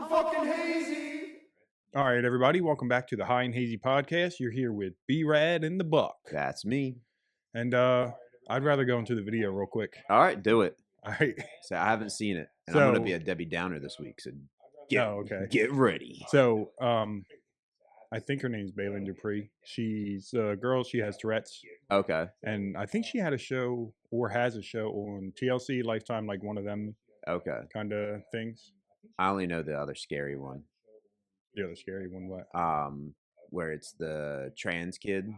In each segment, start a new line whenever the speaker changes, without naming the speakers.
fucking hazy.
All right, everybody, welcome back to the High and Hazy Podcast. You're here with B-Rad and the Buck.
That's me.
And I'd rather go into the video real quick.
All right, do it.
All right.
So I haven't seen it, and I'm going to be a Debbie Downer this week, so get ready.
So I think her name's Bailyn Dupree. She's a girl. She has Tourette's.
Okay.
And I think she had a show or has a show on TLC, Lifetime, like one of them kind of things.
I only know the other scary one.
The other scary one, what?
Where it's the trans kid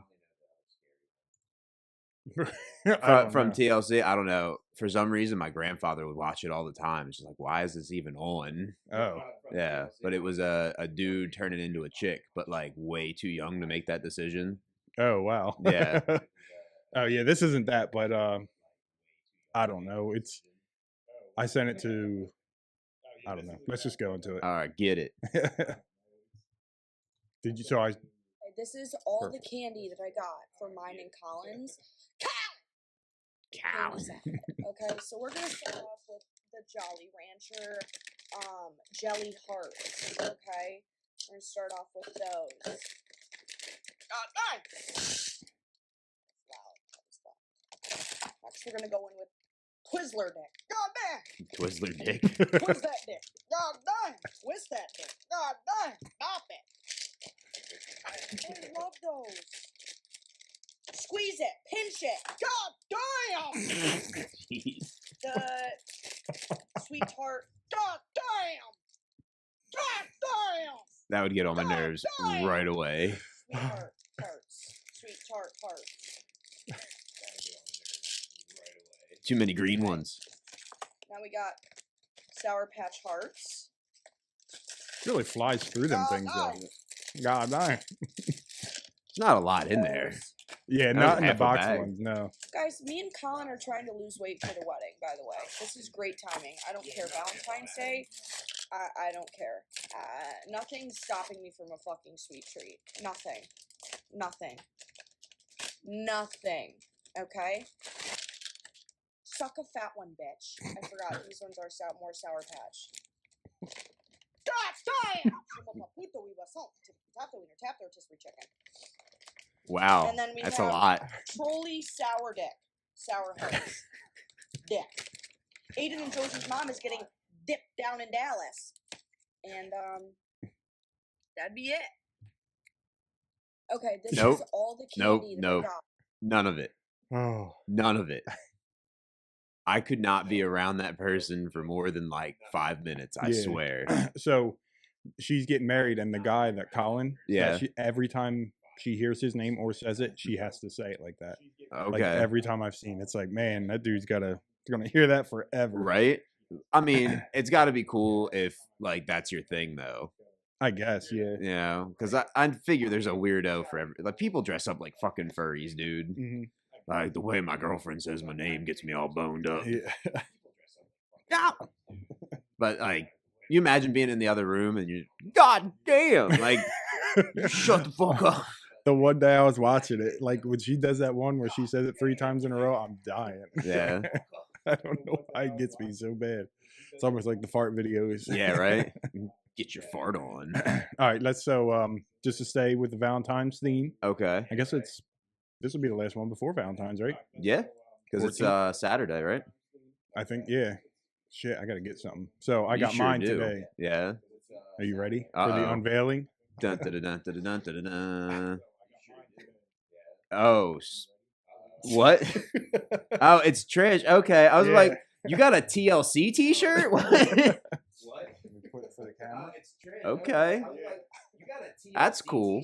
from TLC. I don't know. For some reason, my grandfather would watch it all the time. It's just like, why is this even on?
Oh.
Yeah. But it was a dude turning into a chick, but like way too young to make that decision.
Oh, wow.
Yeah.
Oh, yeah. This isn't that, but I don't know. I sent it to, I don't know. Let's just go into it.
All right. Get it.
Did you?
This is all the candy that I got for mine and Colin's.
Cow.
Okay, so we're gonna start off with the Jolly Rancher jelly hearts. Okay, we're gonna start off with those. Wow, next we're gonna go in with Twizzler Dick. God damn.
Twizzler Dick.
Twist that dick. God damn. Twist that dick. God damn. Stop it. I love those. Squeeze it. Pinch it. God damn.
Jeez.
The sweet tart. God damn. God damn.
That would get on my nerves right away.
Sweet tart tarts. Sweet tart tarts.
Too many green ones.
Now we got Sour Patch Hearts.
It really flies through them things, though. God damn.
There's not a lot in there.
Yeah, not in the box ones, no.
Guys, me and Colin are trying to lose weight for the wedding, by the way. This is great timing. I don't care. Valentine's Day, I don't care. Nothing's stopping me from a fucking sweet treat. Nothing. Nothing. Nothing. Okay? Suck a fat one, bitch. I forgot. These ones are more Sour Patch.
Wow,
and then we
that's
have
a lot.
Trolley Sour Dick. Sour Hearts. Dick. Aiden and Josie's mom is getting dipped down in Dallas. And, that'd be it. Okay, this is all the candy that I got.
None of it.
Oh.
None of it. I could not be around that person for more than like 5 minutes, I swear.
So she's getting married, and the guy, that Colin, every time she hears his name or says it, she has to say it like that.
Okay.
Like every time I've seen it, it's like, man, that dude's gonna hear that forever.
Right? I mean, it's got to be cool if like that's your thing, though.
I guess, yeah.
You know, because I figure there's a weirdo for every. Like, people dress up like fucking furries, dude.
Mm-hmm.
Like, the way my girlfriend says my name gets me all boned up.
Yeah.
But, like, you imagine being in the other room and you're, God damn! Like, shut the fuck up.
The one day I was watching it, like, when she does that one where she says it 3 times in a row, I'm dying.
Yeah.
I don't know why it gets me so bad. It's almost like the fart videos.
Yeah, right? Get your fart on.
All right, let's, just to stay with the Valentine's theme.
Okay.
I guess this will be the last one before Valentine's, right?
Yeah, because it's Saturday, right?
I think, yeah. Shit, I got to get something. So I got mine today.
Yeah.
Are you ready for the unveiling?
Dun, dun, dun, dun, dun, dun, dun, dun. Oh, what? Oh, it's Trish. Okay, I was like, you got a TLC T-shirt? What?
Put it for the camera.
Okay, that's cool.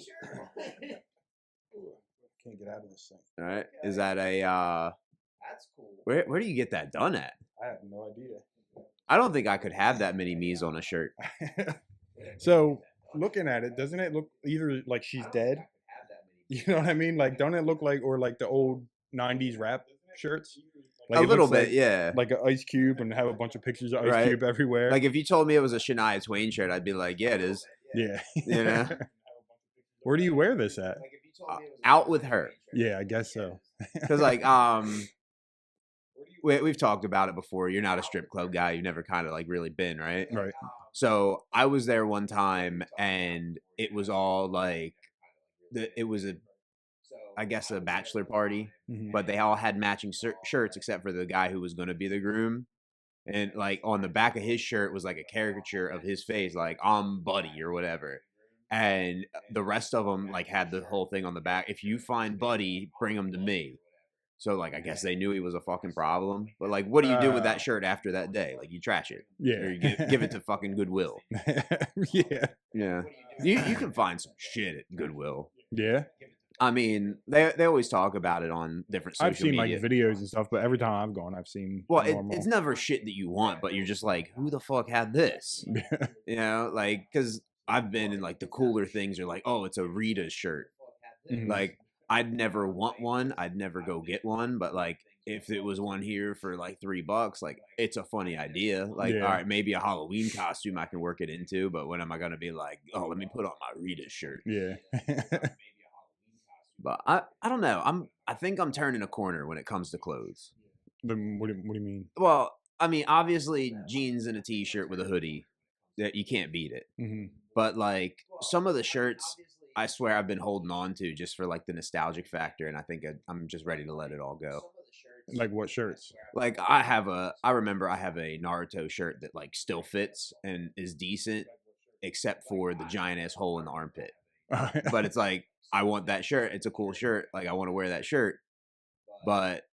Can't get out of this thing.
All right, is that a? That's cool. Where do you get that done at?
I have no idea.
I don't think I could have that many me's on a shirt.
So looking at it, doesn't it look either like she's dead? You know what I mean? Like, don't it look like, or like the old 90s rap shirts? Like
a little bit,
like,
yeah.
Like an Ice Cube and have a bunch of pictures of Ice Cube everywhere.
Like, if you told me it was a Shania Twain shirt, I'd be like, yeah, it is.
Yeah.
You know?
Where do you wear this at?
Out with her.
Yeah, I guess so.
Because, like, we've talked about it before. You're not a strip club guy. You've never kind of, like, really been, right?
Right.
So I was there one time, and it was all like it was I guess a bachelor party,
Mhm.
but they all had matching shirts except for the guy who was going to be the groom. And like on the back of his shirt was like a caricature of his face, like I'm Buddy or whatever. And the rest of them like had the whole thing on the back. If you find Buddy, bring him to me. So like I guess they knew he was a fucking problem. But like, what do you do with that shirt after that day? Like you trash it, or you
Yeah.
give it to fucking Goodwill.
Yeah.
Yeah, you can find some shit at Goodwill.
Yeah.
I mean, they always talk about it on different social
I've seen
media.
like videos and stuff, but every time I've gone, I've seen
Well,
normal.
it's never shit that you want, but you're just like, who the fuck had this? You know, like, because I've been in like the cooler things are like, oh, it's a Rita's shirt.
Mhm.
Like, I'd never want one. I'd never go get one. But like, if it was one here for like $3, like, it's a funny idea. Like,
Yeah.
all right, maybe a Halloween costume I can work it into. But when am I going to be like, oh, let me put on my Rita's shirt?
Yeah.
But I don't know. I think I'm turning a corner when it comes to clothes.
What do you mean?
Well, I mean, obviously jeans and a t-shirt with a hoodie, that you can't beat it.
Hmm.
But like some of the shirts, I swear I've been holding on to just for like the nostalgic factor, and I think I'm just ready to let it all go.
Like what shirts?
Like I remember I have a Naruto shirt that like still fits and is decent, except for the giant ass hole in the armpit. But it's like I want that shirt. It's a cool shirt. Like I want to wear that shirt. But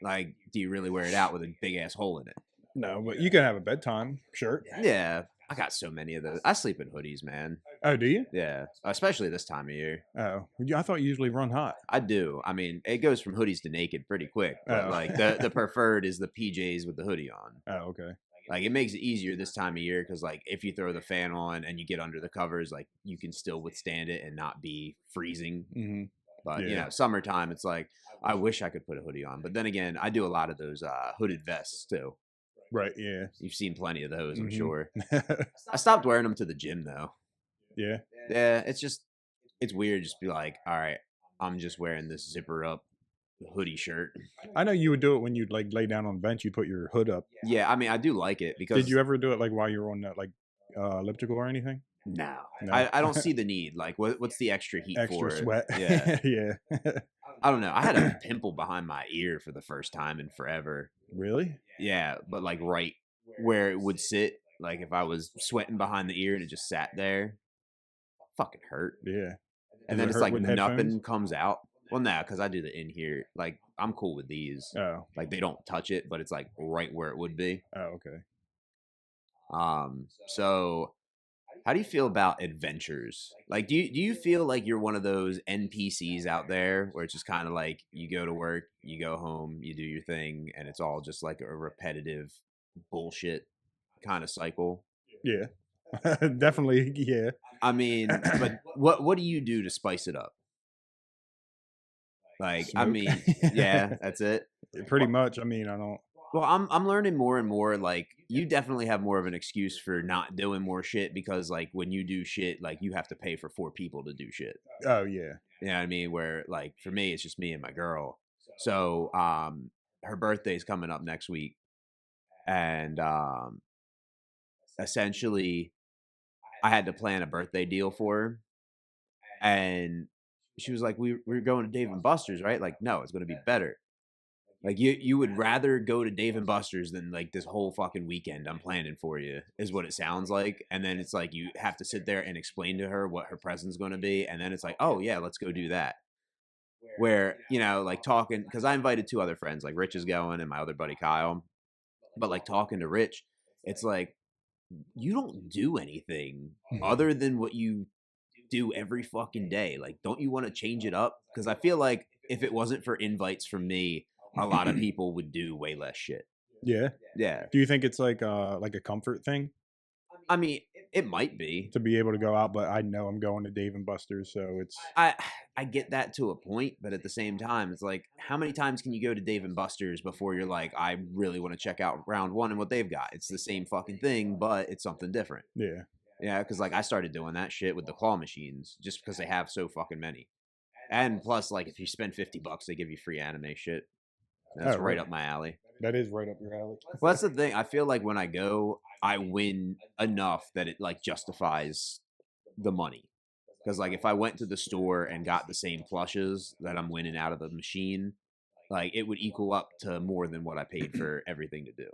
like, do you really wear it out with a big ass hole in it?
No, but you can have a bedtime shirt.
Yeah, I got so many of those. I sleep in hoodies, man.
Oh, do you?
Yeah, especially this time of year.
Oh, I thought you usually run hot.
I do. I mean, it goes from hoodies to naked pretty quick. But
Oh.
like the preferred is the PJs with the hoodie on.
Oh, okay.
Like it makes it easier this time of year because like if you throw the fan on and you get under the covers, like you can still withstand it and not be freezing.
Hmm.
But you
Yeah.
know, summertime, it's like I wish I could put a hoodie on. But then again, I do a lot of those hooded vests too.
Right. Yeah.
You've seen plenty of those, I'm
Mhm.
sure. I stopped wearing them to the gym though.
Yeah.
Yeah, it's weird. Just be like, all right, I'm just wearing this zipper up hoodie shirt.
I know you would do it when you'd like lay down on the bench. You put your hood up.
Yeah, I mean, I do like it because
Did you ever do it like while you were on that like elliptical or anything?
no,
No.
I don't see the need. Like, what's the extra heat
Extra
for it?
sweat.
Yeah,
Yeah.
I don't know. I had a pimple behind my ear for the first time in forever.
Really?
Yeah, but like right where it would sit, like if I was sweating behind the ear and it just sat there, fucking hurt.
Yeah.
And
Does
then
it
it's
hurt
like
with
nothing
headphones?
comes out. Well, no, because I do the in here. Like I'm cool with these.
Oh.
Like they don't touch it, but it's like right where it would be.
Oh. Okay.
So how do you feel about adventures? Like, do you feel like you're one of those NPCs out there where it's just kind of like you go to work, you go home, you do your thing, and it's all just like a repetitive bullshit kind of cycle?
Yeah. Definitely. Yeah.
I mean, but what do you do to spice it up? Like, I
Smoke.
mean, yeah, that's it.
Pretty much. I mean, I don't.
Well, I'm learning more and more. Like, you definitely have more of an excuse for not doing more shit because, like, when you do shit, like, you have to pay for 4 people to do shit.
Oh yeah.
You know what I mean? Where, like, for me, it's just me and my girl. So, her birthday's coming up next week, and essentially, I had to plan a birthday deal for her, and she was like, "We're going to Dave and Buster's, right?" Like, no, it's going to be better. Like you would rather go to Dave and Buster's than like this whole fucking weekend I'm planning for you is what it sounds like. And then it's like you have to sit there and explain to her what her present's going to be, and then it's like, oh yeah, let's go do that. Where you know, like talking because I invited 2 other friends, like Rich is going and my other buddy Kyle. But like talking to Rich, it's like you don't do anything other than what you do every fucking day. Like, don't you want to change it up? Because I feel like if it wasn't for invites from me, a lot of people would do way less shit.
Yeah.
Yeah.
Do you think it's like a comfort thing
I mean, it might be.
to be able to go out, but I know I'm going to Dave and Buster's, so it's
I get that to a point, but at the same time, it's like, how many times can you go to Dave and Buster's before you're like, I really want to check out round 1 and what they've got? It's the same fucking thing, but it's something different.
yeah.
Yeah, because like I started doing that shit with the claw machines just because they have so fucking many. And plus, like if you spend $50, they give you free anime shit. That's
Oh,
right
really?
up my alley.
That is right up your alley.
Well, that's the thing. I feel like when I go, I win enough that it like justifies the money. Because like if I went to the store and got the same plushes that I'm winning out of the machine, like it would equal up to more than what I paid for everything to do.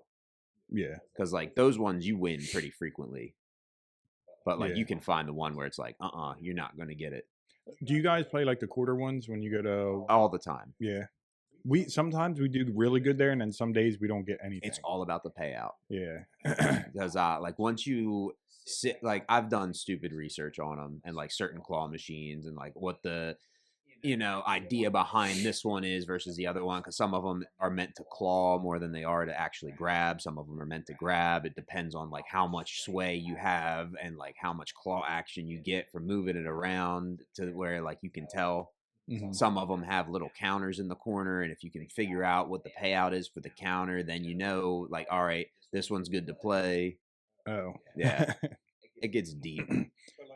Yeah.
Because like those ones you win pretty frequently, but like
Yeah.
you can find the one where it's like, you're not gonna get it
Do you guys play like the quarter ones when you go to?
all the time.
Yeah. We sometimes we do really good there, and then some days we don't get anything.
It's all about the payout.
Yeah.
Because like once you sit, like I've done stupid research on them and like certain claw machines and like what the idea behind this one is versus the other one, because some of them are meant to claw more than they are to actually grab. Some of them are meant to grab. It depends on like how much sway you have and like how much claw action you get from moving it around to where like you can tell.
Mhm.
Some of them have little counters in the corner, and if you can figure out what the payout is for the counter, then like, all right, this one's good to play.
Oh.
Yeah. It gets deep.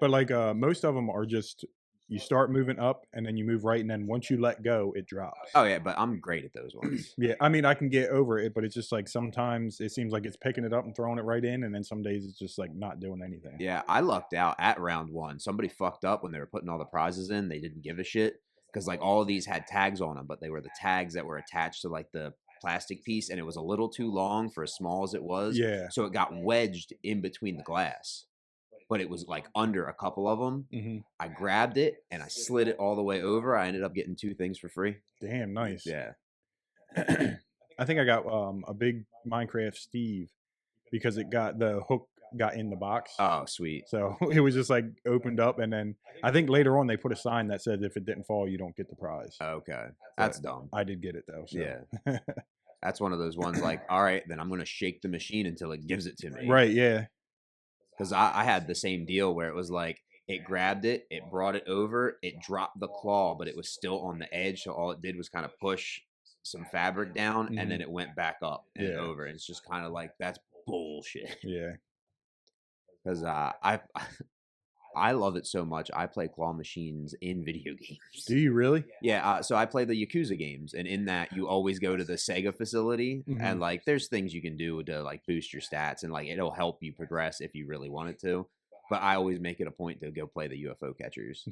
But like most of them are just you start moving up and then you move right, and then once you let go, it drops.
Oh yeah, but I'm great at those ones.
Yeah, I mean I can get over it, but it's just like sometimes it seems like it's picking it up and throwing it right in, and then some days it's just like not doing anything.
Yeah, I lucked out at round 1. Somebody fucked up when they were putting all the prizes in. They didn't give a shit because like all of these had tags on them, but they were the tags that were attached to like the plastic piece, and it was a little too long for as small as it was.
Yeah.
So it got wedged in between the glass, but it was like under a couple of them.
Mm-hmm.
I grabbed it and I slid it all the way over. I ended up getting 2 things for free.
Damn, nice.
Yeah.
I think I got a big Minecraft Steve because the hook got in the box.
Oh, sweet.
So it was just like opened up, and then I think later on they put a sign that said if it didn't fall, you don't get the prize.
Okay. That's dumb.
I did get it though. So.
Yeah. That's one of those ones like, all right, then I'm going to shake the machine until it gives it to me.
Right, yeah.
Because I had the same deal where it was like, it grabbed it, it brought it over, it dropped the claw, but it was still on the edge. So all it did was kind of push some fabric down, and then it went back up and
Yeah.
over. And it's just kind of like, that's bullshit.
Yeah.
Because I love it so much. I play claw machines in video games.
Do you really?
Yeah, so I play the Yakuza games, and in that you always go to the Sega facility, and like there's things you can do to like boost your stats, and like it'll help you progress if you really want it to. But I always make it a point to go play the UFO catchers.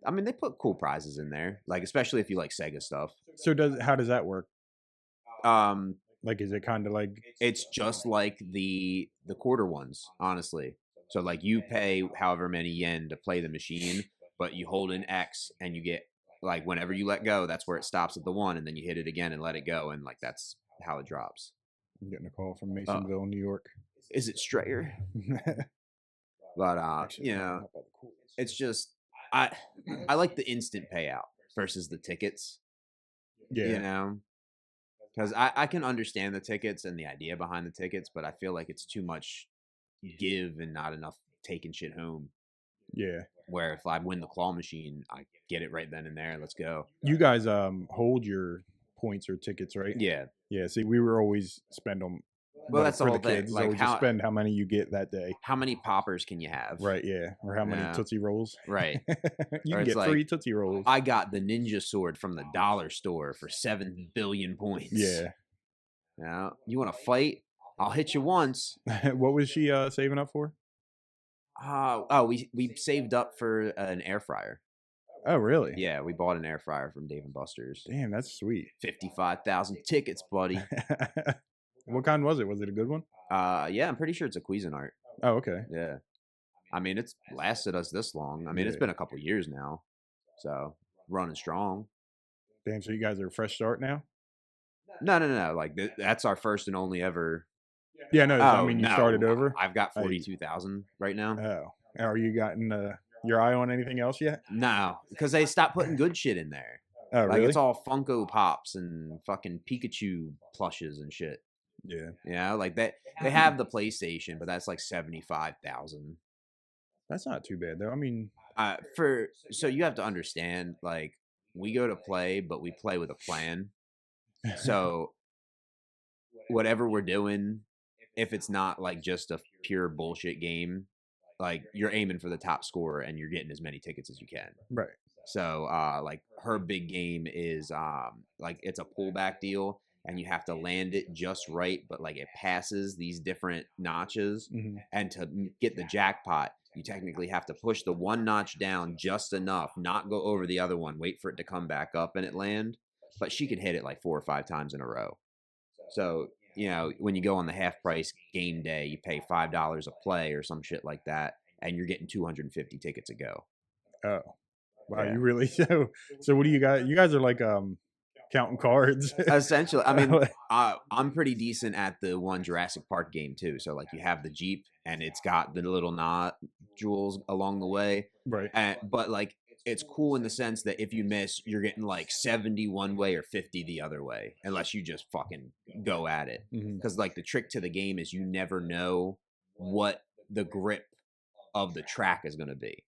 I mean, they put cool prizes in there, like especially if you like Sega stuff.
So how does that work? Like, is it kind of like
it's just like the quarter ones, honestly. So like you pay however many yen to play the machine, but you hold an X and you get like whenever you let go, that's where it stops at the 1, and then you hit it again and let it go, and like that's how it drops.
I'm getting a call from Masonville, New York.
Is it Strayer? But it's just I like the instant payout versus the tickets.
Yeah.
Because I can understand the tickets and the idea behind the tickets, but I feel like it's too much give and not enough taking shit home.
Yeah.
Where if I win the claw machine, I get it right then and there. Let's go.
You guys hold your points or tickets, right?
Yeah.
Yeah. See, we were always spend them.
Well, that's the
for
whole
the
thing.
kids.
Like
so just spend how many you get that day.
How many poppers can you have?
Right. Yeah. Or how many
Yeah.
Tootsie Rolls.
Right.
You
Or
can
it's
get
like,
free Tootsie Rolls.
I got the ninja sword from the dollar store for 7 billion points.
Yeah.
Now, you want to fight? I'll hit you once.
What was she saving up for?
We saved up for an air fryer.
Oh, really?
Yeah, we bought an air fryer from Dave and Buster's.
Damn, that's sweet.
55,000 tickets, buddy.
What kind was it? Was it a good one?
Yeah, I'm pretty sure it's a Cuisinart.
Oh, okay.
Yeah. I mean, it's lasted us this long. I mean, it's
Yeah.
been a couple years now. So, running strong.
Damn, so you guys are a fresh start now?
No. Like, that's our first and only ever.
Yeah, no, I mean, you started over?
I've got 42,000 right now.
Oh. Are you gotten your eye on anything else yet?
No, because they stopped putting good shit in there.
Oh,
Like,
really?
it's all Funko Pops and fucking Pikachu plushes and shit.
Yeah.
Yeah, like that. They have the PlayStation, but that's like 75,000.
That's not too bad, though. I mean,
So you have to understand, like, we go to play, but we play with a plan. So whatever we're doing, if it's not like just a pure bullshit game, like you're aiming for the top score and you're getting as many tickets as you can.
right.
So like her big game is like it's a pullback deal, and you have to land it just right, but like it passes these different notches.
Mhm.
And to get the jackpot, you technically have to push the one notch down just enough, not go over the other one, wait for it to come back up and it land. But she could hit it like 4 or 5 times in a row. So, when you go on the half price game day, you pay $5 a play or some shit like that, and you're getting 250 tickets a go.
Oh, wow!
Yeah.
You really so? What do you guys? You guys are like counting cards.
Essentially, I mean, I'm pretty decent at the one Jurassic Park game too. So like, you have the Jeep, and it's got the little nodules along the way,
Right.
but like, it's cool in the sense that if you miss, you're getting like 70 one way or 50 the other way, unless you just fucking go at it.
Mhm.
Because like, the trick to the game is you never know what the grip of the track is going to be.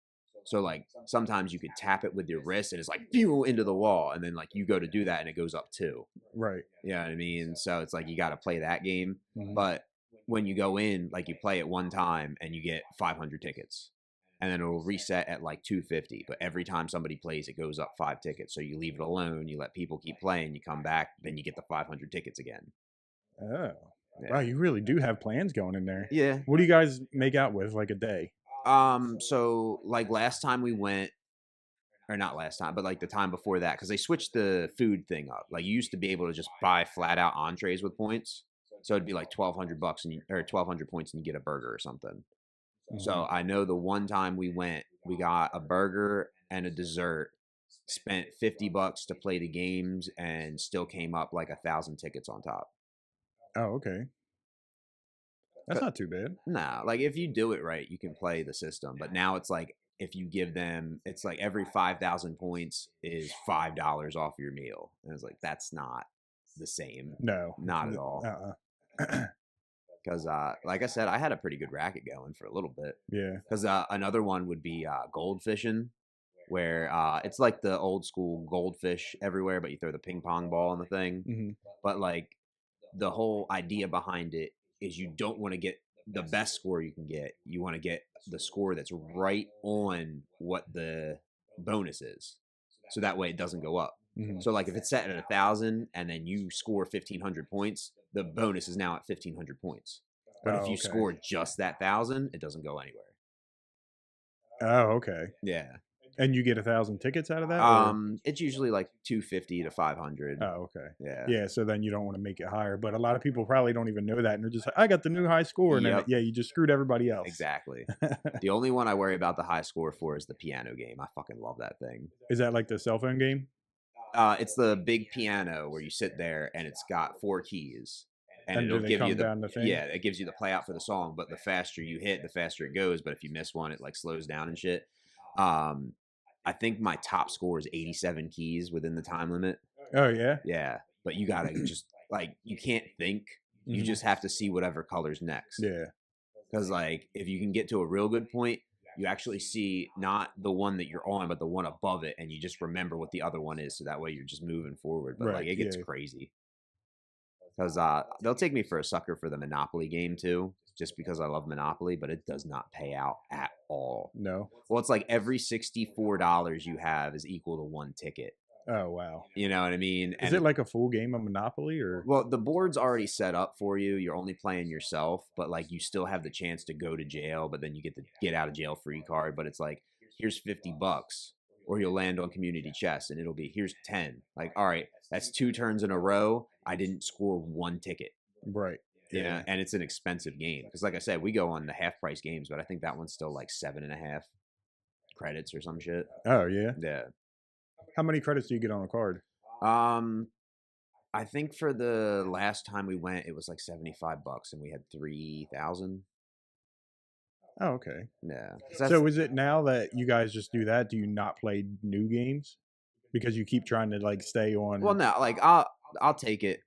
So like, sometimes you could tap it with your wrist and it's like pew into the wall, and then like you go to do that and it goes up too.
Right.
You know what I mean? So it's like, you got to play that game.
Mhm.
But when you go in, like, you play it one time and you get 500 tickets, and then it'll reset at like 250. But every time somebody plays, it goes up 5 tickets. So you leave it alone, you let people keep playing, you come back, then you get the 500 tickets again.
Oh,
Yeah.
wow! You really do have plans going in there.
Yeah.
What do you guys make out with like a day?
So like, last time we went, or not last time, but like the time before that, because they switched the food thing up. Like, you used to be able to just buy flat out entrees with points. So it'd be like $1,200 or 1,200 points and you get a burger or something. So
Mhm.
I know the one time we went, we got a burger and a dessert, spent $50 to play the games, and still came up like 1,000 tickets on top.
Oh, okay. That's not too bad.
Nah, like, if you do it right, you can play the system. But now it's like, if you give them, it's like every 5,000 points is $5 off your meal. And it's like, that's not the same.
No,
Not at all.
Uh-uh.
Because, like I said, I had a pretty good racket going for a little bit.
Yeah.
Because another one would be gold fishing, where it's like the old school goldfish everywhere, but you throw the ping pong ball in the thing.
Hmm.
But like, the whole idea behind it is you don't want to get the best score you can get. You want to get the score that's right on what the bonus is, so that way it doesn't go up.
Hmm.
So like, if it's set at 1,000 and then you score 1,500 points, the bonus is now at 1,500 points. But if you
okay.
score just that 1,000, it doesn't go anywhere.
Oh, okay.
Yeah.
And you get 1,000 tickets out of that? Or?
It's usually like 250 to 500.
Oh, okay.
Yeah.
Yeah, so then you don't want to make it higher. But a lot of people probably don't even know that. And they're just like, I got the new high score. And then,
Yep.
yeah, you just screwed everybody else.
Exactly. The only one I worry about the high score for is the piano game. I fucking love that thing.
Is that like the cell phone game?
It's the big piano where you sit there and it's got 4 keys. And
do
it'll
they
give
come
you
down the thing?
yeah, it gives you the play out for the song, but the faster you hit, the faster it goes. But if you miss one, it like slows down and shit. I think my top score is 87 keys within the time limit.
Oh, yeah?
Yeah, but you gotta just, like, you can't think. You
Mhm.
just have to see whatever color's next.
Yeah.
Because like, if you can get to a real good point, you actually see not the one that you're on, but the one above it, and you just remember what the other one is. So that way you're just moving forward. But
Right,
like, it gets
yeah.
crazy. Because they'll take me for a sucker for the Monopoly game too, just because I love Monopoly, but it does not pay out at all.
No.
Well, it's like every $64 you have is equal to 1 ticket.
Oh, wow.
You know what I mean?
Is it like a full game of Monopoly or?
Well, the board's already set up for you. You're only playing yourself, but like, you still have the chance to go to jail, but then you get the get out of jail free card. But it's like, here's $50, or you'll land on community chest and it'll be, here's 10. Like, all right, that's 2 turns in a row. I didn't score 1 ticket.
Right.
Yeah. And it's an expensive game. Because like I said, we go on the half price games, but I think that one's still like 7.5 credits or some shit.
Oh, yeah.
Yeah.
How many credits do you get on a card?
I think for the last time we went, it was like $75 and we had 3,000.
Oh, okay.
Yeah.
So is it now that you guys just do that? Do you not play new games because you keep trying to like stay on?
Well, no, like, I'll take it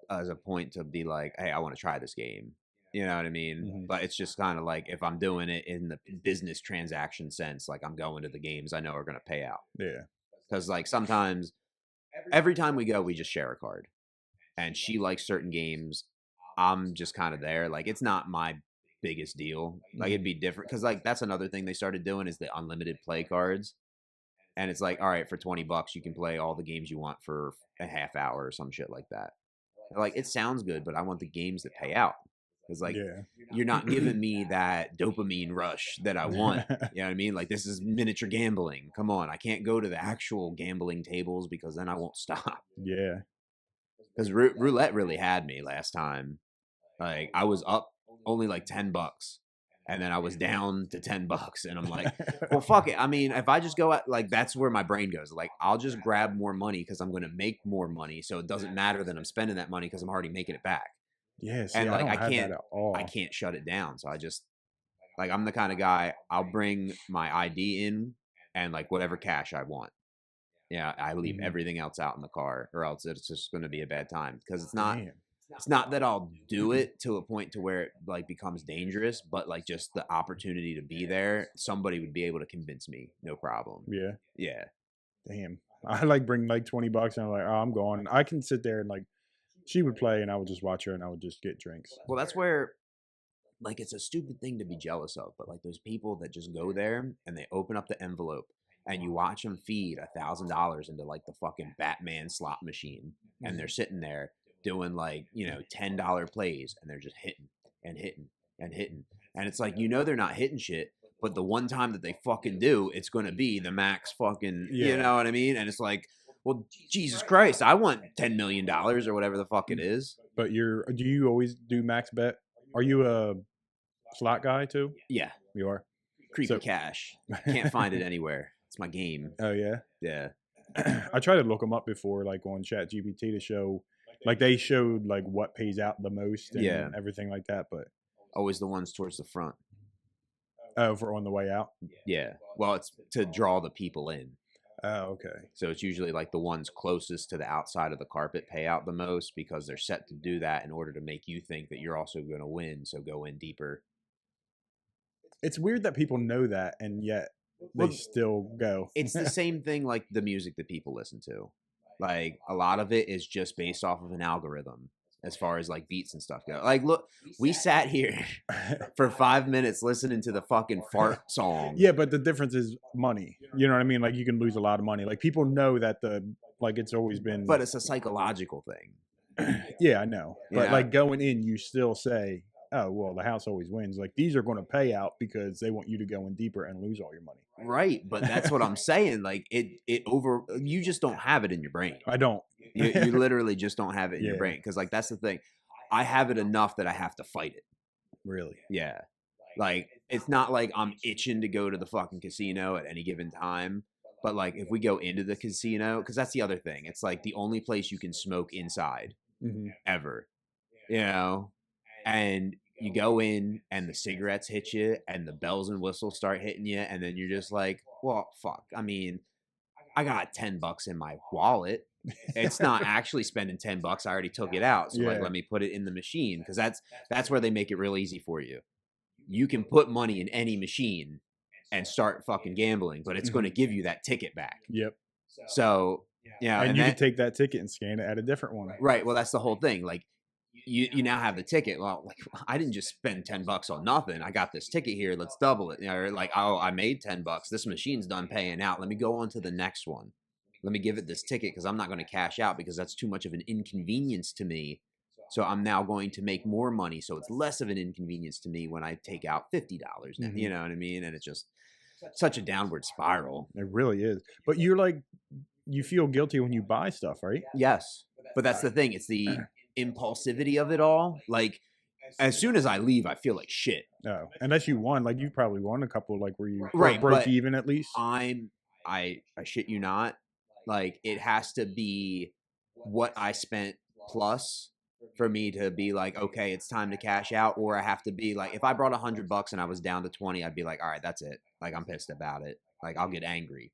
as a point to be like, hey, I want to try this game. You know what I mean?
Mhm.
But it's just kind of like, if I'm doing it in the business transaction sense, like, I'm going to the games I know are going to pay out.
Yeah.
Because like, sometimes, every time we go, we just share a card. And she likes certain games. I'm just kind of there. Like, it's not my biggest deal. Like, it'd be different. Because like, that's another thing they started doing is the unlimited play cards. And it's like, all right, for $20 you can play all the games you want for a half hour or some shit like that. They're like, it sounds good, but I want the games that pay out. Because like
Yeah.
you're not giving me that dopamine rush that I want. You know what I mean? Like this is miniature gambling. Come on, I can't go to the actual gambling tables because then I won't stop.
Yeah.
Because roulette really had me last time. Like I was up only like $10, and then I was down to $10, and I'm like, well, fuck it. I mean, if I just go at like that's where my brain goes. Like I'll just grab more money because I'm gonna make more money, so it doesn't matter that I'm spending that money because I'm already making it back.
Yeah. See,
And
I
like
don't
I
have
can't
that at all.
I can't shut it down. So I just like I'm the kind of guy I'll bring my ID in and like whatever cash I want. Yeah, I leave
Mhm.
everything else out in the car, or else it's just going to be a bad time because
Damn.
it's not that I'll do it to a point to where it like becomes dangerous, but like just the opportunity to be there, somebody would be able to convince me, no problem.
Yeah.
Yeah.
Damn. I like bring like $20 and I'm like, oh, I'm going. I can sit there and like she would play and I would just watch her and I would just get drinks.
Well, that's where like it's a stupid thing to be jealous of, but like those people that just go there and they open up the envelope and you watch them feed $1,000 into like the fucking Batman slot machine, and they're sitting there doing like $10 plays, and they're just hitting and hitting and hitting, and it's like they're not hitting shit, but the one time that they fucking do, it's gonna be the max fucking, you
Yeah.
know what I mean? And it's like, well, Jesus Christ, I want $10 million or whatever the fuck it is.
But do you always do max bet? Are you a slot guy too?
Yeah,
You are.
creepy
So-
cash. Can't find it anywhere. It's my game.
Oh yeah.
Yeah.
I tried to look them up before, like on ChatGPT, to show, like they showed like what pays out the most and
Yeah.
everything like that. But
Always the ones towards the front.
for on the way out.
Yeah. Well, it's to draw the people in.
Oh, okay.
So it's usually like the ones closest to the outside of the carpet pay out the most because they're set to do that in order to make you think that you're also going to win. So go in deeper.
It's weird that people know that and yet they
Well,
still go.
It's the same thing like the music that people listen to. Like a lot of it is just based off of an algorithm as far as like beats and stuff go. Like, look, we sat here for 5 minutes listening to the fucking fart song.
Yeah, but the difference is money. You know what I mean? Like you can lose a lot of money. Like people know that it's always been.
But it's a psychological thing.
Yeah, I know. But
Yeah.
like going in, you still say, "Oh, well, the house always wins." Like these are going to pay out because they want you to go in deeper and lose all your money.
Right, but that's what I'm saying. Like you just don't have it in your brain.
I don't.
You literally just don't have it in your
Yeah.
brain because like that's the thing. I have it enough that I have to fight it.
Really.
Yeah, like it's not like I'm itching to go to the fucking casino at any given time. But like if we go into the casino, because that's the other thing. It's like the only place you can smoke inside
Mm-hmm.
ever, and you go in and the cigarettes hit you and the bells and whistles start hitting you, and then you're just like, well, fuck. I mean, I got $10 in my wallet. It's not actually spending $10. I already took it out. So like,
Yeah.
let me put it in the machine. Cause that's where they make it real easy for you. You can put money in any machine and start fucking gambling, but it's going to give you that ticket back.
Yep.
So,
And you can take that ticket and scan it at a different one.
right. Well, that's the whole thing. Like you now have the ticket. Well, like I didn't just spend $10 on nothing. I got this ticket here. Let's double it. Or like, oh, I made $10. This machine's done paying out. Let me go on to the next one. Let me give it this ticket because I'm not going to cash out because that's too much of an inconvenience to me. So I'm now going to make more money. So it's less of an inconvenience to me when I take out $50 now.
Mhm.
You know what I mean? And it's just such a downward spiral.
It really is. But you're like, you feel guilty when you buy stuff, right?
Yes. But that's the thing. It's the impulsivity of it all. Like as soon as I leave, I feel like shit.
No, unless you won. Like you probably won a couple, like where you
Right,
broke
but
even at least.
I shit you not. Like it has to be what I spent plus for me to be like, okay, it's time to cash out. Or I have to be like, if I brought $100 and I was down to 20, I'd be like, all right, that's it. Like I'm pissed about it. Like I'll get angry.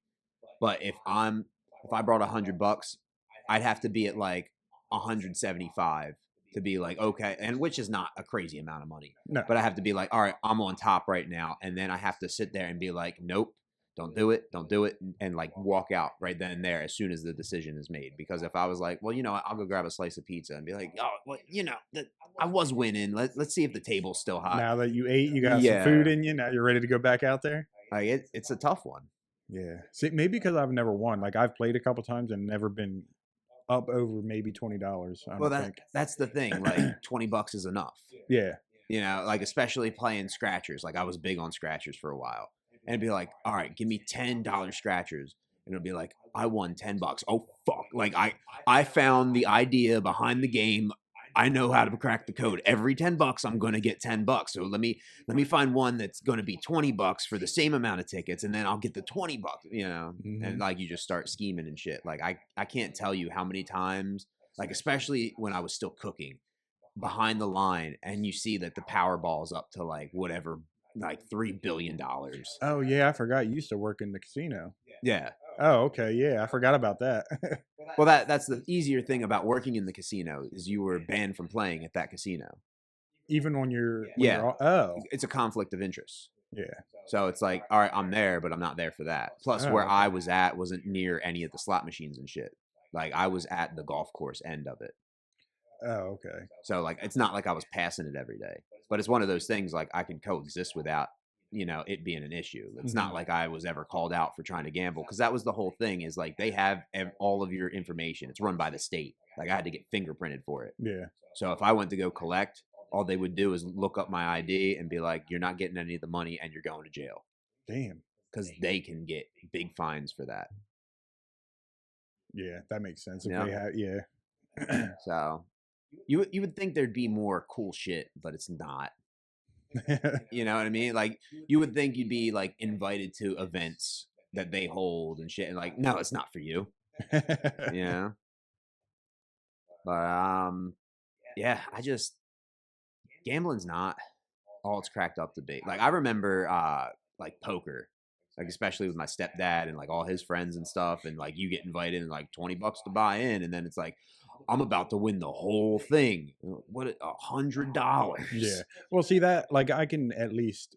But if I brought $100, I'd have to be at like 175 to be like, okay, and which is not a crazy amount of money.
No.
But I have to be like, all right, I'm on top right now. And then I have to sit there and be like, nope, don't do it, and like walk out right then and there as soon as the decision is made. Because if I was like, well, I'll go grab a slice of pizza and be like, oh, well, I was winning. Let's see if the table's still hot.
Now that you ate, you got
Yeah.
some food in you. Now you're ready to go back out there.
Like it's a tough one.
Yeah. See, maybe because I've never won. Like I've played a couple times and never been up over maybe $20. I
Well,
don't think.
that's the thing. Like $20 is enough.
Yeah.
You know, like especially playing scratchers. Like I was big on scratchers for a while, and it'd be like, all right, give me $10 scratchers, and it'll be like, I won $10. Oh fuck! Like I found the idea behind the game. I know how to crack the code. Every $10, I'm gonna get $10. So let me find one that's gonna be $20 for the same amount of tickets, and then I'll get the $20. You know, and like you just start scheming and shit. Like I can't tell you how many times, like especially when I was still cooking, behind the line, and you see that the Powerball's up to like whatever, like $3 billion.
Oh yeah, I forgot you used to work in the casino.
Yeah.
Oh okay, yeah, I forgot about that.
Well, that's the easier thing about working in the casino is you were banned from playing at that casino.
Even when you're
Yeah.
oh
It's a conflict of interest.
yeah.
So it's like, all right, I'm there, but I'm not there for that. Plus,
Oh,
where
okay.
I was at wasn't near any of the slot machines and shit. Like I was at the golf course end of it.
Oh okay.
So like it's not like I was passing it every day. But it's one of those things like I can coexist without, you know, it being an issue. It's not like I was ever called out for trying to gamble, because that was the whole thing, is like they have all of your information. It's run by the state. Like I had to get fingerprinted for it.
Yeah.
So if I went to go collect, all they would do is look up my ID and be like, you're not getting any of the money and you're going to jail,
Damn.
because they can get big fines for that.
Yeah, that makes sense. If
Yeah.
they have, yeah.
So you would think there'd be more cool shit, but it's not. You know what I mean? Like you would think you'd be like invited to events that they hold and shit, and like, no, it's not for you. Yeah. But yeah, gambling's not all it's cracked up to be. Like I remember like poker, like especially with my stepdad and like all his friends and stuff, and like you get invited and like $20 to buy in, and then it's like, I'm about to win the whole thing. What, $100?
Yeah. Well, see that, like, I can at least,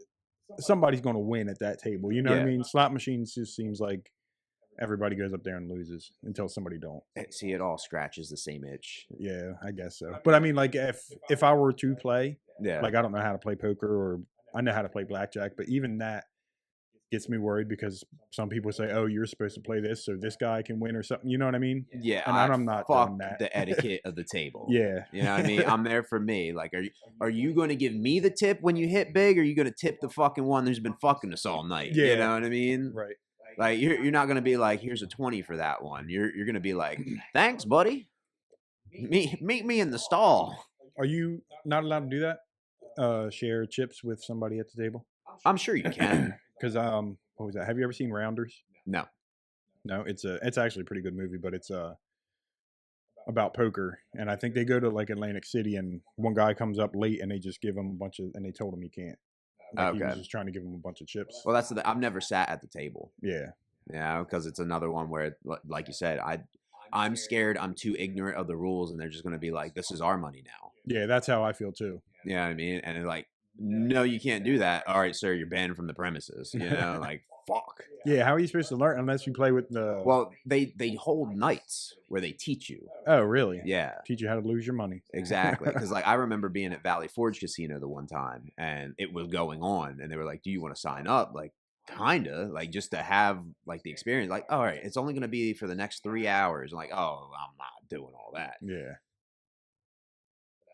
somebody's going to win at that table. You know what I
Yeah.
mean? Slot machines just seems like everybody goes up there and loses until somebody don't.
See, it all scratches the same itch.
Yeah, I guess so. But I mean, like, if I were to play,
Yeah.
like, I don't know how to play poker, or I know how to play blackjack, but even that gets me worried, because some people say, oh, you're supposed to play this so this guy can win or something. You know what I mean?
Yeah,
And I'm not
fuck
doing that.
the etiquette of the table.
Yeah.
You know what I mean? I'm there for me. Like, are you going to give me the tip when you hit big, or are you going to tip the fucking one who's been fucking us all night?
Yeah.
You know what I mean?
Right.
Like you're not going to be like, here's a 20 for that one. You're going to be like, thanks, buddy. Meet me in the stall.
Are you not allowed to do that? Share chips with somebody at the table?
I'm sure you can.
Because what was that? Have you ever seen Rounders?
No.
No, it's actually a pretty good movie, but it's about poker, and I think they go to like Atlantic City, and one guy comes up late, and they just give him a bunch of, and they told him he can't. Like, he was
Okay.
just trying to give him a bunch of chips.
Well, that's I've never sat at the table.
Yeah.
Yeah, because it's another one where, like you said, I'm scared I'm too ignorant of the rules, and they're just going to be like, this is our money now.
Yeah, that's how I feel too.
You know what I mean? And they're like, no, you can't do that. All right, sir, you're banned from the premises. You know, like, fuck.
Yeah, how are you supposed to learn unless you play with the?
Well, they hold nights where they teach you.
Oh, really?
Yeah,
Teach you how to lose your money.
exactly. Because like I remember being at Valley Forge Casino the one time, and it was going on, and they were like, "Do you want to sign up?" Like, kinda, like just to have like the experience. Like, all right, it's only going to be for the next 3 hours. I'm like, oh, I'm not doing all that.
Yeah.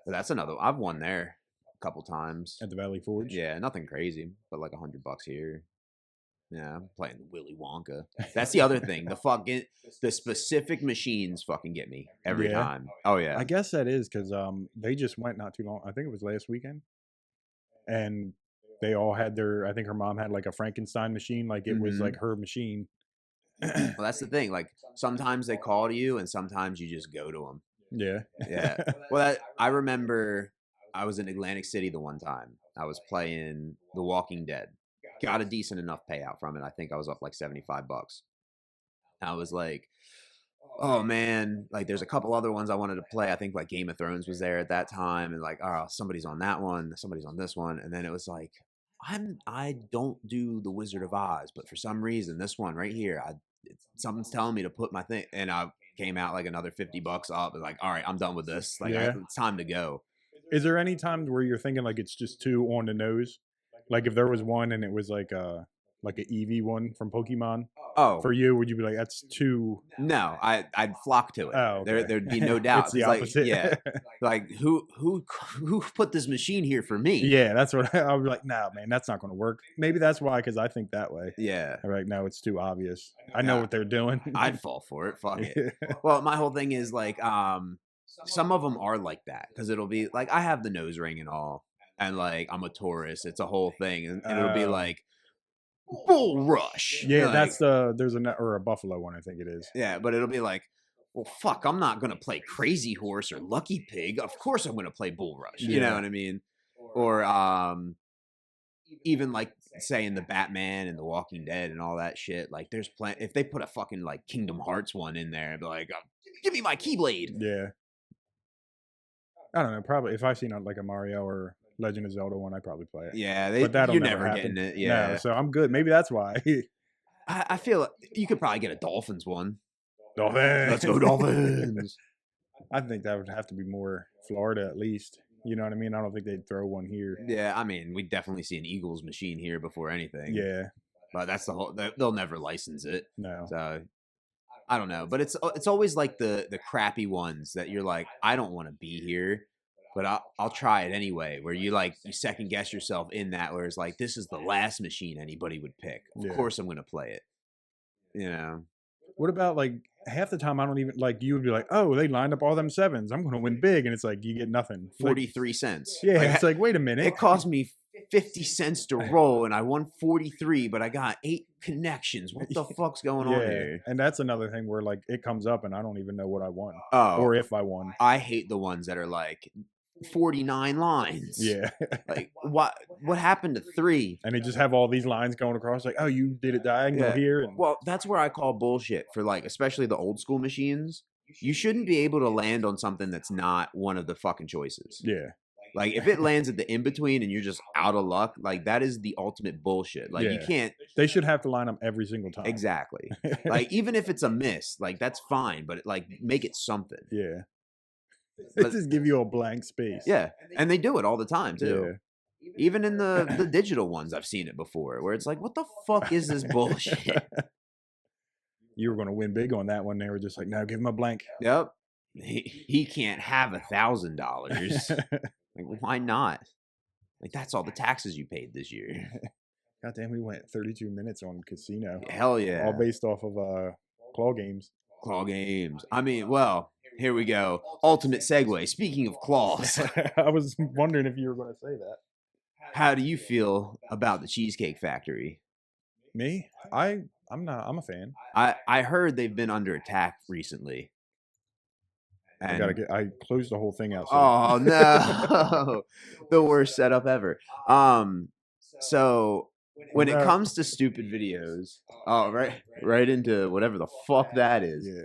But that's another. I've won there a couple times.
At the Valley Forge.
Yeah, nothing crazy, but like $100 here. Yeah, I'm playing Willy Wonka. That's the other thing. The specific machines fucking get me every
Yeah.
time. Oh yeah.
I guess that is because they just went not too long. I think it was last weekend, and they all had their. I think her mom had like a Frankenstein machine, like it was
Mhm.
like her machine.
Well, that's the thing. Like sometimes they call to you, and sometimes you just go to them.
Yeah.
Yeah. Well, I remember I was in Atlantic City the one time. I was playing The Walking Dead. Got a decent enough payout from it. I think I was up like $75. I was like, oh man, like there's a couple other ones I wanted to play. I think like Game of Thrones was there at that time, and like, oh, somebody's on that one, somebody's on this one, and then it was like, I don't do the Wizard of Oz, but for some reason this one right here, something's telling me to put my thing, and I came out like another $50 up, and like, all right, I'm done with this. Like,
Yeah.
it's time to go.
Is there any times where you're thinking like it's just too on the nose? Like if there was one and it was like like an Eevee one from Pokemon.
Oh,
For you, would you be like, that's too?
no, I'd flock to it.
Oh, okay.
There'd be no doubt.
It's the
'Cause,
opposite.
Like, yeah, like who put this machine here for me?
Yeah, that's what I was like. No, man, that's not going to work. Maybe that's why, because I think that way.
Yeah,
I'm like, no, it's too obvious. I know what they're doing.
I'd fall for it. Fuck it. Well, my whole thing is like, some of them are like that because it'll be like I have the nose ring and all, and like I'm a Taurus. It's a whole thing, and it'll be like Bull Rush.
Yeah,
like,
that's there's a buffalo one, I think it is.
Yeah, but it'll be like, well, fuck, I'm not gonna play Crazy Horse or Lucky Pig. Of course, I'm gonna play Bull Rush. You know what I mean? Or even like say in the Batman and the Walking Dead and all that shit. Like, there's plenty. If they put a fucking like Kingdom Hearts one in there, I'd be like, give me my Keyblade.
Yeah. I don't know. Probably if I've seen like a Mario or Legend of Zelda one, I'd probably play it.
Yeah,
but that'll
you're
never
never
happen.
getting it. Yeah,
No, so I'm good. Maybe that's why.
I feel like you could probably get a Dolphins one.
Dolphins.
Let's go Dolphins.
I think that would have to be more Florida at least. You know what I mean? I don't think they'd throw one here.
Yeah, I mean, we'd definitely see an Eagles machine here before anything.
Yeah.
But that's the whole. They'll never license it.
No.
So I don't know, but it's always like the crappy ones that you're like, I don't want to be here, but I'll try it anyway. Where you second guess yourself in that, where it's like, this is the last machine anybody would pick. Of course, I'm going to play it. You know.
What about like half the time I don't even like you would be like, oh, they lined up all them sevens. I'm going to win big, and it's like you get nothing.
43 cents.
Yeah, it's like wait a minute.
It cost me 50 cents to roll, and I won 43, but I got 8 connections. What the fuck's going on here?
And that's another thing where like it comes up, and I don't even know what I won or if I won.
I hate the ones that are like 49 lines.
Yeah.
Like what happened to 3?
And they just have all these lines going across like, oh, you did it diagonal here. And
well, that's where I call bullshit for like, especially the old school machines. You shouldn't be able to land on something that's not one of the fucking choices.
Yeah.
Like if it lands at the in-between and you're just out of luck, like that is the ultimate bullshit. Like you can't.
They should have to line up every single time.
Exactly. Like even if it's a miss, like that's fine, but like make it something.
Yeah. They just give you a blank space.
Yeah. And they do it all the time too. Yeah. Even in the digital ones, I've seen it before where it's like, what the fuck is this bullshit?
You were going to win big on that one. They were just like, no, give him a blank.
Yep. He can't have $1,000. Like, why not? Like, that's all the taxes you paid this year.
God damn, we went 32 minutes on casino.
Hell yeah.
All based off of claw games.
Claw games. I mean, well, here we go. Ultimate segue. Speaking of claws.
I was wondering if you were going to say that.
How do you feel about the Cheesecake Factory?
Me? I'm a fan.
I heard they've been under attack recently. And
I closed the whole thing out. So.
Oh no. The worst setup ever. So when it comes to stupid videos, right into whatever the fuck that is.
Yeah.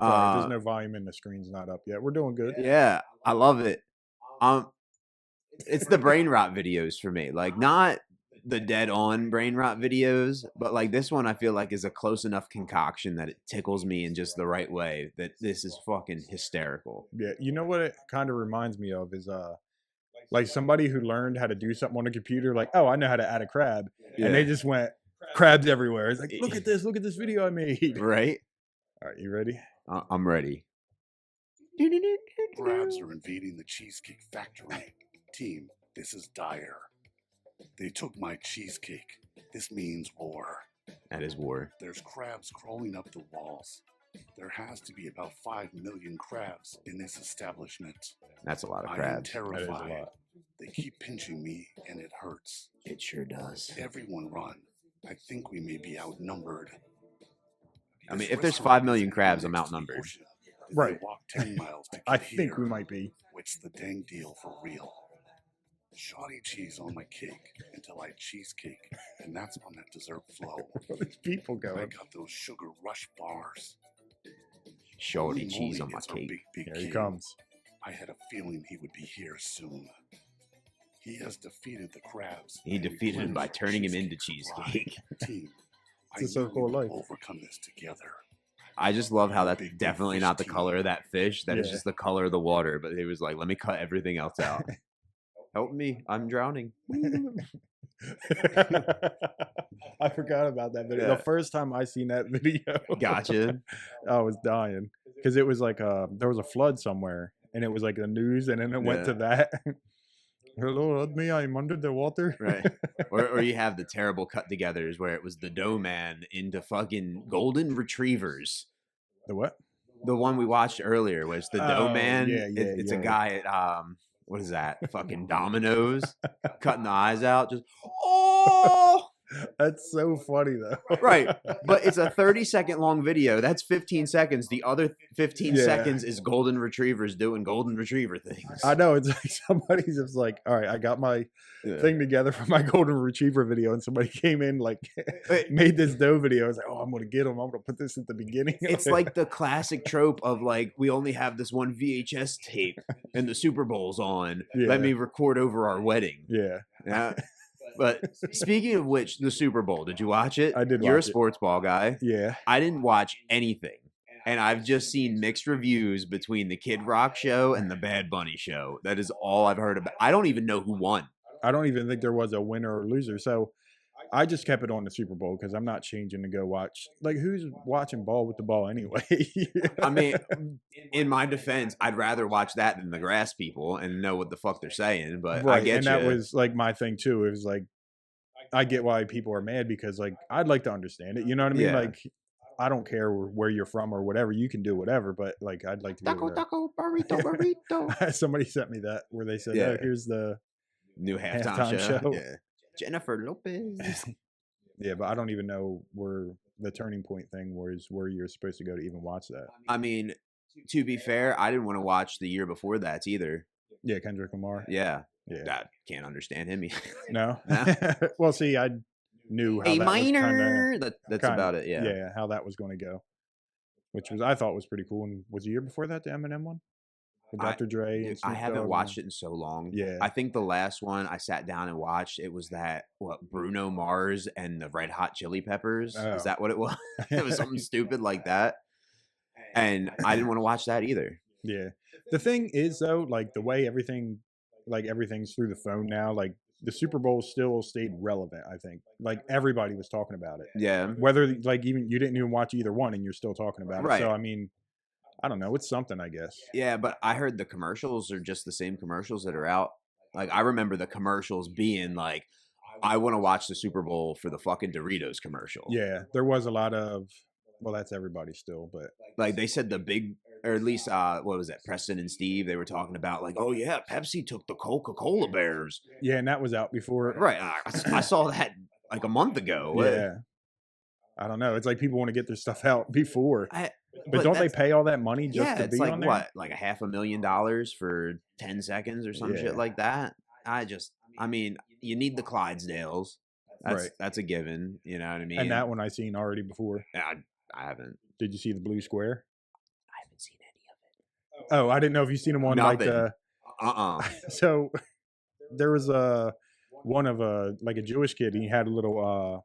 Sorry, there's no volume and the screen's not up yet. We're doing good.
Yeah, I love it. It's the brain rot videos for me. Like not the dead on brain rot videos, but like this one I feel like is a close enough concoction that it tickles me in just the right way that this is fucking hysterical.
Yeah, you know what it kind of reminds me of is like somebody who learned how to do something on a computer, like, oh, I know how to add a crab. Yeah. And they just went crabs everywhere. It's like, look at this video I made.
Right?
All right, you ready?
I'm ready.
Crabs are invading the Cheesecake Factory. Team, this is dire. They took my cheesecake. This means war.
That is war.
There's crabs crawling up the walls. There has to be about 5 million crabs in this establishment.
That's a lot of
I am
crabs.
terrified.
That is a lot.
They keep pinching me and it hurts.
It sure does.
Everyone run. I think we may be outnumbered.
I mean, if there's 5 million crabs, I'm outnumbered.
Right.
Walk 10 miles to
I
get
think
here.
we might be.
What's the dang deal for real? Shoddy cheese on my cake until I cheesecake, and that's on that dessert flow.
Where these people
I
going?
got those sugar rush bars.
Shorty
Holy
cheese on
moly,
my
it's our
cake.
big
Here he
king.
comes.
I had a feeling he would be here soon. He has defeated the crabs.
He
and
defeated him by
replenished
turning him into
cheesecake
cheesecake.
supply. Team,
It's a
I
circle
know
of
we
life.
will overcome this together.
I just love how that's
Big
definitely
fish
not the
team.
color of that fish. That is
Yeah.
just the color of the water. But he was like, let me cut everything else out. Help me. I'm drowning.
I forgot about that video.
Yeah.
The first time I seen that video,
Gotcha.
I was dying because it was like there was a flood somewhere, and it was like the news, and then it went to that. Hello, that's me. I'm under the water.
Right. Or you have the terrible cut-togethers where it was the dough man into fucking golden retrievers.
The what?
The one we watched earlier was the dough man.
Yeah,
It's a guy at what is that? Fucking Domino's, cutting the eyes out. Just
That's so funny though.
right. But it's a 30-second long video. That's 15 seconds. The other 15 seconds is golden retrievers doing golden retriever things.
I know, it's like somebody's just like, all right, I got my thing together for my golden retriever video, and somebody came in like made this dough video. I was like, oh, I'm gonna get them. I'm gonna put this at the beginning.
It's like the classic trope of like, we only have this one VHS tape and the Super Bowl's on. Let me record over our wedding. Yeah. But speaking of which, the Super Bowl, did you watch it?
I did.
You're a
watch
sports ball guy.
Yeah.
I didn't watch anything. And I've just seen mixed reviews between the Kid Rock show and the Bad Bunny show. That is all I've heard about. I don't even know who won.
I don't even think there was a winner or loser. So I just kept it on the Super Bowl because I'm not changing to go watch. Like, who's watching ball with the ball anyway?
I mean, in my defense, I'd rather watch that than the grass people and know what the fuck they're saying. But I get
and
you.
that was like my thing too. It was like, I get why people are mad because like I'd like to understand it. You know what I mean?
Yeah.
Like, I don't care where you're from or whatever. You can do whatever, but like I'd like to be able to...
Taco, burrito.
Somebody sent me that where they said,
Yeah.
"Oh, here's the
New halftime
halftime show."
Yeah. Jennifer Lopez.
Yeah, but I don't even know where the turning point thing was, where you're supposed to go to even watch that.
I mean, to be fair, I didn't want to watch the year before that either.
Yeah, Kendrick Lamar.
Yeah.
Yeah.
I can't understand him.
No.
No?
Well, see, I knew how
A
that
minor.
was
That's
kinda,
about it. Yeah.
Yeah, how that was going to go, which was I thought was pretty cool. And was the year before that the Eminem one with Dr. Dre? And
I
Snoop
haven't
Dogg
watched it in so long.
Yeah.
I think the last one I sat down and watched, it was that Bruno Mars and the Red Hot Chili Peppers.
Oh.
Is that what it was? It was something stupid like that. And I didn't want to watch that either.
Yeah. The thing is though, like the way everything's through the phone now, like the Super Bowl still stayed relevant, I think. Like everybody was talking about it.
Yeah.
Whether like even you didn't even watch either one and you're still talking about
Right.
it. So I mean, I don't know. It's something, I guess.
Yeah, but I heard the commercials are just the same commercials that are out. Like I remember the commercials being like, I want to watch the Super Bowl for the fucking Doritos commercial.
Yeah, there was a lot of, well, that's everybody still, but
Like they said the big, or at least what was that, Preston and Steve, they were talking about like, oh yeah, Pepsi took the Coca-Cola Bears.
yeah, and that was out before.
Right. I saw that like a month ago.
Yeah. I don't know. It's like people want to get their stuff out before. But don't they
that's-
pay all that money just
Yeah,
to
it's
be
like
on there?
what, like $500,000 for 10 seconds or some
Yeah.
shit like that. I mean, you need the Clydesdales.
Right.
That's a given. You know what I mean?
And that one I seen already before.
I haven't.
Did you see the blue square?
I haven't seen any of it.
Oh, I didn't know if you seen them on like
Nothing.
the. So there was one of like a Jewish kid. And he had a little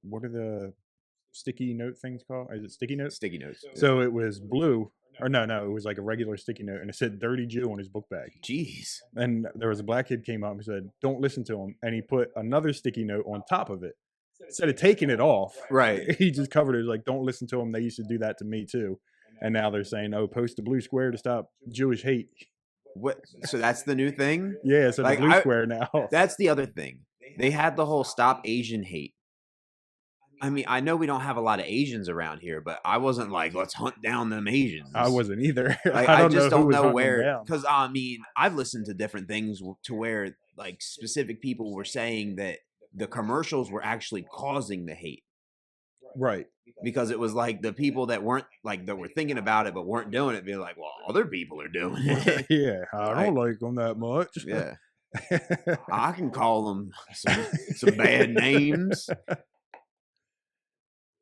what are the sticky note things called? Is it sticky notes?
Sticky notes.
So it was blue, or no, it was like a regular sticky note, and it said "Dirty Jew" on his book bag.
Jeez.
And there was a black kid came up and said, "Don't listen to him," and he put another sticky note on top of it. Instead of taking it off,
Right.
he just covered it like, "Don't listen to him. They used to do that to me too." And now they're saying, "Oh, post the blue square to stop Jewish hate."
What? So that's the new thing?
Yeah, so
Like,
the blue square now.
That's the other thing. They had the whole stop Asian hate. I mean, I know we don't have a lot of Asians around here, but I wasn't like, let's hunt down them Asians.
I wasn't either.
Like,
I
just
who
don't
was
know
hunting them
where.
down.
Because I mean, I've listened to different things to where like specific people were saying that the commercials were actually causing the hate.
Right.
Because it was like the people that weren't like that were thinking about it but weren't doing it, being like, well, other people are doing it.
Yeah, I don't like them that much.
Yeah. I can call them some bad names.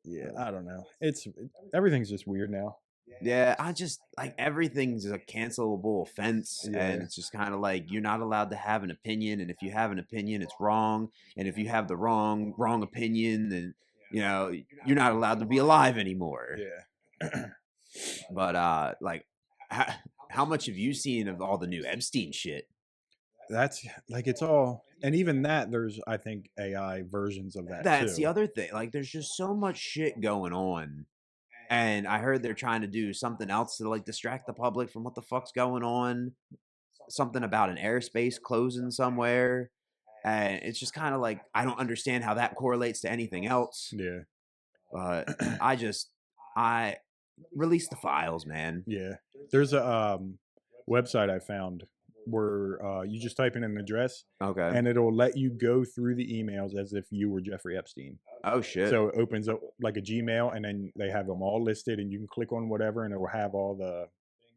Yeah, I don't know. Everything's just weird now.
Yeah, I just like everything's a cancelable offense,
Yeah.
and it's just kind of like you're not allowed to have an opinion, and if you have an opinion, it's wrong, and if you have the wrong opinion, then you know you're not allowed to be alive anymore.
Yeah.
But like, how much have you seen of all the new Epstein shit?
That's like it's all, and even that there's I think AI versions of that
That's the
too.
other thing. Like, there's just so much shit going on. And I heard they're trying to do something else to like distract the public from what the fuck's going on. Something about an airspace closing somewhere. And it's just kind of like, I don't understand how that correlates to anything else.
Yeah,
But I release the files, man.
yeah. There's a website I found where you just type in an address
Okay.
and it'll let you go through the emails as if you were Jeffrey Epstein.
Oh, shit.
So it opens up like a Gmail, and then they have them all listed, and you can click on whatever, and it will have all the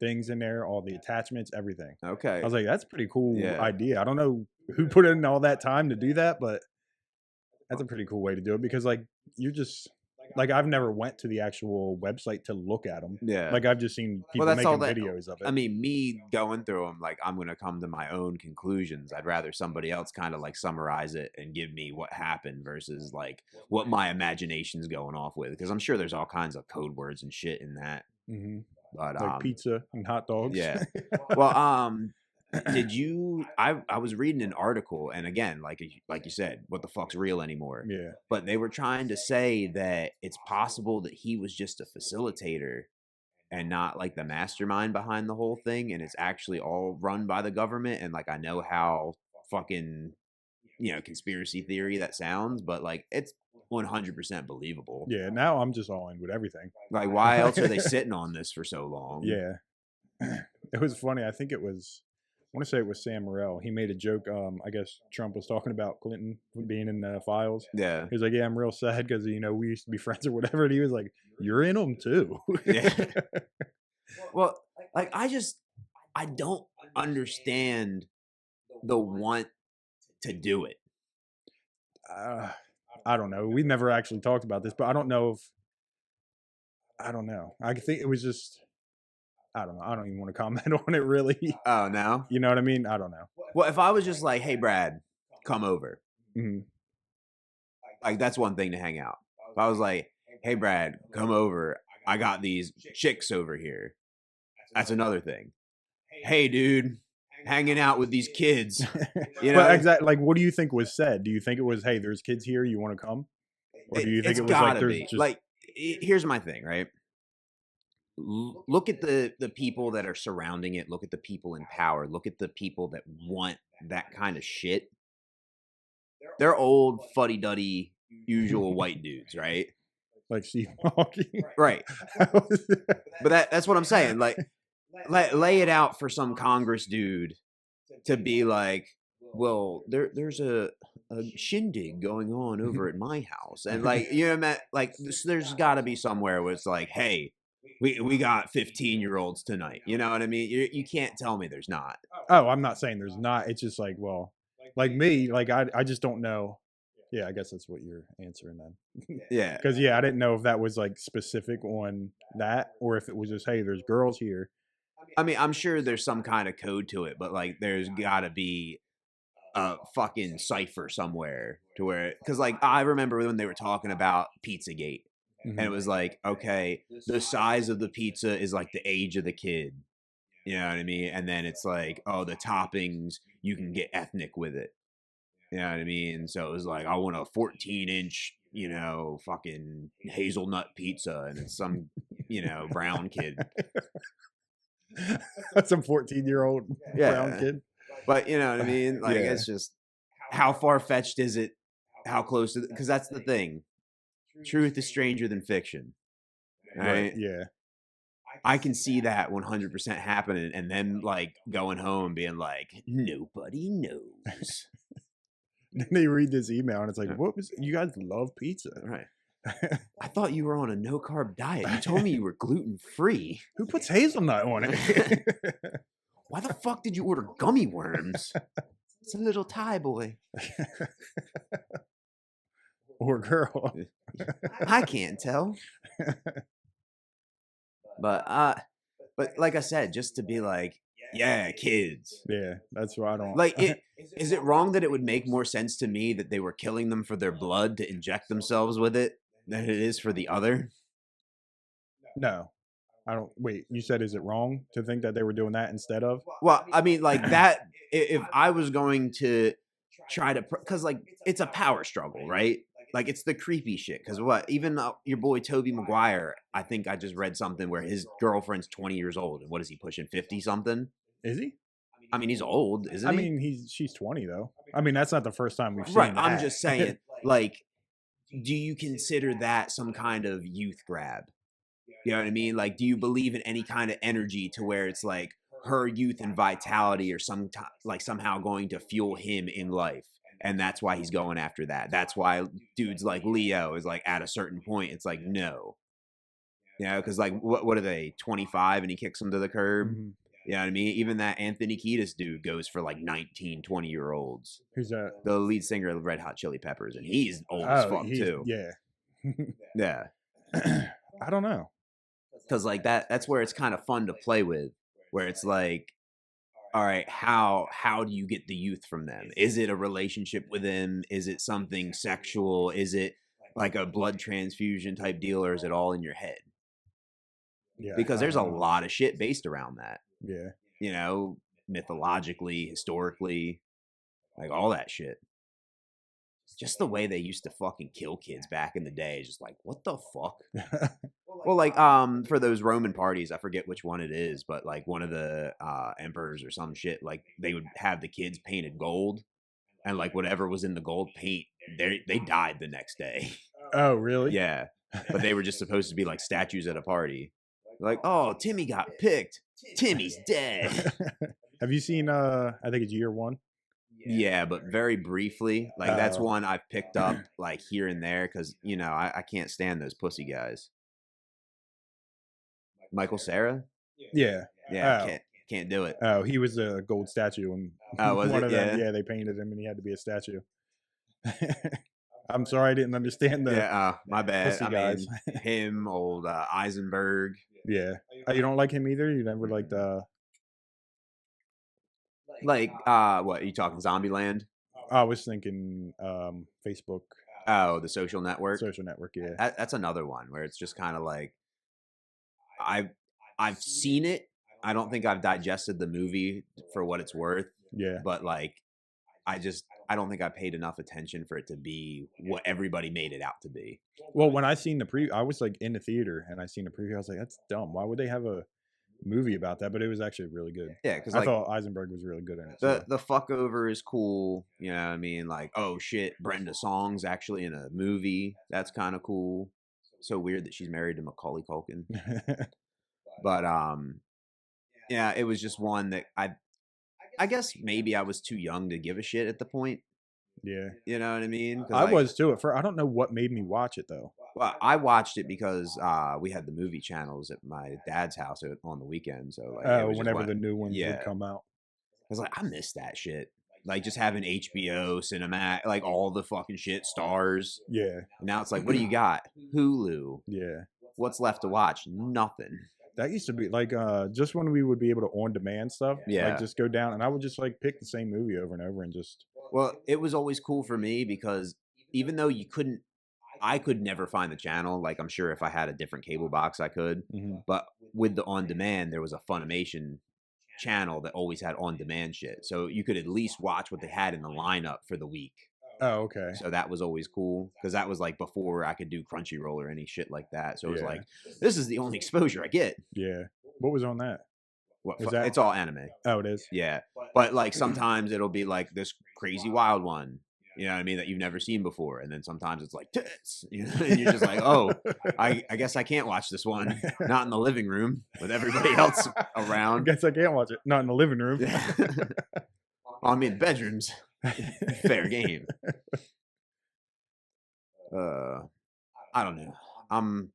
things in there, all the attachments, everything.
Okay.
I was like, that's a pretty cool
Yeah.
idea. I don't know who put in all that time to do that, but that's a pretty cool way to do it because, like, you're just like I've never went to the actual website to look at them.
Yeah.
Like I've just seen people
that's all
making
that-
videos of it.
I mean, me going through them, like, I'm going to come to my own conclusions. I'd rather somebody else kind of like summarize it and give me what happened versus like what my imagination's going off with. Because I'm sure there's all kinds of code words and shit in that.
hmm
But
Like pizza and hot dogs.
yeah. Well, did you? I was reading an article, and again, like you said, what the fuck's real anymore?
Yeah.
But they were trying to say that it's possible that he was just a facilitator and not like the mastermind behind the whole thing, and it's actually all run by the government. And like, I know how fucking conspiracy theory that sounds, but like it's 100% believable.
Yeah. Now I'm just all in with everything.
Like, why else are they sitting on this for so long?
Yeah. It was funny. I think I want to say it was Sam Morrell. He made a joke. I guess Trump was talking about Clinton being in the files.
Yeah.
He was like, yeah, I'm real sad because, we used to be friends or whatever. And he was like, you're in them too.
Yeah. Well, like, I don't understand the want to do it.
I don't know. We've never actually talked about this, but I don't know. I think it was just, I don't know. I don't even want to comment on it really.
Oh, no?
You know what I mean? I don't know.
Well, if I was just like, hey, Brad, come over.
Mhm.
Like, that's one thing to hang out. If I was like, hey, Brad, come over. I got these chicks over here. That's another thing. Hey, dude, hanging out with these kids.
But exactly, like, what do you think was said? Do you think it was, hey, there's kids here, you want to come? Or do you think
It's
it was like,
gotta
there's
be.
just
Like, here's my thing, right? Look at the people that are surrounding it. Look at the people in power. Look at the people that want that kind of shit. They're old, fuddy-duddy, usual white dudes, right?
like Steve Hawking?
Right. But that's what I'm saying. Like, lay it out for some Congress dude to be like, well, there's a shindig going on over at my house, and like, like there's got to be somewhere where it's like, hey, we got 15-year-olds tonight. You know what I mean? You can't tell me there's not.
Oh, I'm not saying there's not. It's just like, well, like me, like I just don't know. Yeah, I guess that's what you're answering then.
Yeah.
Because I didn't know if that was like specific on that or if it was just, hey, there's girls here.
I mean, I'm sure there's some kind of code to it, but like, there's got to be a fucking cipher somewhere to where, because like, I remember when they were talking about Pizzagate, and it was like, okay, the size of the pizza is like the age of the kid. You know what I mean? And then it's like, oh, the toppings, you can get ethnic with it. You know what I mean? So it was like, I want a 14-inch, fucking hazelnut pizza, and it's some, brown kid.
Some 14-year-old brown kid.
But you know what I mean? Like,
Yeah.
it's just, how far-fetched is it? How close to, because that's the thing. Truth is stranger than fiction. Right?
Yeah.
I can see that 100% happening, and then like going home being like, nobody knows.
Then they read this email and it's like, what was, you guys love pizza?
Right. I thought you were on a no carb diet. You told me you were gluten free.
Who puts hazelnut on it?
Why the fuck did you order gummy worms? It's a little Thai boy.
Or girl.
I can't tell. But like I said, just to be like, yeah, kids.
Yeah, that's why I don't
Like, is it wrong that it would make more sense to me that they were killing them for their blood to inject themselves with it than it is for the other?
No, I don't wait. You said is it wrong to think that they were doing that instead of?
Well, I mean, like that. If I was going to try to, because like it's a power struggle, right? Like it's the creepy shit. Because what? Even your boy Toby Maguire, I think I just read something where his girlfriend's 20 years old, and what is he pushing 50 something?
Is he?
I mean, he's old, isn't he?
I mean, she's 20 though. I mean, that's not the first time we've seen
Right.
that.
I'm just saying, like, do you consider that some kind of youth grab? You know what I mean? Like, do you believe in any kind of energy to where it's like her youth and vitality are somehow going to fuel him in life? And that's why he's going after that. That's why dudes like Leo is like at a certain point, it's like, no. You know, because like, what are they, 25 and he kicks them to the curb?
Mhm.
You know what I mean? Even that Anthony Kiedis dude goes for like 19, 20-year-olds.
Who's that?
The lead singer of Red Hot Chili Peppers, and he's old as fuck too.
Yeah.
Yeah.
I don't know.
Because like that's where it's kind of fun to play with, where it's like, all right, how do you get the youth from them? Is it a relationship with them? Is it something sexual? Is it like a blood transfusion type deal, or is it all in your head?
Yeah.
Because there's a lot of shit based around that.
Yeah.
You know, mythologically, historically, like all that shit. Just the way they used to fucking kill kids back in the day, just like, what the fuck? Well, like, for those Roman parties, I forget which one it is, but like one of the emperors or some shit, like they would have the kids painted gold, and like whatever was in the gold paint, they died the next day.
Oh, really?
Yeah, but they were just supposed to be like statues at a party. Like, oh, Timmy got picked. Timmy's dead.
Have you seen? I think it's Year One.
Yeah, but very briefly. Like that's
Oh.
one I've picked up like here and there because you know I can't stand those pussy guys. Michael Cera?
Yeah.
Yeah,
Oh.
can't do it.
Oh, he was a gold statue, and
Oh, was
one
it?
of them.
Yeah.
Yeah, they painted him, and he had to be a statue. I'm sorry, I didn't understand the.
Yeah, my bad.
pussy
I
guys.
mean, him, old Eisenberg.
Yeah. Oh, you don't like him either. You never liked.
Like, what are you talking? Zombieland?
I was thinking Facebook
Oh, the Social Network.
social network. Yeah.
That's another one where it's just kind of like I've seen it. I don't think I've digested the movie for what it's worth,
Yeah.
but like I don't think I paid enough attention for it to be what everybody made it out to be.
Well, when I seen the preview, I was like in the theater, and I seen the preview. I was like, "That's dumb. Why would they have a movie about that?" But it was actually really good.
Yeah, because
I
like
thought Eisenberg was really good in it.
the fuck over is cool. You know what I mean? Like, oh shit, Brenda Song's actually in a movie. That's kind of cool. So weird that she's married to Macaulay Culkin. But yeah, it was just one that I guess maybe I was too young to give a shit at the point.
Yeah.
You know what I mean? 'Cause,
I
like,
was too. I don't know what made me watch it though.
Well, I watched it because we had the movie channels at my dad's house on the weekend. So like, it was just
Whenever
one-
the new ones
yeah.
would come out.
I was like, I miss that shit. Like just having HBO, Cinemax, like all the fucking shit, Stars.
Yeah.
And now it's like, what do you got? Hulu.
Yeah.
What's left to watch? Nothing.
That used to be like just when we would be able to on demand stuff.
Yeah.
Like just go down, and I would just like pick the same movie over and over and just.
Well, it was always cool for me because even though I could never find the channel. Like I'm sure if I had a different cable box, I could.
Mhm.
But with the on demand, there was a Funimation channel that always had on demand shit. So you could at least watch what they had in the lineup for the week.
Oh, okay.
So that was always cool because that was like before I could do Crunchyroll or any shit like that. So it was
Yeah.
like, this is the only exposure I get.
Yeah. What was on that?
What,
Is that-
it's all anime.
Oh, it is.
Yeah. But like sometimes it'll be like this crazy wild one, you know what I mean, that you've never seen before. And then sometimes it's like tits, you know, and you're just like, oh, I guess I can't watch this one. Not in the living room with everybody else
I
around.
guess I can't watch it. Not in the living room.
I mean, bedrooms. Fair game. I don't know.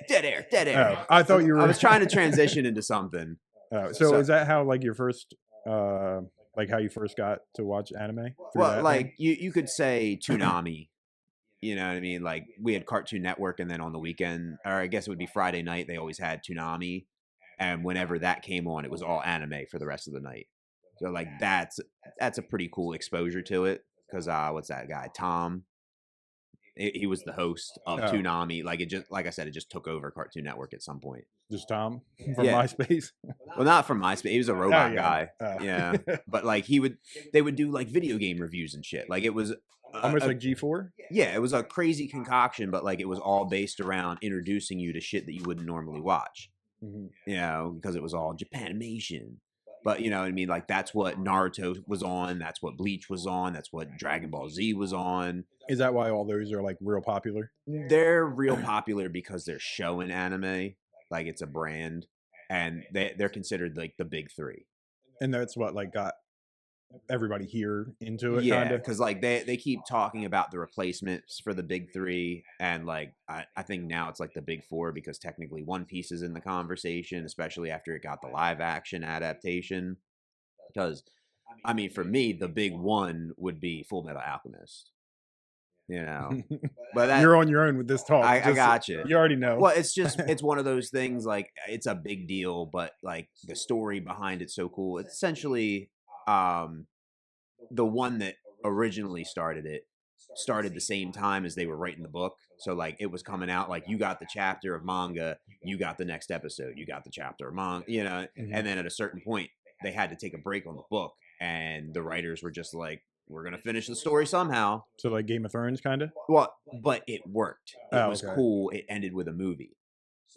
Dead air.
Oh, I thought you were.
I was trying to transition into something.
Oh,
So-
so is that how like your first, like how you first got to watch anime? Through
Well,
that
like
thing?
you could say Toonami. You know what I mean? Like we had Cartoon Network, and then on the weekend, or I guess it would be Friday night, they always had Toonami, and whenever that came on, it was all anime for the rest of the night. So like that's a pretty cool exposure to it because what's that guy Tom? He was the host of Toonami. Like I said, it just took over Cartoon Network at some point.
Just Tom from
Yeah.
MySpace.
Well, not from MySpace. He was a robot
yeah.
guy. Yeah, but like they would do like video game reviews and shit. Like it was
almost like G4.
Yeah, it was a crazy concoction, but like it was all based around introducing you to shit that you wouldn't normally watch.
Mm-hmm.
You know, because it was all Japanimation. But you know what I mean? Like that's what Naruto was on. That's what Bleach was on. That's what Dragon Ball Z was on.
Is that why all those are like real popular?
They're real popular because they're showing anime. Like it's a brand, and they're considered like the big three.
And that's what like got everybody here into it.
Yeah,
kinda?
because like they keep talking about the replacements for the big three, and like I think now it's like the big four because technically One Piece is in the conversation, especially after it got the live action adaptation. Because I mean, for me, the big one would be Full Metal Alchemist. You know, but
you're on your own with this talk.
I got you.
You already know.
Well, it's one of those things. Like it's a big deal, but like the story behind it's so cool. It's essentially the one that originally started the same time as they were writing the book. So like it was coming out like you got the chapter of manga, you got the next episode, you got the chapter of manga, you know, and then at a certain point they had to take a break on the book, and the writers were just like, we're gonna finish the story somehow.
So like Game of Thrones, kind of.
Well, but it worked. It was
okay.
cool. It ended with a movie.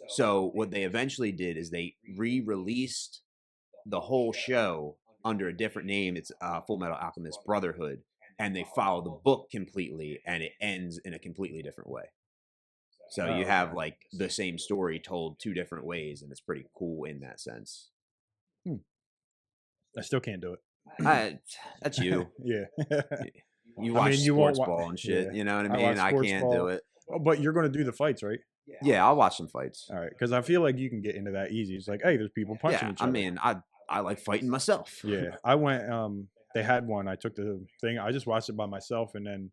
So what they eventually did is they re-released the whole show under a different name. It's Full Metal Alchemist Brotherhood, and they follow the book completely, and it ends in a completely different way. So you have like the same story told two different ways, and it's pretty cool in that sense.
I still can't do it.
That's you.
Yeah.
You watch sports ball and shit. Yeah. You know what I mean? I can't do it.
Oh, but you're going to do the fights, right?
Yeah, I'll watch some fights.
All right, because I feel like you can get into that easy. It's like, hey, there's people punching each other.
I mean, I like fighting myself.
Yeah, I went. They had one. I took the thing. I just watched it by myself, and then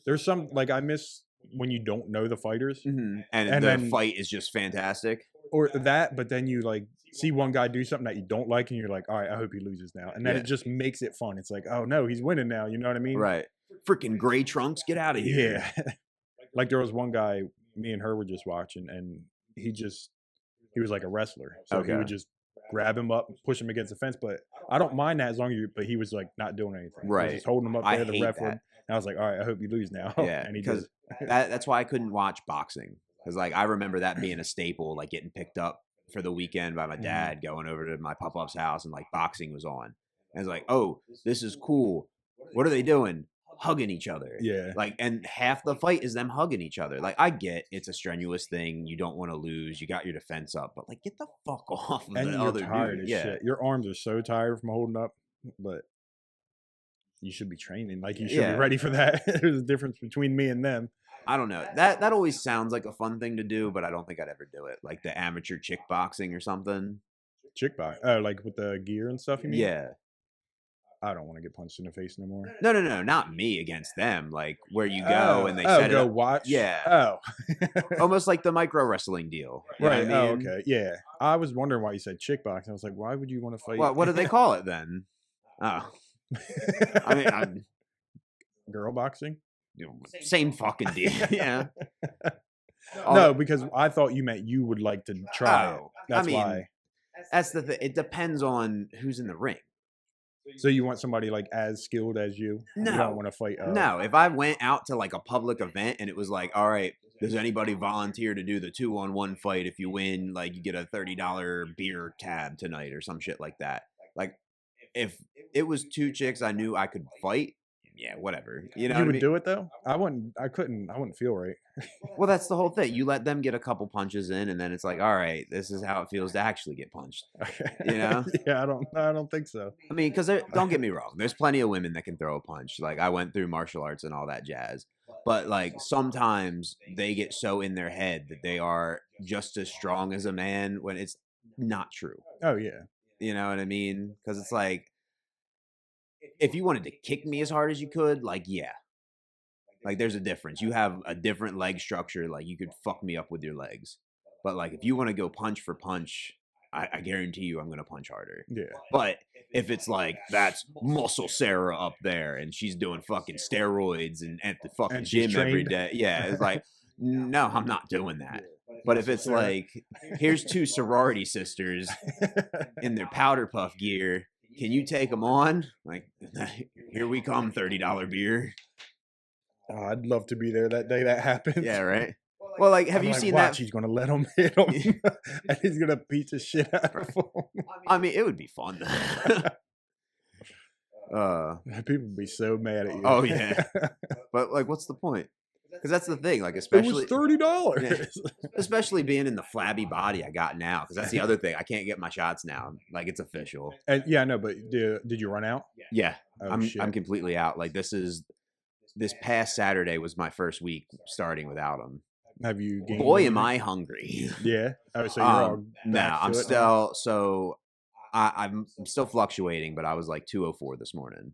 there's some like I miss when you don't know the fighters,
and the then, fight is just fantastic.
Or that, but then you like see one guy do something that you don't like, and you're like, all right, I hope he loses now, and then it just makes it fun. It's like, oh no, he's winning now. You know what I mean?
Right. Freaking Gray Trunks, get out of here.
Yeah. Like there was one guy, me and her were just watching, and he was like a wrestler, so he would just grab him up, push him against the fence. But I don't mind that as long as but he was like not doing anything.
Right.
He was just holding him up there. The ref
would.
And I was like, all right, I hope you lose now.
Yeah.
And he
because that's why I couldn't watch boxing. Because like I remember that being a staple, like getting picked up for the weekend by my dad, going over to my pop-up's house, and like boxing was on. And it's like, oh, this is cool. What are they doing? Hugging each other.
Yeah.
Like, and half the fight is them hugging each other. Like, I get it's a strenuous thing. You don't want to lose. You got your defense up, but like, get the fuck off of
and
the
you're
other
tired
dude.
as
Yeah.
shit. Your arms are so tired from holding up, but you should be training. Like you should be ready for that. There's a difference between me and them.
I don't know. That always sounds like a fun thing to do, but I don't think I'd ever do it. Like the amateur chick boxing or something.
Chick box? Oh, like with the gear and stuff, you mean?
Yeah.
I don't want to get punched in the face no more.
No, not me against them. Like where you go and they set it up.
Watch.
Yeah.
Oh.
Almost like the micro wrestling deal.
Right.
Know what I mean?
Oh, okay. Yeah. I was wondering why you said chick box. I was like, why would you want to fight?
Well, what do they call it then? Oh. I mean,
girl boxing?
Same fucking deal. Yeah.
No, because I thought you meant you would like to try it. That's why.
That's the thing. It depends on who's in the ring.
So you want somebody like as skilled as you?
No.
You don't want to fight.
No. If I went out to like a public event and it was like, all right, does anybody volunteer to do the 2-on-1 fight? If you win, like you get a $30 beer tab tonight or some shit like that. Like if it was two chicks I knew I could fight, yeah, whatever. You know,
you would do it though. I wouldn't feel right.
Well, that's the whole thing. You let them get a couple punches in, and then it's like, all right, this is how it feels to actually get punched. You know?
Yeah, I don't think so.
I mean, because don't get me wrong, there's plenty of women that can throw a punch. Like I went through martial arts and all that jazz, but like sometimes they get so in their head that they are just as strong as a man when it's not true.
Oh yeah.
You know what I mean? Because it's like, if you wanted to kick me as hard as you could, like, yeah. Like, there's a difference. You have a different leg structure. Like, you could fuck me up with your legs. But, like, if you want to go punch for punch, I guarantee you I'm going to punch harder.
Yeah.
But if it's like that's Muscle Sarah up there and she's doing fucking steroids and at the fucking
And she's
gym every
trained.
day. Yeah, it's like, no, I'm not doing that. But if it's
Sarah.
like, here's 2 sorority sisters in their powder puff gear, can you take them on? Like, here we come, $30 beer.
Oh, I'd love to be there that day that happens.
Yeah, right. Well, like, have
I'm
you
like,
seen
watch,
that?
He's gonna let him hit him, and he's gonna beat the shit out of him.
I mean, it would be fun.
People would be so mad at you.
Oh, yeah. But like, what's the point? Because that's the thing. Like,
It was
especially
$30.
Yeah. Especially being in the flabby body I got now. Because that's the other thing. I can't get my shots now. Like, it's official.
And yeah, I know, but did you run out?
Yeah,
Oh, shit.
I'm completely out. Like, this past Saturday was my first week starting without them.
Have you gained
Boy,
weight?
am I hungry.
Yeah. Oh, so you're all
No,
back
I'm
to it now?
still so I'm still fluctuating, but I was like 204 this morning.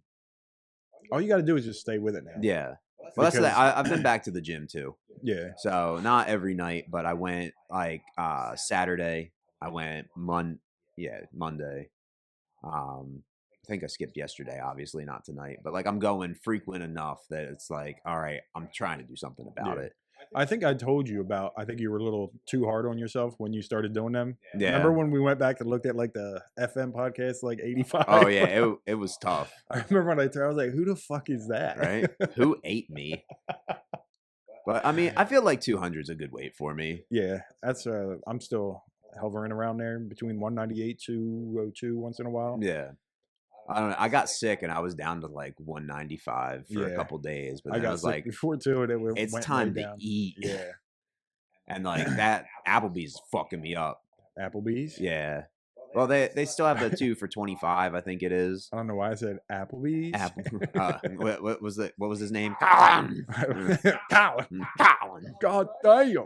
All you got to do is just stay with it now.
Yeah. Well, that's
Because-
I've been back to the gym too.
Yeah.
So not every night, but I went like Saturday. I went Monday. I think I skipped yesterday, obviously not tonight, but like I'm going frequent enough that it's like, all right, I'm trying to do something about
Yeah.
it.
I think I told you about. I think you were a little too hard on yourself when you started doing them.
Yeah.
Remember when we went back and looked at like the FM podcast, like 85?
Oh yeah, it was tough,
I remember when I was like, "Who the fuck is that?"
right? Who ate me? But I mean, I feel like 200 is a good weight for me.
Yeah, that's. I'm still hovering around there between 198 202 once in a while.
Yeah. I don't know. I got sick and I was down to like 195 for a
Yeah.
couple days, but
I
then I
got
was
sick
like,
before too, and it went
it's
way
time to
down.
eat.
Yeah,
And like that Applebee's is fucking me up.
Applebee's.
Yeah. Well, they still have the 2 for 25, I think it is.
I don't know why I said Applebee's.
Apple. What was it? What was his name? Colin.
Colin.
Colin.
God damn.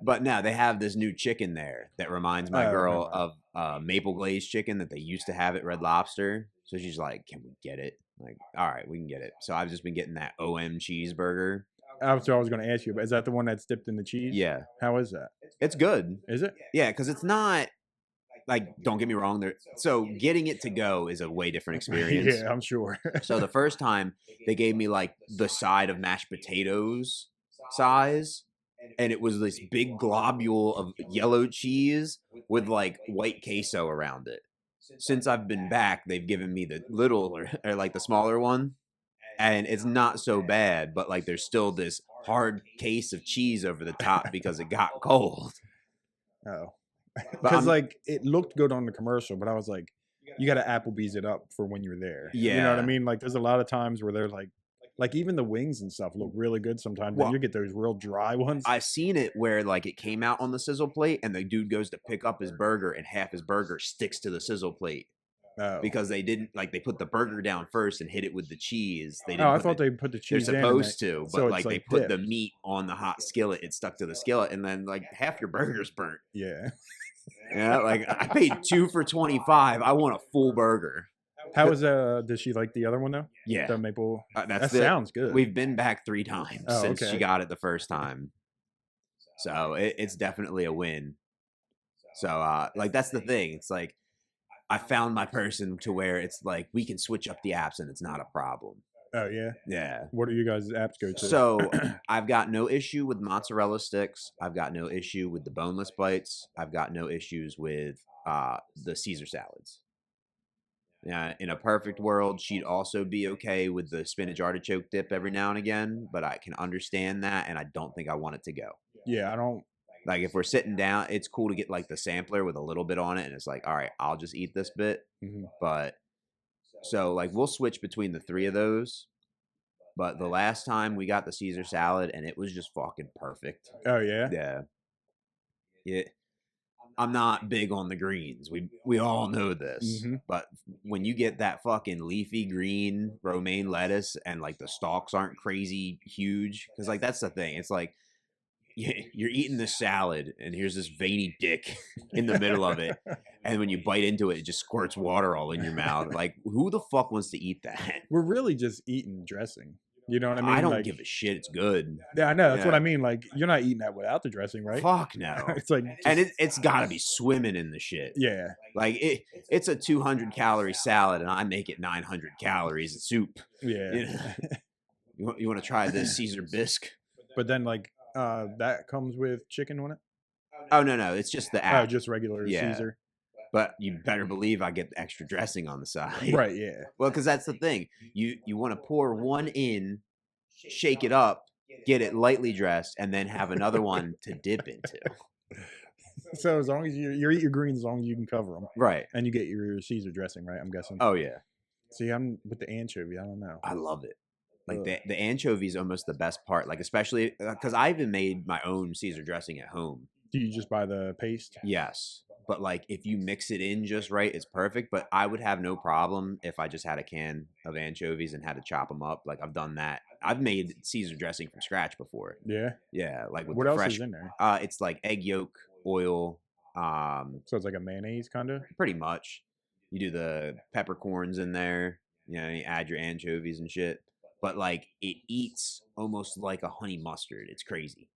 But no, they have this new chicken there that reminds my
Oh,
girl
never
of maple glazed chicken that they used to have at Red Lobster. So she's like, "Can we get it?" I'm like, all right, we can get it. So I've just been getting that OM cheeseburger.
That's what I was going to ask you. But is that the one that's dipped in the cheese?
Yeah,
How is that?
it's good.
Is it?
Yeah, because it's not like, don't get me wrong. So getting it to go is a way different experience.
Yeah, I'm sure.
So the first time they gave me like the side of mashed potatoes size, and it was this big globule of yellow cheese with like white queso around it. Since I've been back, they've given me the little or like the smaller one, and it's not so bad, but like there's still this hard case of cheese over the top because it got cold.
Oh,
But
because like it looked good on the commercial, but I was like, you got to Applebee's it up for when you're there. You know what I
Yeah.
mean? Like, there's a lot of times where they're like even the wings and stuff look really good sometimes.
Well,
But you get those real dry ones.
I've seen it where like it came out on the sizzle plate and the dude goes to pick up his burger and half his burger sticks to the sizzle plate
Oh.
because they didn't like they put the burger down first and hit it with the cheese. They didn't
Oh, I
put
thought
the-
they put the
they're
cheese in. and
supposed
they-
to, but
so it's
like they
like
put the
dipped.
meat on the hot skillet, it stuck to the skillet, and then like half your burger's burnt.
Yeah.
Yeah, like I paid 2 for 25. I want a full burger.
How was did she like the other one though?
Yeah,
The maple.
that's
That sounds good.
We've been back 3 times
Oh,
since
okay.
she got it the first time, so it's definitely a win. So like that's the thing. It's like I found my person to where it's like we can switch up the apps and it's not a problem.
Oh yeah.
Yeah.
What do you guys' apps go to?
So I've got no issue with mozzarella sticks. I've got no issue with the boneless bites. I've got no issues with the Caesar salads. Yeah, in a perfect world, she'd also be okay with the spinach artichoke dip every now and again, but I can understand that, and I don't think I want it to go.
yeah, I don't.
Like if we're sitting down, it's cool to get like the sampler with a little bit on it, and it's like, all right, I'll just eat this bit.
Mhm.
But so like we'll switch between the 3 of those. But the last time we got the Caesar salad, and it was just fucking perfect.
Oh yeah.
Yeah. Yeah. I'm not big on the greens. We all know this.
Mhm.
But when you get that fucking leafy green romaine lettuce and like the stalks aren't crazy huge, because like that's the thing. It's like you're eating this salad and here's this veiny dick in the middle of it. And when you bite into it, it just squirts water all in your mouth. Like, who the fuck wants to eat that?
We're really just eating dressing. You know what I mean?
I don't
Like,
give a shit. It's good.
Yeah, I know. That's what
Yeah.
I mean. Like, you're not eating that without the dressing, right?
Fuck no.
It's like,
And
just-
it's got to be swimming in the shit.
yeah.
Like it's a 200-calorie salad, and I make it 900 calories of soup.
Yeah.
You want to try this Caesar bisque?
But then, like, that comes with chicken on it?
Oh no, it's just the
Oh,
app.
just regular
Yeah.
Caesar.
But you better believe I get the extra dressing on the side.
Right, yeah.
Well, because that's the thing. You want to pour one in, shake it up, get it lightly dressed, and then have another one to dip into.
So as long as you eat your greens, as long as you can cover them.
Right.
And you get your Caesar dressing, right? I'm guessing.
Oh yeah.
See, I'm with the anchovy. I don't know.
I love it. Like
Ugh.
the anchovy is almost the best part. Like especially because I even made my own Caesar dressing at home.
Do you just buy the paste?
Yes, but like if you mix it in just right, it's perfect. But I would have no problem if I just had a can of anchovies and had to chop them up. Like I've done that. I've made Caesar dressing from scratch before.
Yeah.
Yeah, like with
What
the
else
fresh.
is in there?
It's like egg yolk, oil.
So it's like a mayonnaise kind of?
Pretty much. You do the peppercorns in there. You know, you add your anchovies and shit. But like it eats almost like a honey mustard. It's crazy.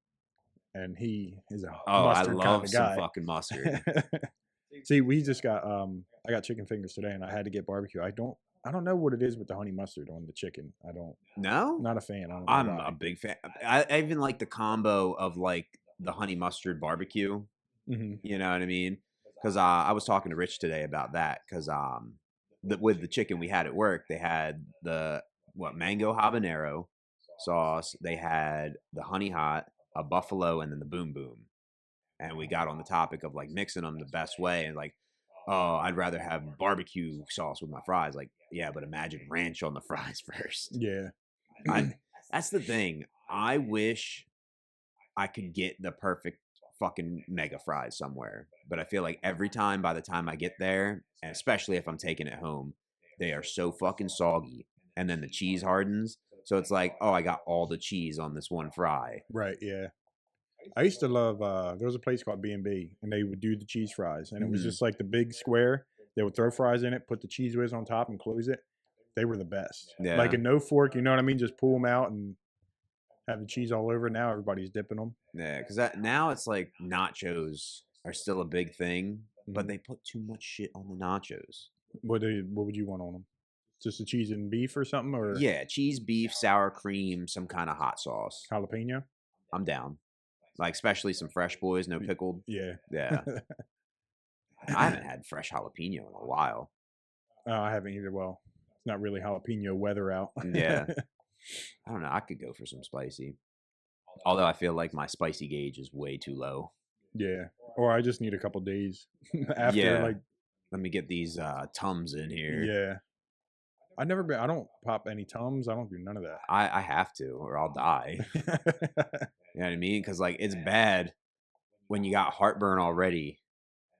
And he is a
Oh, I
mustard
love
kind of
some
guy.
fucking mustard.
See, we just got I got chicken fingers today, and I had to get barbecue. I don't know what it is with the honey mustard on the chicken.
No?
Not a fan. I don't know
I'm
why.
a big fan. I even like the combo of like the honey mustard barbecue.
Mhm.
You know what I mean? Because I was talking to Rich today about that. Because with the chicken we had at work, they had the mango habanero sauce. They had the honey hot, a buffalo, and then the boom boom. And we got on the topic of like mixing them the best way, and like, oh, I'd rather have barbecue sauce with my fries. Like, yeah, but imagine ranch on the fries first.
Yeah.
That's the thing. I wish I could get the perfect fucking mega fries somewhere. But I feel like every time, by the time I get there, and especially if I'm taking it home, they are so fucking soggy. And then the cheese hardens. So it's like, oh, I got all the cheese on this one fry.
Right. Yeah. I used to love. There was a place called B&B, and they would do the cheese fries, and it was
Mhm.
just like the big square. They would throw fries in it, put the cheese whiz on top, and close it. They were the best.
Yeah.
Like a no fork, you know what I mean? Just pull them out and have the cheese all over. Now everybody's dipping them.
Yeah, because now it's like nachos are still a big thing, but
Mhm.
they put too much shit on the nachos.
What would you want on them? Just the cheese and beef or something, or
Yeah, cheese, beef, sour cream, some kind of hot sauce.
jalapeno?
I'm down. Like, especially some fresh boys, no pickled.
Yeah.
Yeah. I haven't had fresh jalapeno in a while.
I haven't either. Well, it's not really jalapeno weather out.
Yeah. I don't know. I could go for some spicy. Although I feel like my spicy gauge is way too low.
Yeah. Or I just need a couple days after.
Yeah.
Like,
Let me get these Tums in here.
yeah. I don't pop any Tums. I don't do none of that.
I have to, or I'll die. You know what I mean? Because like it's bad when you got heartburn already,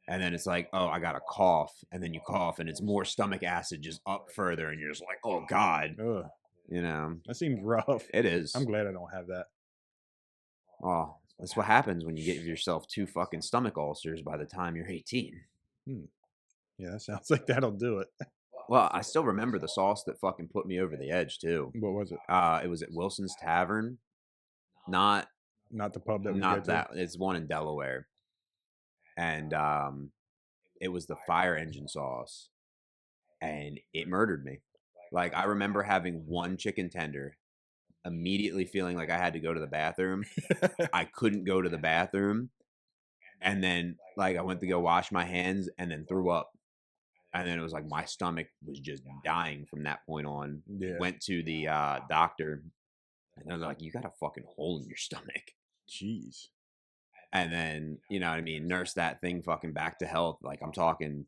and then it's like, oh, I got a cough, and then you cough, and it's more stomach acid just up further, and you're just like, oh God,
Ugh,
you know,
that seems rough.
it is.
I'm glad I don't have that.
Oh, that's what happens when you get yourself 2 fucking stomach ulcers by the time you're 18.
Yeah, that sounds like that'll do it.
Well, I still remember the sauce that fucking put me over the edge too.
What was it?
It was at Wilson's Tavern, not
Not the pub that we
not
get
that. It's one in Delaware, and it was the fire engine sauce, and it murdered me. Like I remember having one chicken tender, immediately feeling like I had to go to the bathroom.
to.
I couldn't go to the bathroom, and then like I went to go wash my hands, and then threw up, and then it was like my stomach was just dying from that point on.
Yeah.
Went to the doctor, and they're like, "You got a fucking hole in your stomach."
Jeez.
And then, you know what I mean, nurse that thing fucking back to health. Like I'm talking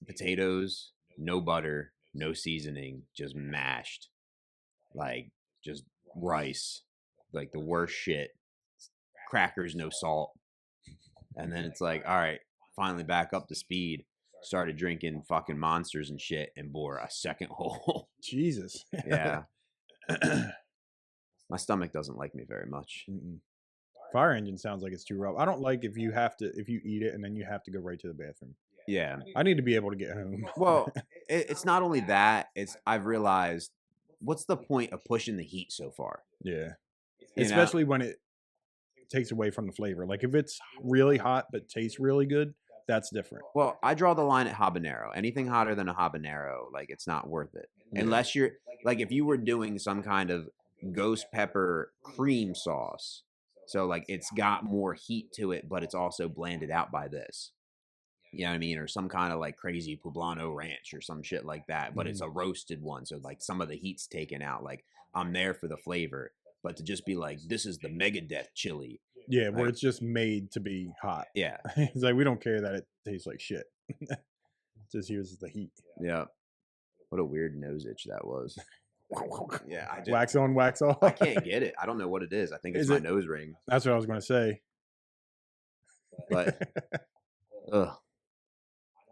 potatoes, no butter, no seasoning, just mashed. Like just rice, like the worst shit. Crackers, no salt. And then it's like, all right, finally back up to speed. Started drinking fucking Monsters and shit and bore a second hole.
Jesus.
Yeah. My stomach doesn't like me very much.
Mm-mm. Fire engine sounds like it's too rough. I don't like if you eat it and then you have to go right to the bathroom.
Yeah.
I need to be able to get home.
Well, it's not only that. I've realized what's the point of pushing the heat so far?
Yeah.
You know?
Especially when it takes away from the flavor. Like if it's really hot but tastes really good, that's different.
Well, I draw the line at habanero. Anything hotter than a habanero, like it's not worth it.
Yeah.
Unless you're like if you were doing some kind of ghost pepper cream sauce. So like it's got more heat to it, but it's also blanded out by this. You know what I mean? Or some kind of like crazy poblano ranch or some shit like that. But it's a roasted one. So like some of the heat's taken out. Like I'm there for the flavor. But to just be like, this is the Megadeth chili.
Yeah, where
Like-
it's just made to be hot.
Yeah.
It's like we don't care that it tastes like shit. Just here's the heat.
Yeah. What a weird nose itch that was. Yeah. I just,
Wax on, wax off.
I can't get it. I don't know what it is. I think it's
Is
my
it-
nose ring.
That's what I was going to say.
But ugh.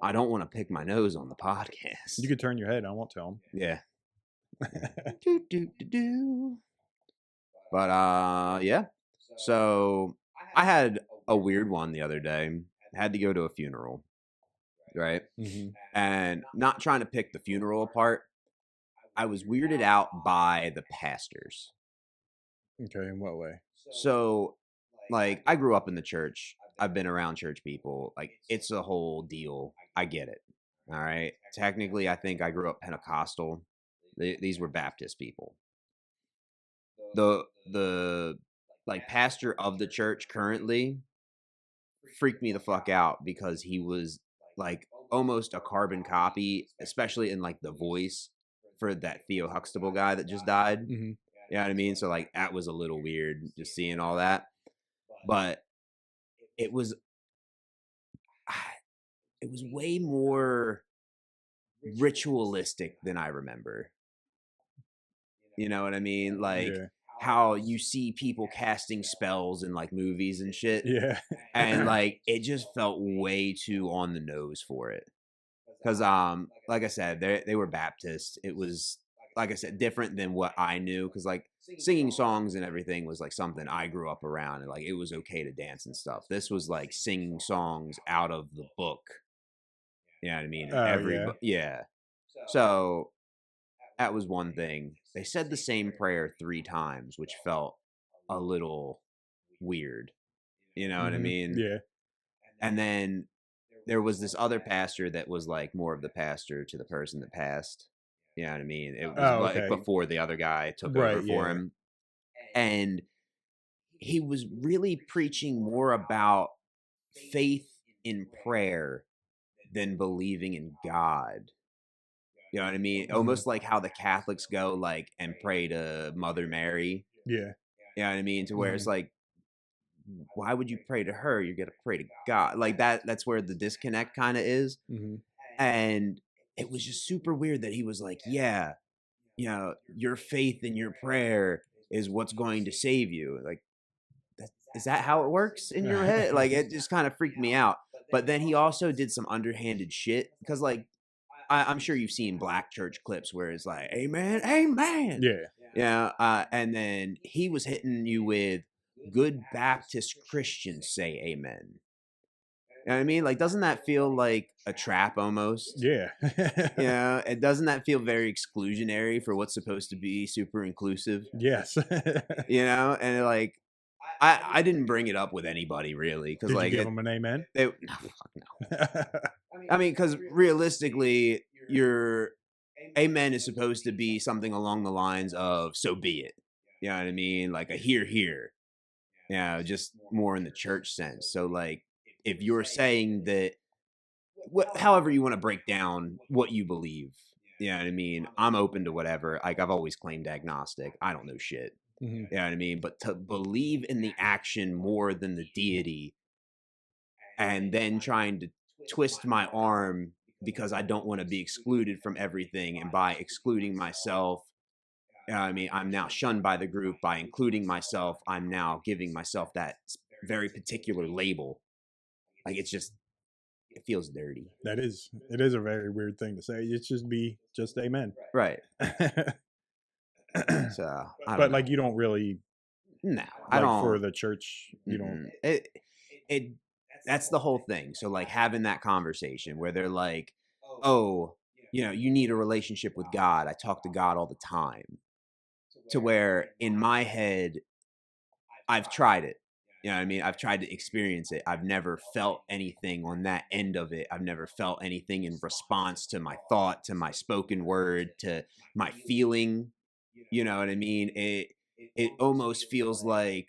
I don't want to pick my nose on the podcast.
You could turn your head. I won't tell
Yeah.
them.
Do. But yeah. So I had a weird one the other day. Had to go to a funeral. Right? And not trying to pick the funeral apart. I was weirded out by the pastors.
Okay, in what way?
So like I grew up in the church. I've been around church people. Like it's a whole deal. I get it. All right. Technically, I think I grew up Pentecostal. These were Baptist people. The like pastor of the church currently freaked me the fuck out because he was like almost a carbon copy, especially in like the voice for that Theo Huxtable guy that just died.
Mhm.
You know what I mean? So like that was a little weird just seeing all that. But it was way more ritualistic than I remember. You know what I mean? Like
Yeah.
how you see people casting spells in like movies and shit.
Yeah.
And like it just felt way too on the nose for it. Cause like I said, they were Baptist. It was like I said, different than what I knew. Cause like singing songs and everything was like something I grew up around and like it was okay to dance and stuff. This was like singing songs out of the book. You know what I mean?
Oh,
Yeah. So that was one thing. They said the same prayer 3 times, which felt a little weird. You know what I
Mhm.
mean?
Yeah.
And then there was this other pastor that was like more of the pastor to the person that passed. You know what I mean? It was
Oh,
like
okay.
before the other guy took
Right,
over for
yeah.
him. And he was really preaching more about faith in prayer than believing in God. You know what I mean?
Mhm.
Almost like how the Catholics go like and pray to Mother Mary.
Yeah.
You know what I mean? To where it's like, why would you pray to her? You're gonna pray to God. Like that's where the disconnect kind of is.
Mhm.
And it was just super weird that he was like, yeah, you know, your faith and your prayer is what's going to save you. Like, is that how it works in your head? Like, it just kind of freaked me out. But then he also did some underhanded shit because, like, I'm sure you've seen black church clips where it's like, amen, amen.
Yeah.
Yeah. And then he was hitting you with good Baptist Christians say amen. You know what I mean? Like, doesn't that feel like a trap almost?
Yeah.
Yeah. And doesn't that feel very exclusionary for what's supposed to be super inclusive?
Yes.
You know? And like, I didn't bring it up with anybody really. Cause
Did
like,
you give him an amen?
no, fuck no. I mean, because realistically, your amen is supposed to be something along the lines of "so be it." You know what I mean? Like a "hear, hear." You know, just more in the church sense. So, like, if you're saying that, however you want to break down what you believe, you know what I mean? I'm open to whatever. Like I've always claimed agnostic. I don't know shit.
Mhm.
You know what I mean? But to believe in the action more than the deity, and then trying to twist my arm because I don't want to be excluded from everything. And by excluding myself, I mean, I'm now shunned by the group. By including myself, I'm now giving myself that very particular label. Like it feels dirty.
It is a very weird thing to say. It should be just amen.
Right.
But
So, I don't know.
like you don't really
No, I
like
don't.
for the church, you don't.
It that's the whole thing. So like having that conversation where they're like, oh, you know, you need a relationship with God. I talk to God all the time. to where in my head, I've tried it. You know what I mean? I've tried to experience it. I've never felt anything on that end of it. I've never felt anything in response to my thought, to my spoken word, to my feeling. You know what I mean? It almost feels like,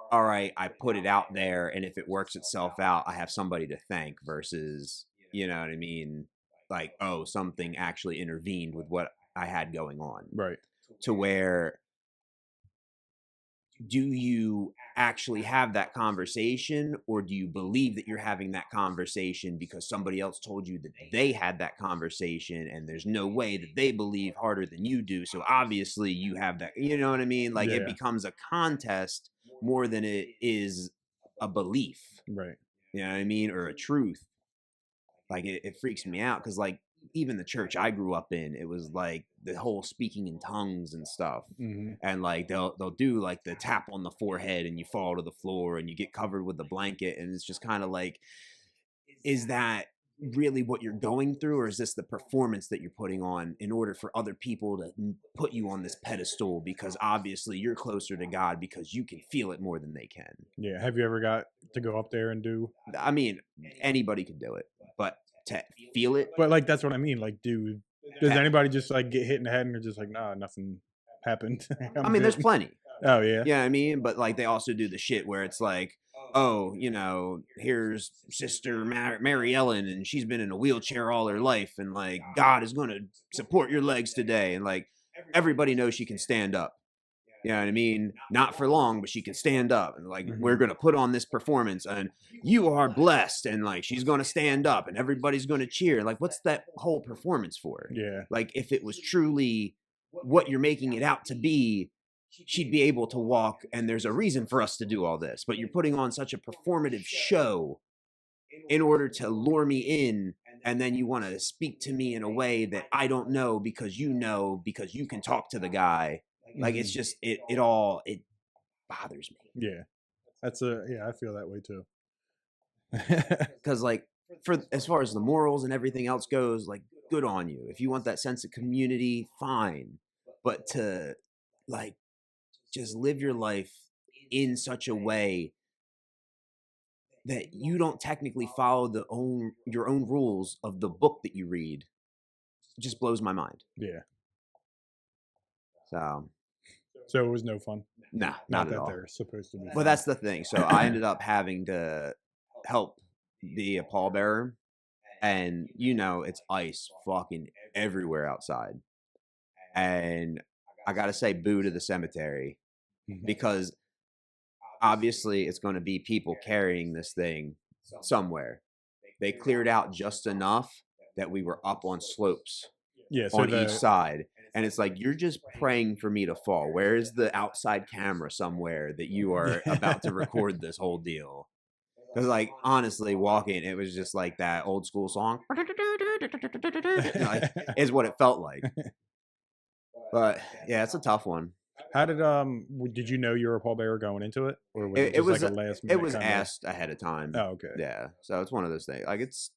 all right, I put it out there, and if it works itself out, I have somebody to thank versus, you know what I mean? Like, oh, something actually intervened with what I had going on.
Right.
To where, do you actually have that conversation, or do you believe that you're having that conversation because somebody else told you that they had that conversation and there's no way that they believe harder than you do, so obviously you have that, you know what I mean? Like, it
Yeah.
becomes a contest more than it is a belief,
Right.
you know what I mean, or a truth. Like, it freaks me out because, like, even the church I grew up in, it was like the whole speaking in tongues and stuff.
Mhm.
And like they'll do like the tap on the forehead and you fall to the floor and you get covered with the blanket, and it's just kind of like, is that really what you're going through, or is this the performance that you're putting on in order for other people to put you on this pedestal because obviously you're closer to God because you can feel it more than they can?
Yeah. Have you ever got to go up there and do?
I mean, anybody could do it, but to feel it,
But like that's what I mean. Like, does
Yeah.
anybody just like get hit in the head and they're just like, nah, nothing happened.
I mean, there's plenty.
Oh yeah.
Yeah, I mean, but like they also do the shit where it's like, oh, you know, here's Sister Mary Ellen, and she's been in a wheelchair all her life, and like God is going to support your legs today, and like everybody knows she can stand up. You know what I mean? Not for long, but she can stand up, and like we're going to put on this performance, and you are blessed, and like she's going to stand up, and everybody's going to cheer. Like, what's that whole performance for?
Yeah.
Like, if it was truly what you're making it out to be, she'd be able to walk, and there's a reason for us to do all this, but you're putting on such a performative show in order to lure me in, and then you want to speak to me in a way that I don't know because you can talk to the guy. Like, it's just it bothers me.
Yeah. I feel that way too.
Because like, for as far as the morals and everything else goes, like, good on you. If you want that sense of community, fine, but to like just live your life in such a way that you don't technically follow your own rules of the book that you read just blows my mind.
Yeah.
So
it was no fun.
nah,
Not
not at
that
all.
they're supposed to be.
Well,
fun.
that's the thing. So I ended up having to help be a pallbearer, and you know it's ice fucking everywhere outside. And I gotta say, boo to the cemetery,
Mhm.
because obviously it's going to be people carrying this thing somewhere. They cleared out just enough that we were up on slopes
Yeah. So
on each side. And it's like, you're just praying for me to fall. Where is the outside camera somewhere that you are about to record this whole deal? Because, like, honestly, walking, it was just like that old school song, like, is what it felt like. But yeah, it's a tough one.
How did you know you were a pallbearer going into it, or was it just like a last minute?
It was
kinda...
asked ahead of time.
Oh, okay.
Yeah, so it's one of those things. Like, it's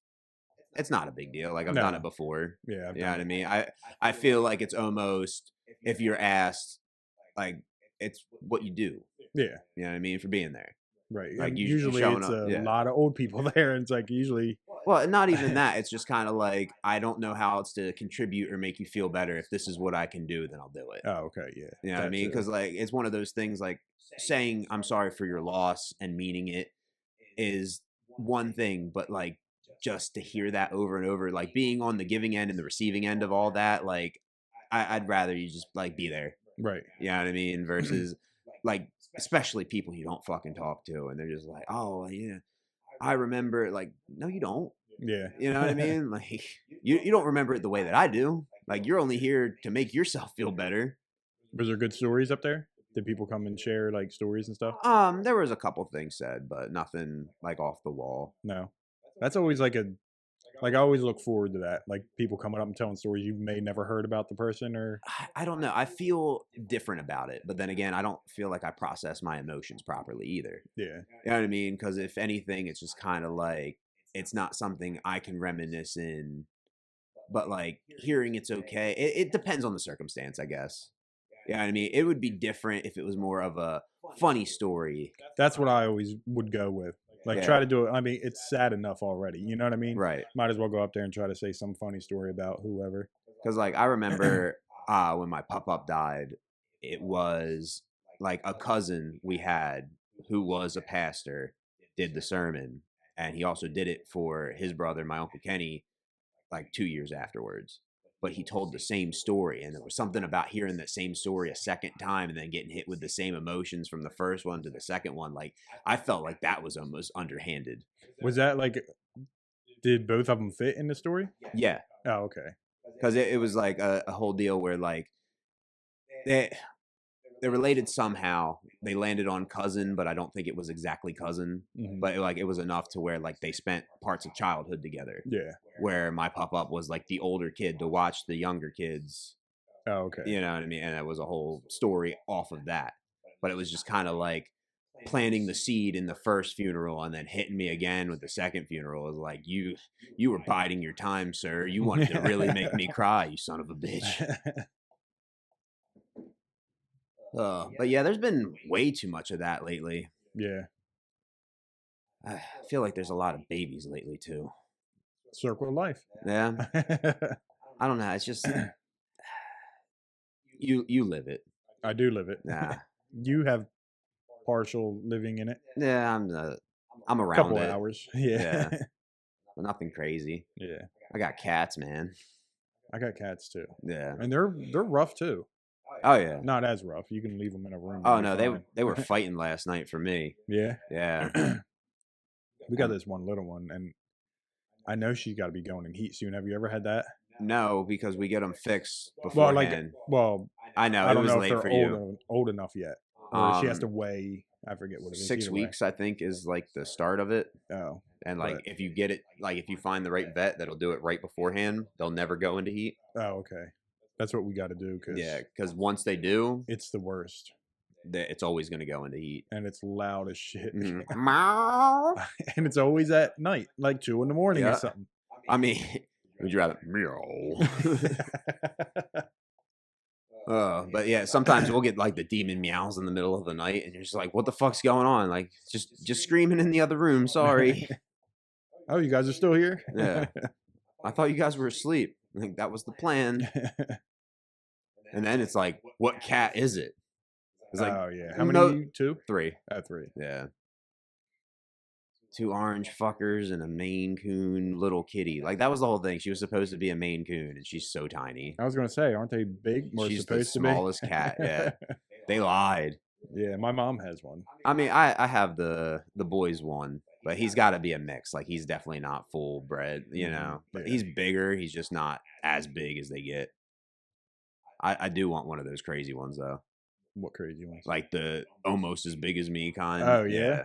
not a big deal. Like, I've
No.
done it before.
Yeah.
You know what I mean? I feel like it's almost, if you're asked, like, it's what you do.
Yeah.
You know what I mean? For being there.
Right.
Like,
And
you
usually
showing
it's
up,
a
yeah.
lot of old people there, and it's like usually.
Well, not even that. It's just kind of like, I don't know how else to contribute or make you feel better. If this is what I can do, then I'll do it.
Oh, okay. Yeah.
You know what I mean? Because like, it's one of those things, like saying I'm sorry for your loss and meaning it is one thing, but like, just to hear that over and over, like being on the giving end and the receiving end of all that, like I'd rather you just like be there.
Right.
You know what I mean? Versus like, especially people you don't fucking talk to, and they're just like, oh yeah, I remember. Like, no, you don't.
Yeah.
You know what I mean? Like, you don't remember it the way that I do. Like, you're only here to make yourself feel better.
Was there good stories up there? Did people come and share like stories and stuff?
There was a couple things said, but nothing like off the wall.
No. That's always like I always look forward to that. Like people coming up and telling stories you may never heard about the person, or
I don't know. I feel different about it, but then again, I don't feel like I process my emotions properly either.
yeah.
You know what I mean? Because if anything, it's just kind of like, it's not something I can reminisce in, but like hearing it's okay. It depends on the circumstance, I guess. Yeah, I mean, it would be different if it was more of a funny story.
That's what I always would go with. Like, try
Yeah.
to do it. I mean, it's sad enough already. You know what I mean?
Right.
Might as well go up there and try to say some funny story about whoever.
Because, like, I remember when my pop-up died, it was like a cousin we had who was a pastor did the sermon. And he also did it for his brother, my Uncle Kenny, like 2 years afterwards. But he told the same story. And there was something about hearing that same story a second time and then getting hit with the same emotions from the first one to the second one. Like, I felt like that was almost underhanded.
Was that like, did both of them fit in the story?
Yeah.
Oh, okay.
Because it was like a whole deal where, like, they're related somehow. They landed on cousin, but I don't think it was exactly cousin.
Mhm.
But like it was enough to where like they spent parts of childhood together.
Yeah.
Where my pop-up was like the older kid to watch the younger kids.
Oh, okay.
You know what I mean? And it was a whole story off of that. But it was just kind of like planting the seed in the first funeral and then hitting me again with the second funeral. It was like you were biding your time, sir. You wanted to really make me cry, you son of a bitch. But yeah, there's been way too much of that lately.
Yeah.
I feel like there's a lot of babies lately too.
Circle of life.
Yeah, I don't know. It's just you live it.
I do live it.
Nah.
You have partial living in it.
Yeah, I'm
A
around
couple
it.
hours. Yeah.
But nothing crazy.
Yeah.
I got cats, man.
I got cats too,
Yeah.
and they're rough too.
Oh yeah.
Not as rough. You can leave them in a room.
Oh
and
no,
be fine.
they were fighting last night for me.
Yeah.
Yeah.
We got this one little one, and I know she's got to be going in heat soon. Have you ever had that?
No, because we get them fixed
Well,
beforehand.
I
I know
I
it
don't
was
know if
late
they're
for you.
old enough yet, or she has to
Um,
weigh. I forget what it is.
6
either way.
weeks, I think, is like the start of it.
Oh,
And like
But-
if you get it, like if you find the right vet that'll do it right beforehand, they'll never go into heat.
oh, okay. That's what we got to do because
Yeah, because once they do,
it's the worst,
it's always going to go into heat.
and it's loud as shit,
Mhm. Meow.
and it's always at night, like 2 in the morning
Yeah.
or something.
I mean, would you rather meow? But yeah, sometimes we'll get like the demon meows in the middle of the night, and you're just like, "What the fuck's going on?" Like, just screaming in the other room. Sorry.
Oh, you guys are still here?
Yeah. I thought you guys were asleep. I think that was the plan. And then it's like, what cat is it? It's like
Oh yeah. How
no-
many? 2?
3.
3.
Yeah. 2 orange fuckers and a Maine Coon little kitty. Like that was the whole thing. She was supposed to be a Maine Coon, and she's so tiny.
I was gonna say, aren't they big? Or
She's the
supposed to be?
smallest cat. Yeah. They lied.
Yeah, my mom has one.
I mean, I have the boys one, but he's got to be a mix. Like he's definitely not full bred, you know. But
Yeah.
he's bigger. He's just not as big as they get. I do want one of those crazy ones though,
What crazy ones?
like the almost as big as me kind.
Oh yeah?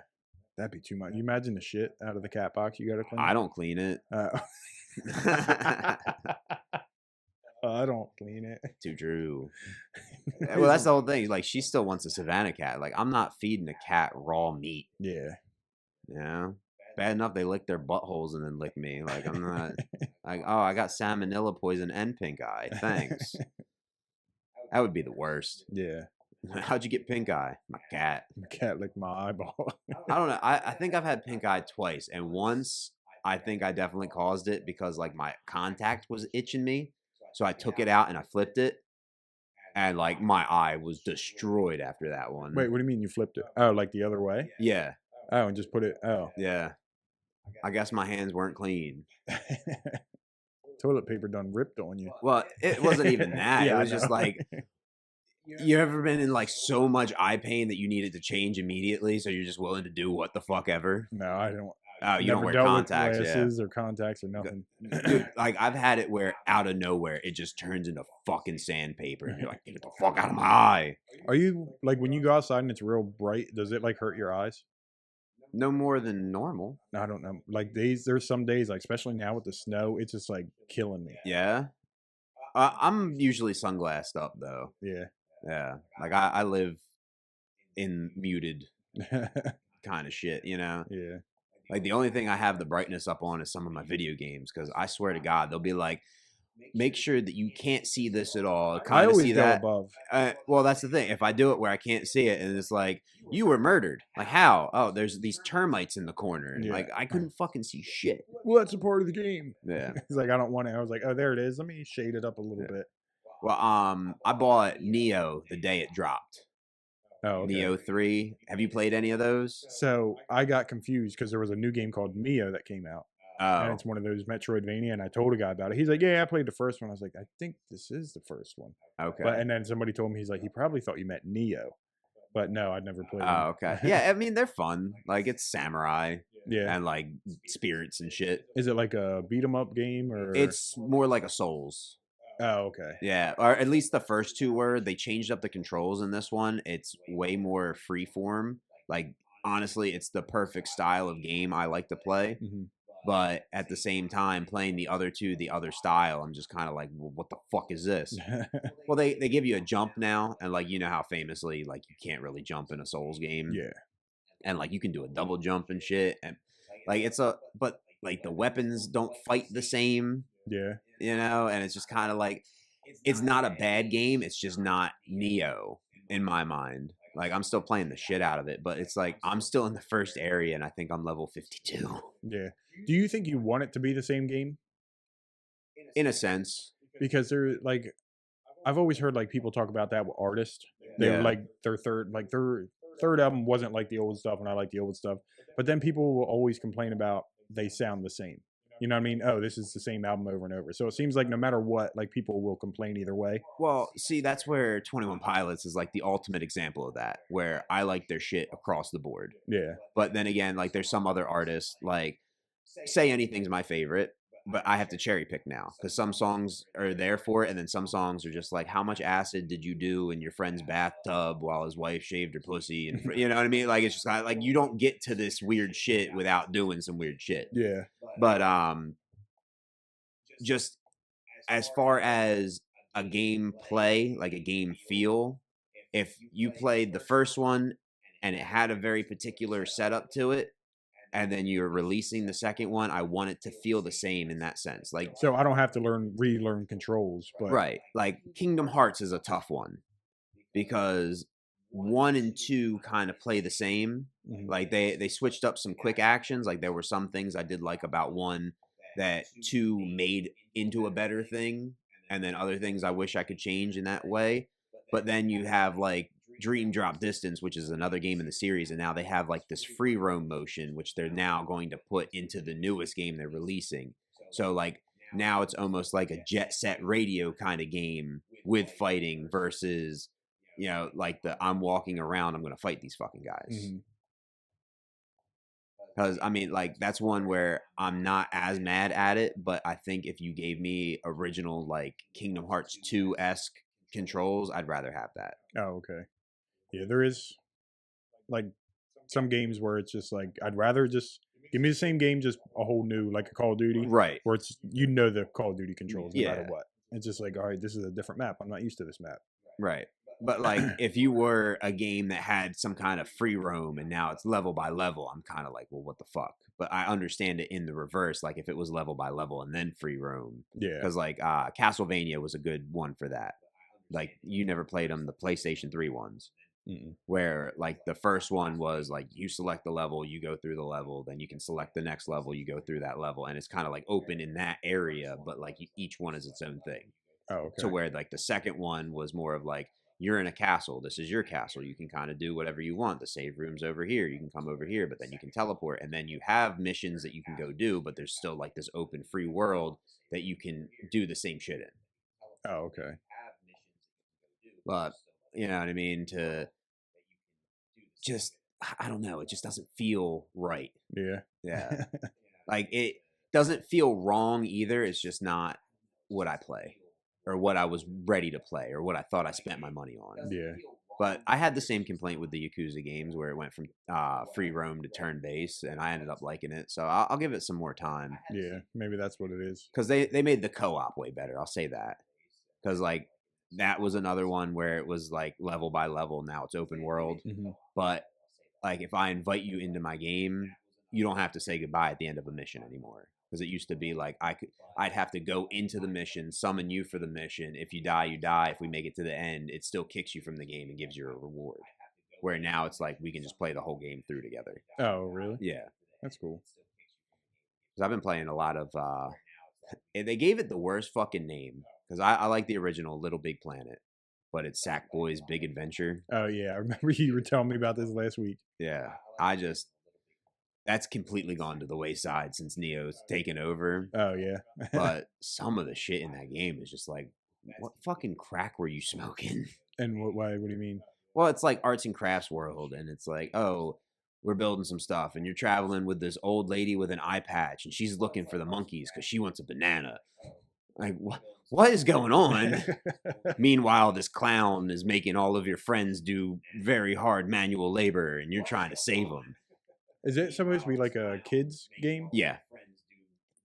That'd be too much. You imagine the shit out of the cat box you gotta clean.
I don't clean it.
I don't clean it.
Too true. Well, that's the whole thing. Like she still wants a Savannah cat. Like I'm not feeding a cat raw meat.
Yeah.
You know, bad enough they lick their buttholes and then lick me. Like I'm not. Like oh, I got salmonella poison and pink eye. Thanks. That would be the worst.
Yeah.
How'd you get pink eye? My cat.
The cat licked my eyeball.
I don't know. I think I've had pink eye twice, and once I think I definitely caused it because like my contact was itching me, so I took it out and I flipped it, and like my eye was destroyed after that one.
Wait, what do you mean you flipped it? Oh, like the other way?
Yeah,
Oh, and just put it. Oh.
yeah. I guess my hands weren't clean.
Toilet paper done ripped on you.
Well, it wasn't even that.
Yeah,
It
I
was just
know.
like you ever been in like so much eye pain that you needed to change immediately, so you're just willing to do what the fuck ever.
No, I don't.
Oh, you don't
never
wear
dealt
contacts,
with
yeah.
glasses or contacts or nothing.
Dude, like I've had it where out of nowhere it just turns into fucking sandpaper, and you're like, get the fuck out of my eye.
Are you like when you go outside and it's real bright? Does it like hurt your eyes?
No more than normal.
I don't know. Like there's some days, like especially now with the snow, it's just like killing me.
Yeah. I'm usually sunglassed up though.
Yeah.
Yeah. Like I live in muted kind of shit, you know?
Yeah.
Like the only thing I have the brightness up on is some of my video games, because I swear to God, they'll be like, make sure that you can't see this at all.
I
Kind of
always
see
go
that.
above.
Well, that's the thing. If I do it where I can't see it, and it's like, you were murdered. Like, how? Oh, there's these termites in the corner.
Yeah.
Like, I couldn't fucking see shit.
Well, that's a part of the game.
Yeah.
He's like, I don't want it. I was like, oh, there it is. Let me shade it up a little bit.
Well, I bought Neo the day it dropped.
Oh, okay.
Neo 3. Have you played any of those?
So I got confused because there was a new game called Neo that came out. And
Oh,
it's one of those Metroidvania, and I told a guy about it. He's like, yeah, I played the first one. I was like, I think this is the first one.
okay.
But and then somebody told me, he's like, he probably thought you meant Neo. But no, I'd never played
Oh, okay. Yeah, I mean, they're fun. Like, it's samurai
Yeah.
and, like, spirits and shit.
Is it like a beat 'em up game or
It's more like a Souls.
Oh, okay.
Yeah, or at least the first two were. They changed up the controls in this one. It's way more freeform. Like, honestly, it's the perfect style of game I like to play.
Mhm.
But at the same time, playing the other two, the other style, I'm just kind of like, well, what the fuck is this? Well, they give you a jump now, and like, you know how famously, like, you can't really jump in a Souls game.
Yeah.
And like, you can do a double jump and shit, and like, but like, the weapons don't fight the same,
Yeah.
you know, and it's just kind of like, it's not a bad game, it's just not Neo in my mind. Like, I'm still playing the shit out of it, but it's like, I'm still in the first area, and I think I'm level 52.
Yeah. Do you think you want it to be the same game?
In a sense.
Because they're like, I've always heard like people talk about that with artists. They were
Yeah.
like their third album wasn't like the old stuff, and I like the old stuff. But then people will always complain about they sound the same. You know what I mean? Oh, this is the same album over and over. So it seems like no matter what, like people will complain either way.
Well, see, that's where 21 Pilots is like the ultimate example of that, where I like their shit across the board.
Yeah.
But then again, like, there's some other artists, like, Say Anything's my favorite, but I have to cherry pick now because some songs are there for it, and then some songs are just like, how much acid did you do in your friend's bathtub while his wife shaved her pussy? And you know what I mean? Like, it's just kind of like, you don't get to this weird shit without doing some weird shit.
Yeah.
But just as far as a game play, like a game feel, if you played the first one and it had a very particular setup to it, and then you're releasing the second one, I want it to feel the same in that sense. Like,
So I don't have to relearn controls, but
right, like Kingdom Hearts is a tough one because 1 and 2 kind of play the same.
Mhm.
Like, they switched up some quick actions. Like, there were some things I did like about 1 that 2 made into a better thing, and then other things I wish I could change in that way. But then you have like Dream Drop Distance, which is another game in the series, and now they have like this free roam motion, which they're now going to put into the newest game they're releasing. So like, now it's almost like a Jet Set Radio kind of game with fighting versus, you know, like the I'm walking around, I'm going to fight these fucking guys.
Mhm.
Because, I mean, like, that's one where I'm not as mad at it, but I think if you gave me original, like, Kingdom Hearts 2-esque controls, I'd rather have that.
Oh, okay. Yeah, there is like some games where it's just like, I'd rather just give me the same game, just a whole new, like a Call of Duty,
Right.
where it's, you know, the Call of Duty controls no matter
Yeah.
what. It's just like, all right, this is a different map. I'm not used to this map.
Right. But, like, if you were a game that had some kind of free roam and now it's level by level, I'm kind of like, well, what the fuck? But I understand it in the reverse, like if it was level by level and then free roam.
Yeah.
Because, like, Castlevania was a good one for that. Like, you never played them, the PlayStation 3 ones.
Mm-mm.
Where like the first one was like, you select the level, you go through the level, then you can select the next level, you go through that level, and it's kind of like open in that area, but like each one is its own thing.
Oh, okay.
To where like the second one was more of like, you're in a castle, this is your castle, you can kind of do whatever you want, the save room's over here, you can come over here, but then you can teleport, and then you have missions that you can go do, but there's still like this open free world that you can do the same shit in.
Oh, okay.
But you know what I mean? To just, I don't know, it just doesn't feel right.
Yeah.
Yeah. Like, it doesn't feel wrong either. It's just not what I play or what I was ready to play or what I thought I spent my money on.
Yeah.
But I had the same complaint with the Yakuza games where it went from free roam to turn based, and I ended up liking it. So I'll give it some more time.
Yeah. Maybe that's what it is.
Because they made the co-op way better. I'll say that. Because, like, that was another one where it was like level by level. Now it's open world.
Mm-hmm.
But like, if I invite you into my game, you don't have to say goodbye at the end of a mission anymore. Because it used to be like I'd have to go into the mission, summon you for the mission. If you die, you die. If we make it to the end, it still kicks you from the game and gives you a reward. Where now it's like we can just play the whole game through together.
Oh, really?
Yeah,
That's cool.
because I've been playing a lot of. They gave it the worst fucking name because I like the original Little Big Planet, but it's Sackboy's Big Adventure.
Oh yeah, I remember you were telling me about this last week.
Yeah, that's completely gone to the wayside since Neo's taken over.
Oh yeah.
But some of the shit in that game is just like, what fucking crack were you smoking?
And why? What do you mean?
Well, it's like arts and crafts world, and it's like, oh, we're building some stuff, and you're traveling with this old lady with an eye patch, and she's looking for the monkeys because she wants a banana. Like, what is going on? Meanwhile, this clown is making all of your friends do very hard manual labor, and you're trying to save them.
Is it supposed to be like a kids game?
Yeah.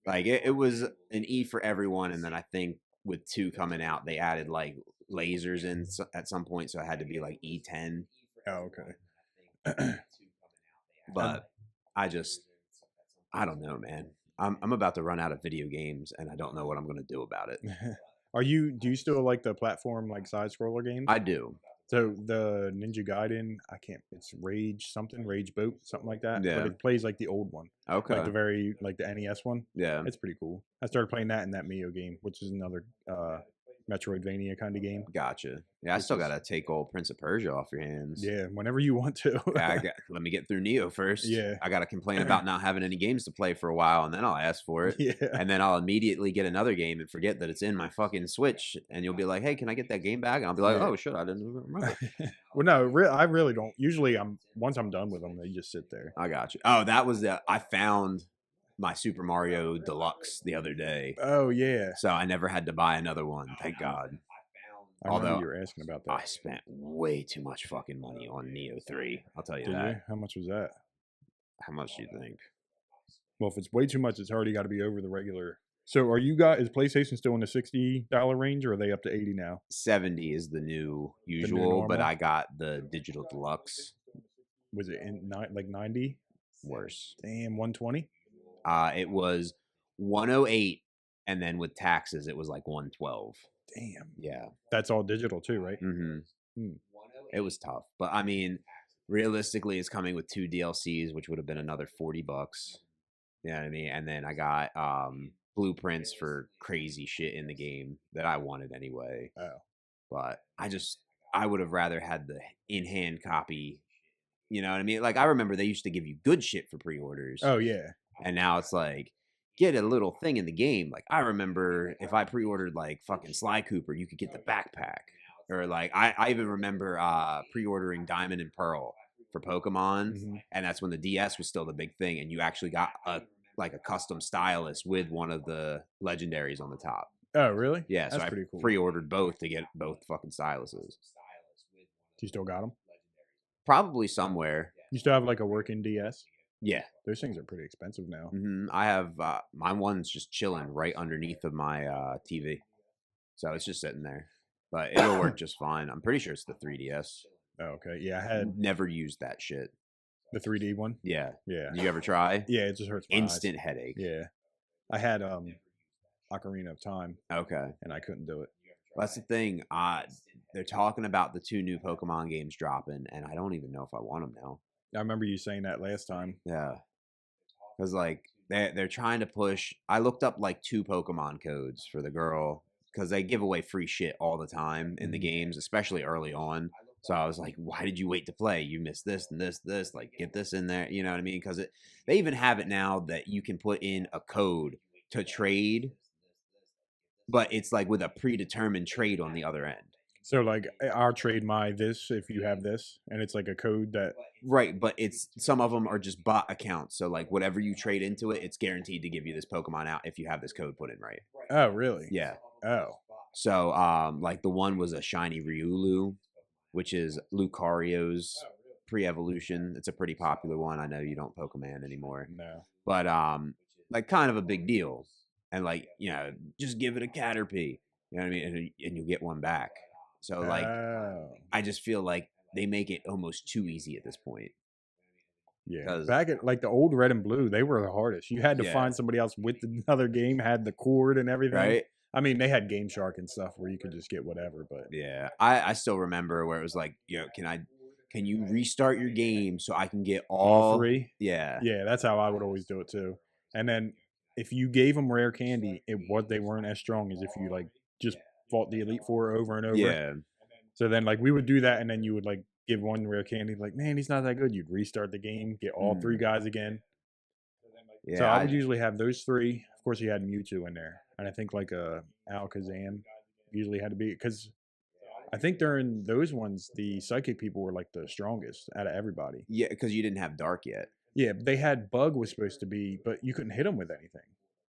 Like, it was an E for everyone, and then I think with 2 coming out, they added, like, lasers in at some point, so it had to be, like, E10.
Oh, okay.
But I don't know, man. I'm about to run out of video games, and I don't know what I'm going to do about it.
Do you still like the platform like side scroller games?
I do.
So the Ninja Gaiden, it's Rage Boat, something like that.
Yeah.
But it plays like the old one.
Okay.
Like the NES one.
Yeah.
It's pretty cool. I started playing that in that Mio game, which is another Metroidvania kind of game.
Gotcha. Yeah, I still got to take old Prince of Persia off your hands.
Yeah, whenever you want to.
Yeah, let me get through Neo first.
Yeah.
I got to complain about not having any games to play for a while, and then I'll ask for it.
Yeah.
And then I'll immediately get another game and forget that it's in my fucking Switch. And you'll be like, hey, can I get that game back? And I'll be like, oh, shit, I didn't even remember.
Well, no, I really don't. Usually, once I'm done with them, they just sit there.
I got you. Oh, that was I found my Super Mario Deluxe the other day.
Oh, yeah.
So I never had to buy another one. Thank God.
I remember you were asking about that.
I spent way too much fucking money on Neo 3. I'll tell you
Did
that.
you? How much was that?
How much do you think?
Well, if it's way too much, it's already got to be over the regular. So is PlayStation still in the $60 range, or are they up to 80 now?
70 is the new usual, but
normal?
I got the digital deluxe.
Was it like 90?
Worse.
Damn, 120?
It was 108, and then with taxes, it was like 112.
Damn.
Yeah.
That's all digital too, right?
Mm-hmm. It was tough, but I mean, realistically, it's coming with 2 DLCs, which would have been another $40. You know what I mean? And then I got blueprints for crazy shit in the game that I wanted anyway.
Oh.
But I would have rather had the in-hand copy. You know what I mean? Like, I remember they used to give you good shit for pre-orders.
Oh, yeah.
And now it's like, get a little thing in the game. Like, I remember if I pre-ordered like fucking Sly Cooper, you could get the backpack. Or like, I even remember pre-ordering Diamond and Pearl for Pokemon.
Mm-hmm.
And that's when the DS was still the big thing. And you actually got a custom stylus with one of the legendaries on the top.
Oh, really?
Yeah, so
That's
I
pretty cool.
pre-ordered both to get both fucking styluses.
You still got them?
Probably somewhere.
You still have like a working DS?
Yeah.
Those things are pretty expensive now.
Mm-hmm. I have my one's just chilling right underneath of my TV, so it's just sitting there. But it'll work just fine. I'm pretty sure it's the 3DS.
Oh, okay. Yeah, I had
Never used that shit.
the 3D one.
Yeah.
Yeah.
Did you ever try?
Yeah, it just hurts my eyes.
Instant headache.
Yeah. I had Ocarina of Time,
Okay.
and I couldn't do it.
That's the thing. They're talking about the 2 new Pokemon games dropping, and I don't even know if I want them now.
I remember you saying that last time.
Yeah. Because, like, they're trying to push. I looked up, like, 2 Pokemon codes for the girl, because they give away free shit all the time in the games, especially early on. So I was like, why did you wait to play? You missed this and this, this. Like, get this in there. You know what I mean? Because they even have it now that you can put in a code to trade, but it's, like, with a predetermined trade on the other end.
So, like, I'll trade my this if you have this, and it's like a code that...
Right, but some of them are just bot accounts. So, like, whatever you trade into it, it's guaranteed to give you this Pokemon out if you have this code put in right.
Oh, really?
Yeah.
Oh.
So, like, the one was a shiny Riolu, which is Lucario's pre-evolution. It's a pretty popular one. I know you don't Pokemon anymore.
No.
But, like, kind of a big deal. And, like, you know, just give it a Caterpie. You know what I mean? And you'll get one back. So, like, I just feel like they make it almost too easy at this point.
Yeah,
'Cause-
back at like the old Red and Blue, they were the hardest. You had to
Yeah.
find somebody else with another game, had the cord and everything.
right?
I mean, they had Game Shark and stuff where you could just get whatever, but
Yeah, I still remember where it was like, can you restart your game so I can get
all three.
Yeah,
Yeah, that's how I would always do it too. And then if you gave them rare candy, they weren't as strong as if you like just fought the Elite Four over and over.
yeah,
So then like we would do that, and then you would like give one rare candy, like, man, he's not that good. You'd restart the game, get all three guys again.
yeah.
So I would usually have those three. Of course, you had Mewtwo in there, and I think like Alakazam usually had to be, because I think during those ones the Psychic people were like the strongest out of everybody.
Yeah, because you didn't have Dark yet.
Yeah, they had Bug was supposed to be, but you couldn't hit him with anything.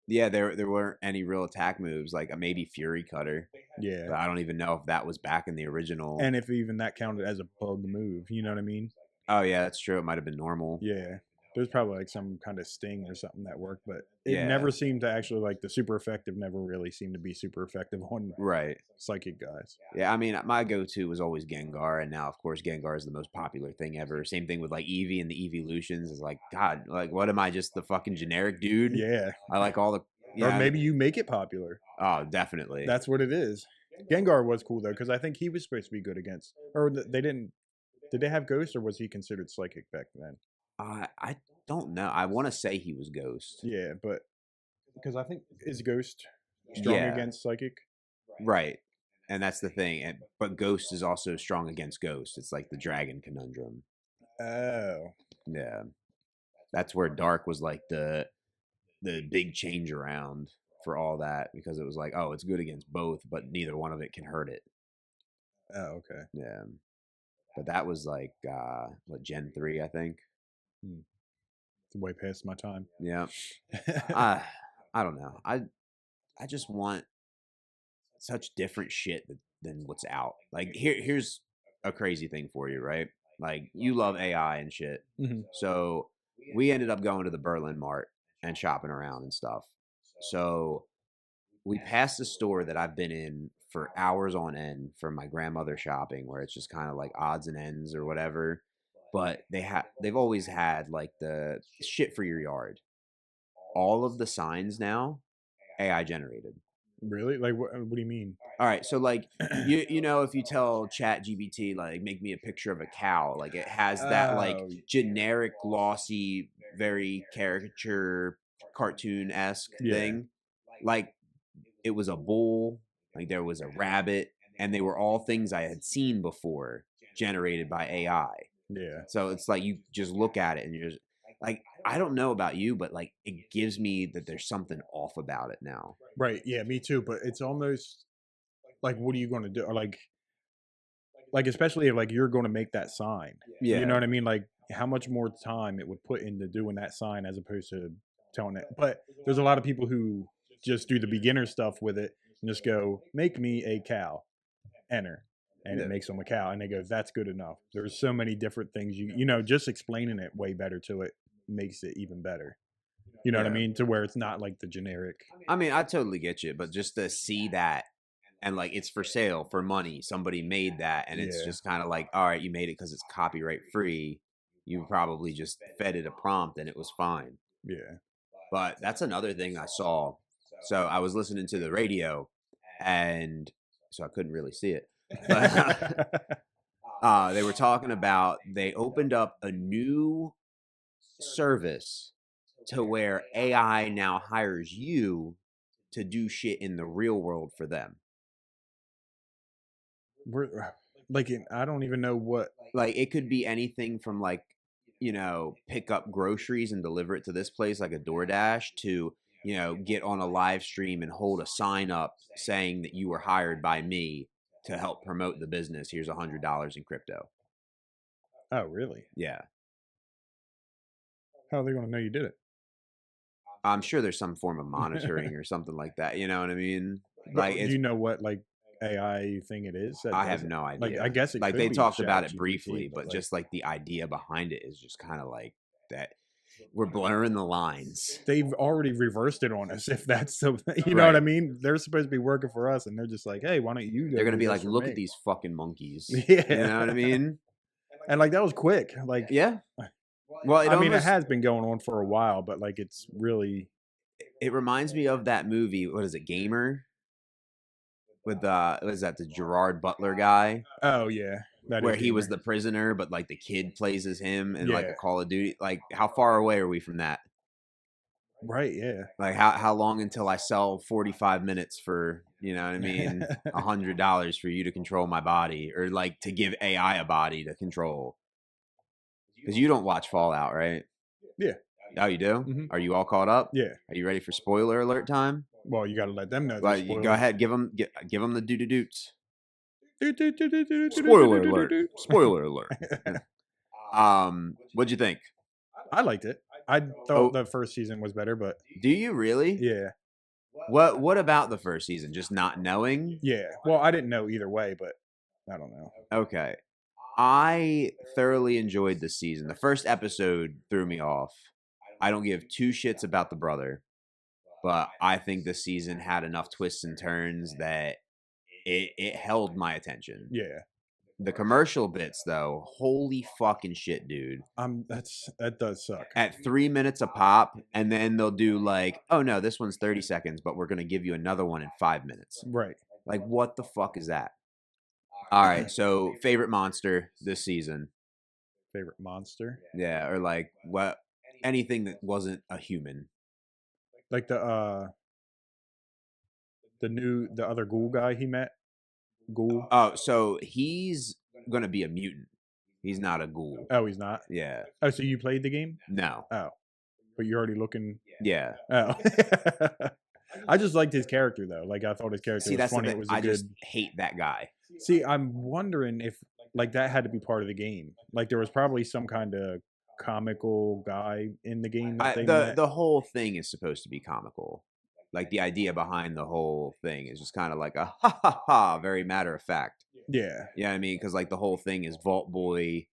Yeah, there weren't any real attack moves, like maybe Fury Cutter.
Yeah,
But I don't even know if that was back in the original.
and if even that counted as a bug move, you know what I mean?
Oh yeah, that's true. It might have been normal.
Yeah. There's probably like some kind of sting or something that worked, but it
Yeah.
never seemed to actually, like, the super effective never really seemed to be super effective on
Right.
Psychic guys.
Yeah, I mean, my go-to was always Gengar, and now, of course, Gengar is the most popular thing ever. Same thing with like Eevee and the Eeveelutions. Is like, God, like, what am I, just the fucking generic dude?
Yeah.
I like all the.
Or
Yeah.
maybe you make it popular.
Oh, definitely.
That's what it is. Gengar was cool though, because I think he was supposed to be good against, or they didn't. Did they have Ghost, or was he considered Psychic back then?
I don't know. I want to say he was Ghost.
Yeah, but because I think is Ghost strong
Yeah.
against Psychic?
Right. And that's the thing. But Ghost is also strong against Ghost. It's like the dragon conundrum.
Oh,
Yeah. That's where Dark was like the big change around for all that, because it was like, oh, it's good against both, but neither one of it can hurt it.
oh, okay.
Yeah. But that was like Gen 3, I think.
It's way past my time.
Yeah. I don't know. I just want such different shit than what's out. Like here's a crazy thing for you, right? Like, you love AI and shit.
Mhm.
So we ended up going to the Berlin Mart and shopping around and stuff. So we passed a store that I've been in for hours on end for my grandmother shopping, where it's just kind of like odds and ends or whatever. But they've always had like the shit for your yard. All of the signs now AI generated.
Really? Like, what do you mean?
All right, so like you know, if you tell Chat GBT like make me a picture of a cow, like it has that like
Oh.
generic glossy, very caricature cartoon-esque
Yeah.
thing. Like, it was a bull, like there was a rabbit, and they were all things I had seen before, generated by AI.
Yeah.
So it's like you just look at it and you're just like, I don't know about you, but like it gives me that there's something off about it now.
Right. Yeah, me too. But it's almost like, what are you going to do? Or like especially if like you're going to make that sign.
Yeah.
You know what I mean? Like, how much more time it would put into doing that sign as opposed to telling it. But there's a lot of people who just do the beginner stuff with it and just go, make me a cow, enter. And
Yeah.
it makes them a cow. And they go, that's good enough. There's so many different things you know, just explaining it way better to it makes it even better. You know what I
Yeah.
mean? To where it's not like the generic.
I mean, I totally get you, but just to see that and like it's for sale for money, somebody made that, and it's
Yeah.
just kind of like, all right, you made it because it's copyright free. You probably just fed it a prompt and it was fine.
Yeah.
But that's another thing I saw. So I was listening to the radio, and so I couldn't really see it. But they were talking about they opened up a new service to where AI now hires you to do shit in the real world for them.
We're like, I don't even know what.
Like, it could be anything from like, you know, pick up groceries and deliver it to this place like a DoorDash, to, you know, get on a live stream and hold a sign up saying that you were hired by me to help promote the business. Here's $100 in crypto.
Oh, really?
Yeah.
How are they going to know you did it?
I'm sure there's some form of monitoring or something like that. You know what I mean? Like,
Do
it's,
you know what like AI thing it is? that
I
does
have
it?
no idea.
Like, I guess it
like
could
they
be
talked about it
ChatGPT,
briefly, but
like,
just like the idea behind it is just kind of like that we're blurring the lines.
they've already reversed it on us. If that's the, you know what I
Right.
mean? They're supposed to be working for us, and they're just like, hey, why don't you?
They're gonna
do
be
this
like,
for
look
me?"
at these fucking monkeys.
Yeah.
You know what I mean?
And like that was quick. Like,
Yeah. Well,
I mean, it has been going on for a while, but like it's really.
It reminds me of that movie. What is it, Gamer? With what is that, the Gerard Butler guy?
Oh yeah,
where he was the prisoner, but like the kid plays as him in like a
Yeah.
Call of Duty. Like, how far away are we from that?
Right. Yeah.
Like, how long until I sell 45 minutes for, you know what I mean, $100 for you to control my body, or like to give AI a body to control? Because you don't watch Fallout, right?
Yeah.
Oh, you do?
Mhm.
Are you all caught up?
Yeah.
Are you ready for spoiler alert time?
Well, you got to let them know.
Well, you go ahead, give them the doo-doo-doots.
Spoiler
Spoiler alert. Spoiler alert. What'd you think?
I liked it. I thought
Oh.
the first season was better, but
Do you really?
yeah.
What about the first season? Just not knowing?
Yeah. Well, I didn't know either way, but I don't know.
Okay. I thoroughly enjoyed the season. The first episode threw me off. I don't give two shits about the brother, but I think the season had enough twists and turns that it held my attention.
Yeah.
The commercial bits, though, holy fucking shit, dude.
That does suck.
At 3 minutes a pop, and then they'll do like, oh no, this one's 30 seconds, but we're gonna give you another one in 5 minutes.
Right.
Like, what the fuck is that? All right, so favorite monster this season?
Favorite monster?
Yeah, or like what? Anything that wasn't a human.
Like the other ghoul guy he met. Ghoul.
Oh, so he's gonna be a mutant. He's not a ghoul.
Oh, he's not.
Yeah.
Oh, so you played the game?
No.
Oh, but you're already looking.
Yeah.
Oh. I just liked his character though. Like I thought his character
See,
was
that's
funny.
the
It
thing.
was
I just hate that guy.
See, I'm wondering if like that had to be part of the game. Like there was probably some kind of comical guy in the game that they met.
The whole thing is supposed to be comical. Like the idea behind the whole thing is just kind of like a ha ha ha, very matter of fact.
Yeah.
Yeah, what I mean, because like the whole thing is Vault Boy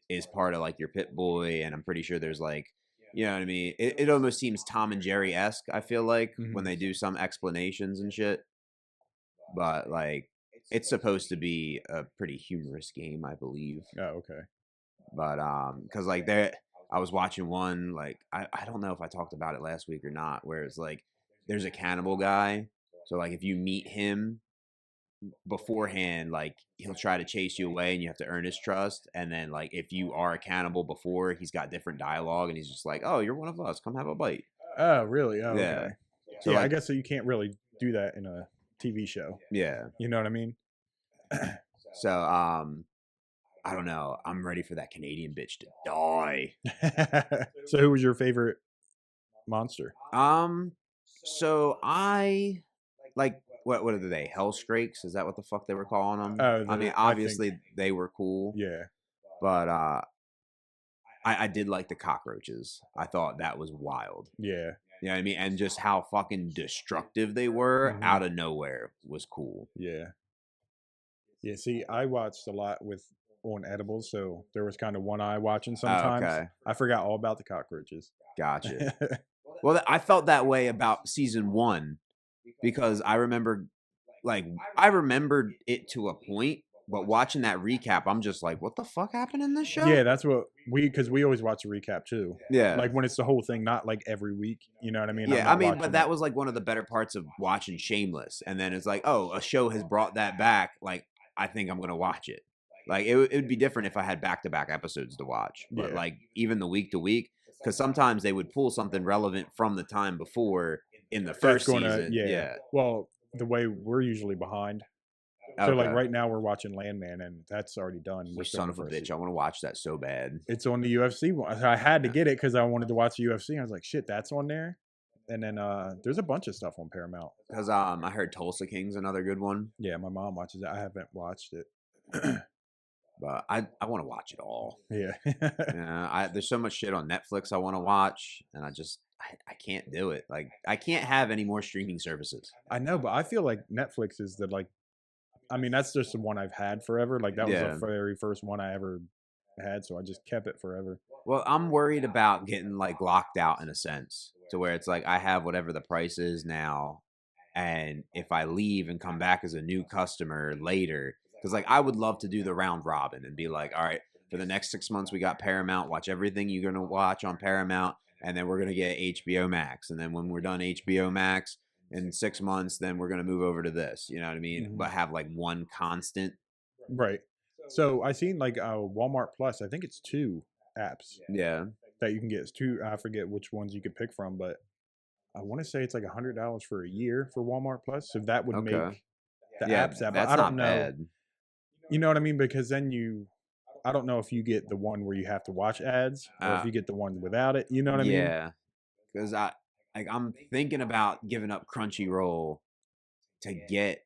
is part of like your Pit Boy, and I'm pretty sure there's like, you know what I mean. It almost seems Tom and Jerry esque. I feel like when they do some explanations and shit, but like it's supposed to be a pretty humorous game, I believe.
Oh, okay.
But because like I was watching one, like I don't know if I talked about it last week or not, where it's like there's a cannibal guy. So like if you meet him beforehand, like he'll try to chase you away and you have to earn his trust. And then like if you are a cannibal before, he's got different dialogue and he's just like, oh, you're one of us, come have a bite.
Oh, really? Oh,
Yeah.
okay.
So
yeah,
like,
I guess so. You can't really do that in a TV show.
yeah.
You know what I mean?
So I don't know. I'm ready for that Canadian bitch to die.
So who was your favorite monster?
So I like what are they? Hellstrakes? Is that what the fuck they were calling them?
Oh,
I mean, obviously they were cool.
Yeah.
But I did like the cockroaches. I thought that was wild.
Yeah.
You know what I mean? And just how fucking destructive they were out of nowhere was cool.
Yeah. Yeah, see, I watched a lot on edibles, so there was kind of one eye watching sometimes.
Okay.
I forgot all about the cockroaches.
Gotcha. Well, I felt that way about season 1 because I remembered it to a point, but watching that recap, I'm just like, what the fuck happened in this show?
Yeah, that's what because we always watch a recap too.
Yeah.
Like when it's the whole thing, not like every week. You know what I mean?
Yeah, I mean, but that was like one of the better parts of watching Shameless. And then it's like, oh, a show has brought that back. Like, I think I'm going to watch it. Like, it would be different if I had back-to-back episodes to watch. But like, even the week-to-week, because sometimes they would pull something relevant from the time before in the first season. Yeah.
Well, the way we're usually behind. So like right now we're watching Landman and that's already done.
We're son of a bitch. I want to watch that so bad.
It's on the UFC one. I had to get it because I wanted to watch the UFC. I was like, shit, that's on there. And then there's a bunch of stuff on Paramount.
Because I heard Tulsa King's another good one.
Yeah, my mom watches it. I haven't watched it.
But I want to watch it all.
Yeah.
There's so much shit on Netflix I want to watch, and I can't do it. Like, I can't have any more streaming services.
I know, but I feel like Netflix is I mean, that's just the one I've had forever. Like, that was the very first one I ever had, so I just kept it forever.
Well, I'm worried about getting, like, locked out in a sense, to where it's like I have whatever the price is now, and if I leave and come back as a new customer later, because, like, I would love to do the round robin and be like, all right, For the next 6 months, we got Paramount. Watch everything you're gonna watch on Paramount, and then we're gonna get HBO Max. And then when we're done HBO Max in 6 months, then we're gonna move over to this. You know what I mean? But have like one constant.
Right. So I seen like Walmart Plus. I think it's 2 apps
Yeah.
that you can get. It's 2. I forget which ones you could pick from, but I want to say it's like $100 for a year for Walmart Plus. So that would make the apps that. But
That's
I don't
not
know.
bad.
You know what I mean? Because then I don't know if you get the one where you have to watch ads or if you get the one without it. You know what I mean?
Yeah. Because I'm thinking about giving up Crunchyroll to get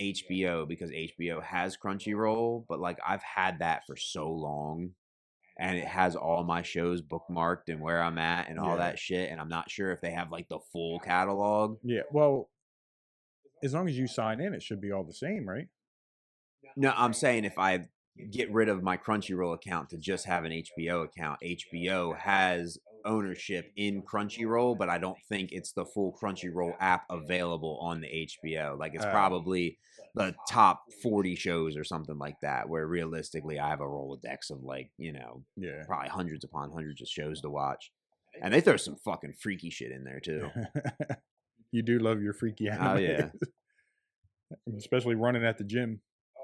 HBO because HBO has Crunchyroll, but like I've had that for so long and it has all my shows bookmarked and where I'm at and all that shit, and I'm not sure if they have like the full catalog.
Yeah. Well, as long as you sign in, it should be all the same, right?
No, I'm saying if I get rid of my Crunchyroll account to just have an HBO account, HBO has ownership in Crunchyroll, but I don't think it's the full Crunchyroll app available on the HBO. Like it's probably the top 40 shows or something like that, where realistically I have a Rolodex of like, probably hundreds upon hundreds of shows to watch. And they throw some fucking freaky shit in there too.
You do love your freaky anime.
Oh yeah.
Especially running at the gym.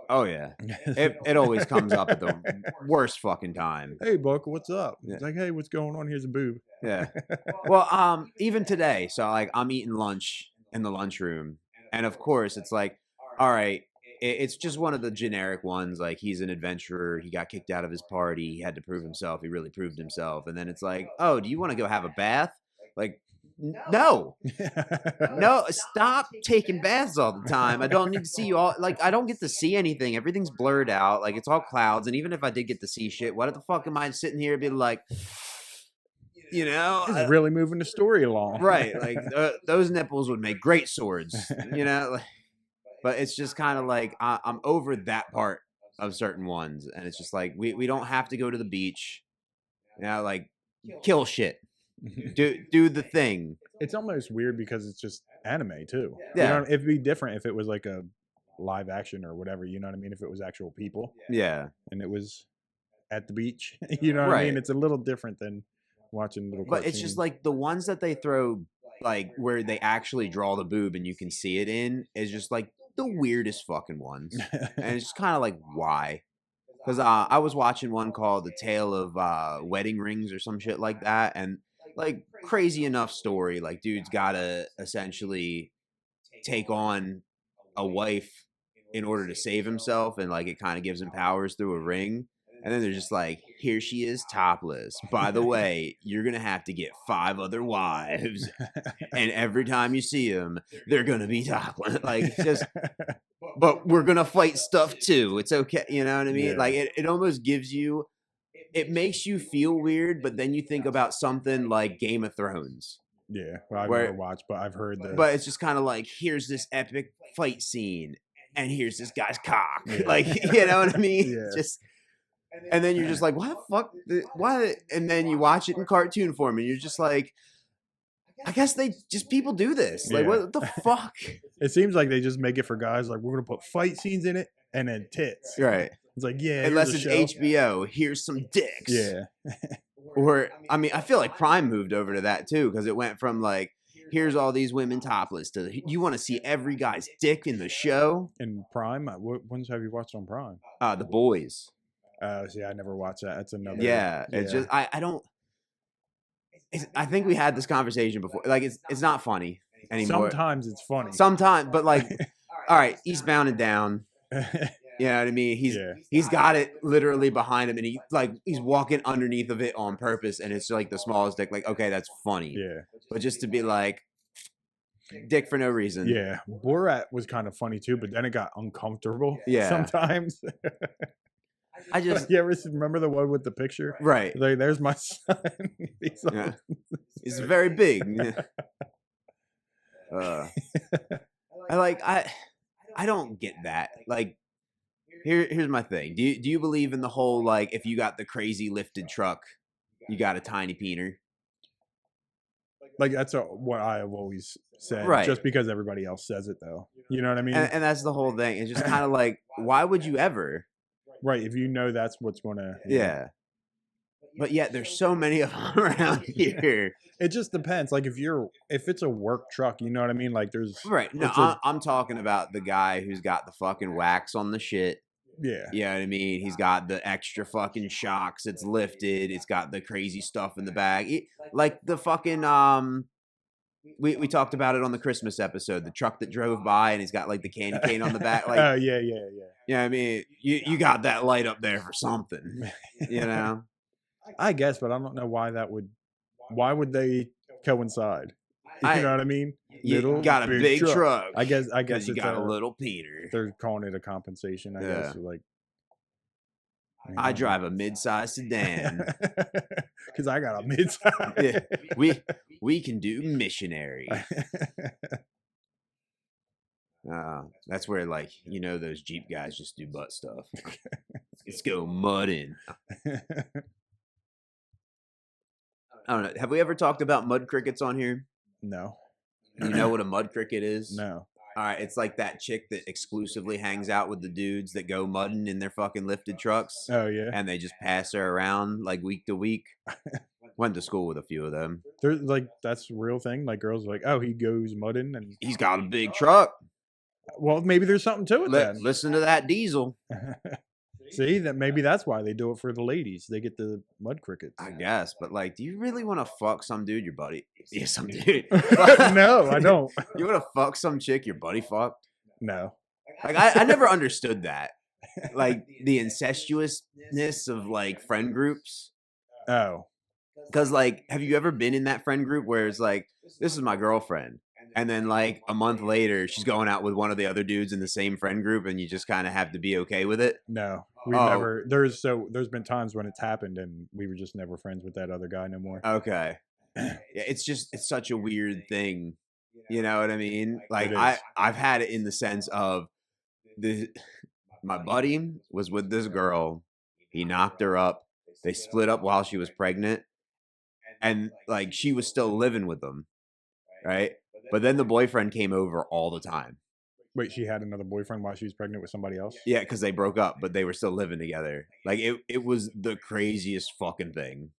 Oh yeah. It always comes up at the worst fucking time.
Hey Buck, what's up?
Yeah.
It's like, hey, what's going on? Here's a boob.
Yeah. Well, even today, so like I'm eating lunch in the lunchroom, and of course it's like, all right, it's just one of the generic ones. Like he's an adventurer. He got kicked out of his party. He had to prove himself. He really proved himself. And then it's like, oh, do you want to go have a bath? Like, no, stop taking baths all the time. I don't need to see you all. Like, I don't get to see anything. Everything's blurred out. Like, it's all clouds. And even if I did get to see shit, what the fuck am I sitting here being like,
It's really moving the story along.
Right. Like, those nipples would make great swords, Like, but it's just kind of like, I'm over that part of certain ones. And it's just like, we don't have to go to the beach. Like, kill shit. Do the thing.
It's almost weird because it's just anime too.
Yeah.
It'd be different if it was like a live action or whatever, you know what I mean? If it was actual people.
Yeah.
And it was at the beach. You know what I mean? It's a little different than watching little cartoons.
But it's just like the ones that they throw, like where they actually draw the boob and you can see it in, is just like the weirdest fucking ones. And it's just kind of like, why? Because I was watching one called The Tale of Wedding Rings or some shit like that, and like crazy enough story. Like dude's gotta essentially take on a wife in order to save himself, and like it kind of gives him powers through a ring. And then they're just like, here she is topless. By the way, you're going to have to get 5 other wives. And every time you see them, they're going to be topless. Like, just, but we're going to fight stuff too. It's okay. You know what I mean?
Yeah.
Like, it almost gives you, it makes you feel weird, but then you think about something like Game of Thrones.
Yeah. Well, I've never watched, but I've heard that.
But it's just kind of like, here's this epic fight scene, and here's this guy's cock. Yeah. Like, you know what I mean?
Yeah.
Just. And then you're just like, why the fuck? Why? And then you watch it in cartoon form, and you're just like, I guess people do this. Like, what the fuck?
It seems like they just make it for guys. Like, we're gonna put fight scenes in it and then tits.
Right.
It's like, yeah.
Unless it's HBO, here's some dicks.
Yeah.
Or I mean, I feel like Prime moved over to that too, because it went from like, here's all these women topless to you want to see every guy's dick in the show.
In Prime, what ones have you watched on Prime?
The Boys.
See, I never watched that. That's another.
Yeah, it's just I don't. I think we had this conversation before. Like it's not funny anymore.
Sometimes it's funny.
Sometimes, but like, all right, Eastbound and Down. You know what I mean? He's got it literally behind him, and he's walking underneath of it on purpose, and it's like the smallest dick. Like, okay, that's funny.
Yeah.
But just to be like, dick for no reason.
Yeah, Borat was kind of funny too, but then it got uncomfortable.
Yeah.
Sometimes.
I just
you ever remember the one with the picture?
Right.
Like, there's my son.
He's very big. I don't get that. Like, here's my thing. Do you believe in the whole like, if you got the crazy lifted truck, you got a tiny peener?
Like, that's what I have always said.
Right.
Just because everybody else says it, though. You know what I mean?
And that's the whole thing. It's just kind of like, why would you ever?
Right. If you know that's what's going to.
Yeah. But yet there's so many of them around here.
It just depends. Like if it's a work truck, you know what I mean? Like there's.
Right. No, I'm talking about the guy who's got the fucking wax on the shit.
Yeah.
You know what I mean? He's got the extra fucking shocks. It's lifted. It's got the crazy stuff in the back. Like the fucking, we talked about it on the Christmas episode. The truck that drove by and he's got like the candy cane on the back. Like,
Oh, yeah.
you know what I mean? You got that light up there for something, you know?
I guess, but I don't know why would they coincide? You know what I mean?
You got a big truck.
I guess
you got a little Peter.
They're calling it a compensation, I guess. Like,
I drive a mid-size sedan.
Because I got a mid-size.
Yeah. We can do missionary. That's where, like, you know, those Jeep guys just do butt stuff. Let's go mudding. I don't know. Have we ever talked about mud crickets on here?
No.
You know what a mud cricket is?
No.
All right, it's like that chick that exclusively hangs out with the dudes that go mudding in their fucking lifted trucks.
Oh, yeah.
And they just pass her around like week to week. Went to school with a few of them.
They're like, that's a real thing. Like girls are like, oh, he goes mudding and
he's got a big truck.
Well, maybe there's something to it then.
Listen to that diesel.
See, that maybe that's why they do it for the ladies. They get the mud crickets.
I guess, but like, do you really want to fuck some dude your buddy? Yeah, some dude.
No, I don't.
You want to fuck some chick your buddy fucked?
No.
Like, I never understood that. Like the incestuousness of like friend groups.
Oh.
Because like, have you ever been in that friend group where it's like, this is my girlfriend, and then like a month later she's going out with one of the other dudes in the same friend group, and you just kind of have to be okay with it?
No, we've never. There's been times when it's happened, and we were just never friends with that other guy no more.
Okay. Yeah, it's such a weird thing. You know what I mean? Like I've had it in the sense of my buddy was with this girl. He knocked her up. They split up while she was pregnant. And like she was still living with them, right? But then the boyfriend came over all the time.
Wait, she had another boyfriend while she was pregnant with somebody else?
Yeah, because they broke up, but they were still living together. Like it was the craziest fucking thing.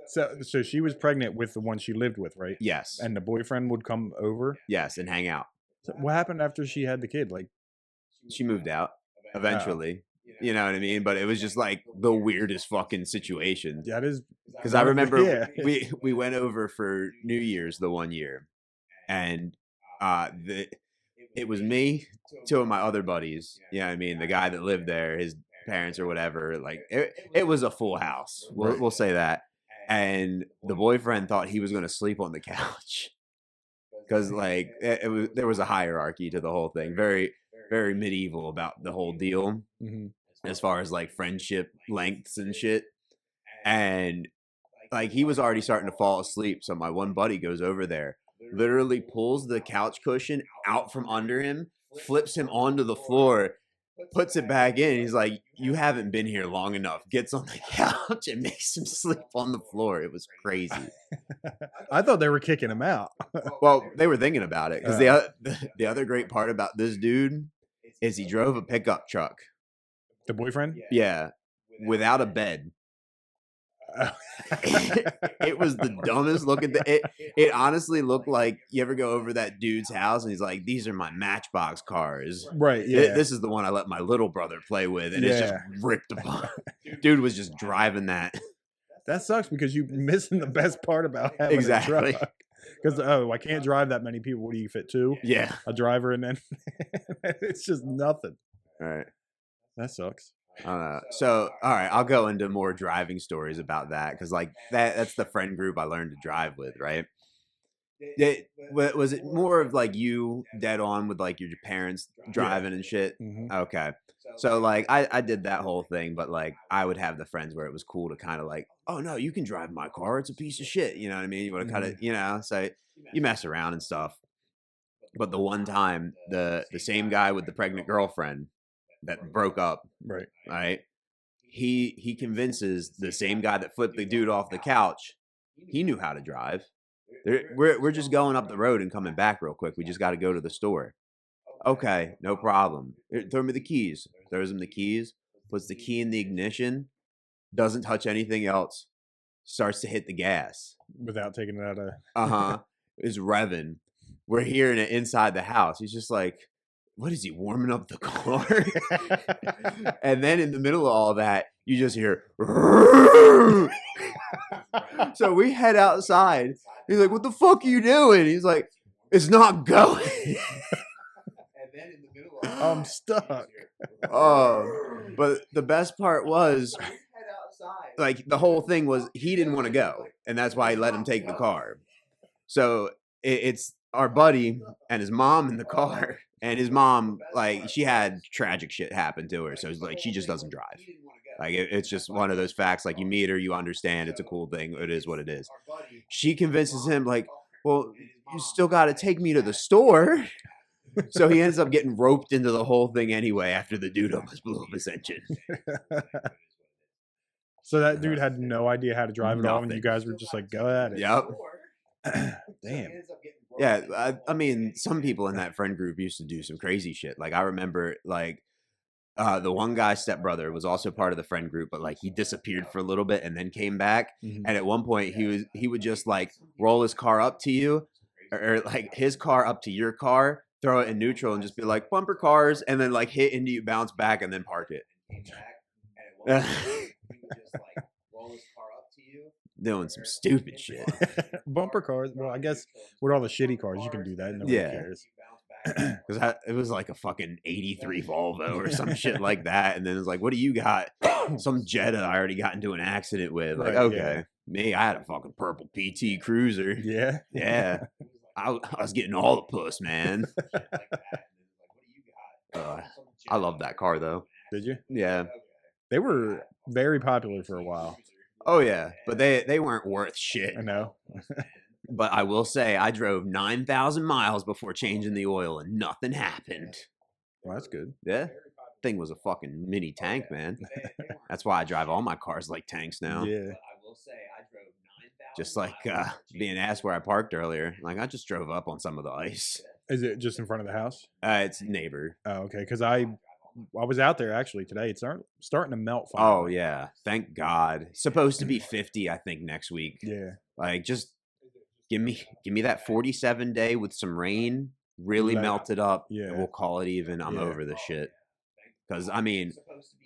So she was pregnant with the one she lived with, right?
Yes.
And the boyfriend would come over?
Yes, and hang out.
So what happened after she had the kid? Like,
she moved out eventually. You know what I mean? But it was just like the weirdest fucking situation.
That is,
because I remember we went over for New Year's the one year, and it was me, two of my other buddies. You know what I mean? The guy that lived there, his parents or whatever. Like it was a full house. We'll say that. And the boyfriend thought he was going to sleep on the couch because like there was a hierarchy to the whole thing. Very, very medieval about the whole deal.
Mm-hmm.
As far as like friendship lengths and shit. And like he was already starting to fall asleep. So my one buddy goes over there, literally pulls the couch cushion out from under him, flips him onto the floor, puts it back in. He's like, you haven't been here long enough. Gets on the couch and makes him sleep on the floor. It was crazy.
I thought they were kicking him out.
Well, they were thinking about it. Because the other great part about this dude is he drove a pickup truck.
The boyfriend?
Yeah. Without a bed. It was the dumbest looking thing. It honestly looked like, you ever go over that dude's house and he's like, these are my Matchbox cars.
Right, yeah.
This is the one I let my little brother play with, and it's just ripped apart. Dude was just driving that.
That sucks because you're missing the best part about having a truck. Because, I can't drive that many people. What do you fit, two?
Yeah.
A driver, and then it's just nothing.
All right.
That sucks.
So, all right, I'll go into more driving stories about that because, like, that's the friend group I learned to drive with, right? Was it more of like you dead on with like your parents driving and shit?
Mm-hmm.
Okay. So, like, I did that whole thing, but like, I would have the friends where it was cool to kind of like, oh no, you can drive my car. It's a piece of shit. You know what I mean? You want to kind of, so you mess around and stuff. But the one time, the same guy with the pregnant girlfriend that broke up, right? He convinces the same guy that flipped the dude off the couch. He knew how to drive. We're just going up the road and coming back real quick. We just got to go to the store. Okay, no problem. Here, throw me the keys. Throws him the keys, puts the key in the ignition, doesn't touch anything else, starts to hit the gas.
Without taking it out of.
Uh-huh. Is revving. We're hearing it inside the house. He's just like, what is he, warming up the car? And then in the middle of all that, you just hear so we head outside. He's like, what the fuck are you doing? He's like, it's not going. And then in the middle of
I'm stuck.
Oh, but the best part was, like, the whole thing was he didn't want to go, and that's why he let him take the car. So it's our buddy and his mom in the car, and his mom, like, she had tragic shit happen to her, so it's like she just doesn't drive. Like, it's just one of those facts. Like, you meet her, you understand, it's a cool thing. It is what it is. She convinces him, like, well, you still got to take me to the store. So he ends up getting roped into the whole thing anyway after the dude almost blew up his engine.
So that dude had no idea how to drive at all, and you
Nothing.
guys were just like, go at it.
Yep.
Damn.
Yeah, I mean, some people in that friend group used to do some crazy shit. Like, I remember, like, the one guy's stepbrother was also part of the friend group, but, like, he disappeared for a little bit and then came back.
Mhm.
And at one point, he would just, like, roll his car up to you, or like his car up to your car, throw it in neutral, and just be like, bumper cars, and then, like, hit into you, bounce back, and then park it. Doing some stupid shit.
Bumper cars. Well, I guess with all the shitty cars, you can do that. Nobody
Yeah.
cares.
Because it was like a fucking 83 Volvo or some shit like that. And then it's like, what do you got? Some Jetta I already got into an accident with. Like,
Right,
okay.
yeah.
Me, I had a fucking purple PT Cruiser.
Yeah.
Yeah. I was getting all the puss, man. I love that car, though.
Did you?
Yeah.
They were very popular for a while.
Oh, yeah. But they weren't worth shit.
I know.
But I will say, I drove 9,000 miles before changing the oil, and nothing happened.
Well, that's good.
Yeah. Thing was a fucking mini tank, man. That's why I drive all my cars like tanks now.
Yeah.
Just like being asked where I parked earlier. Like, I just drove up on some of the ice.
Is it just in front of the house?
It's neighbor.
Oh, okay. Because I was out there actually today. It's starting to melt.
Oh,
Finally.
yeah. Thank God. Supposed to be 50, I think, next week.
Yeah.
Like, just give me that 47 day with some rain, really melt it up,
Yeah.
and we'll call it even. I'm
Yeah.
over this shit. Because, I mean,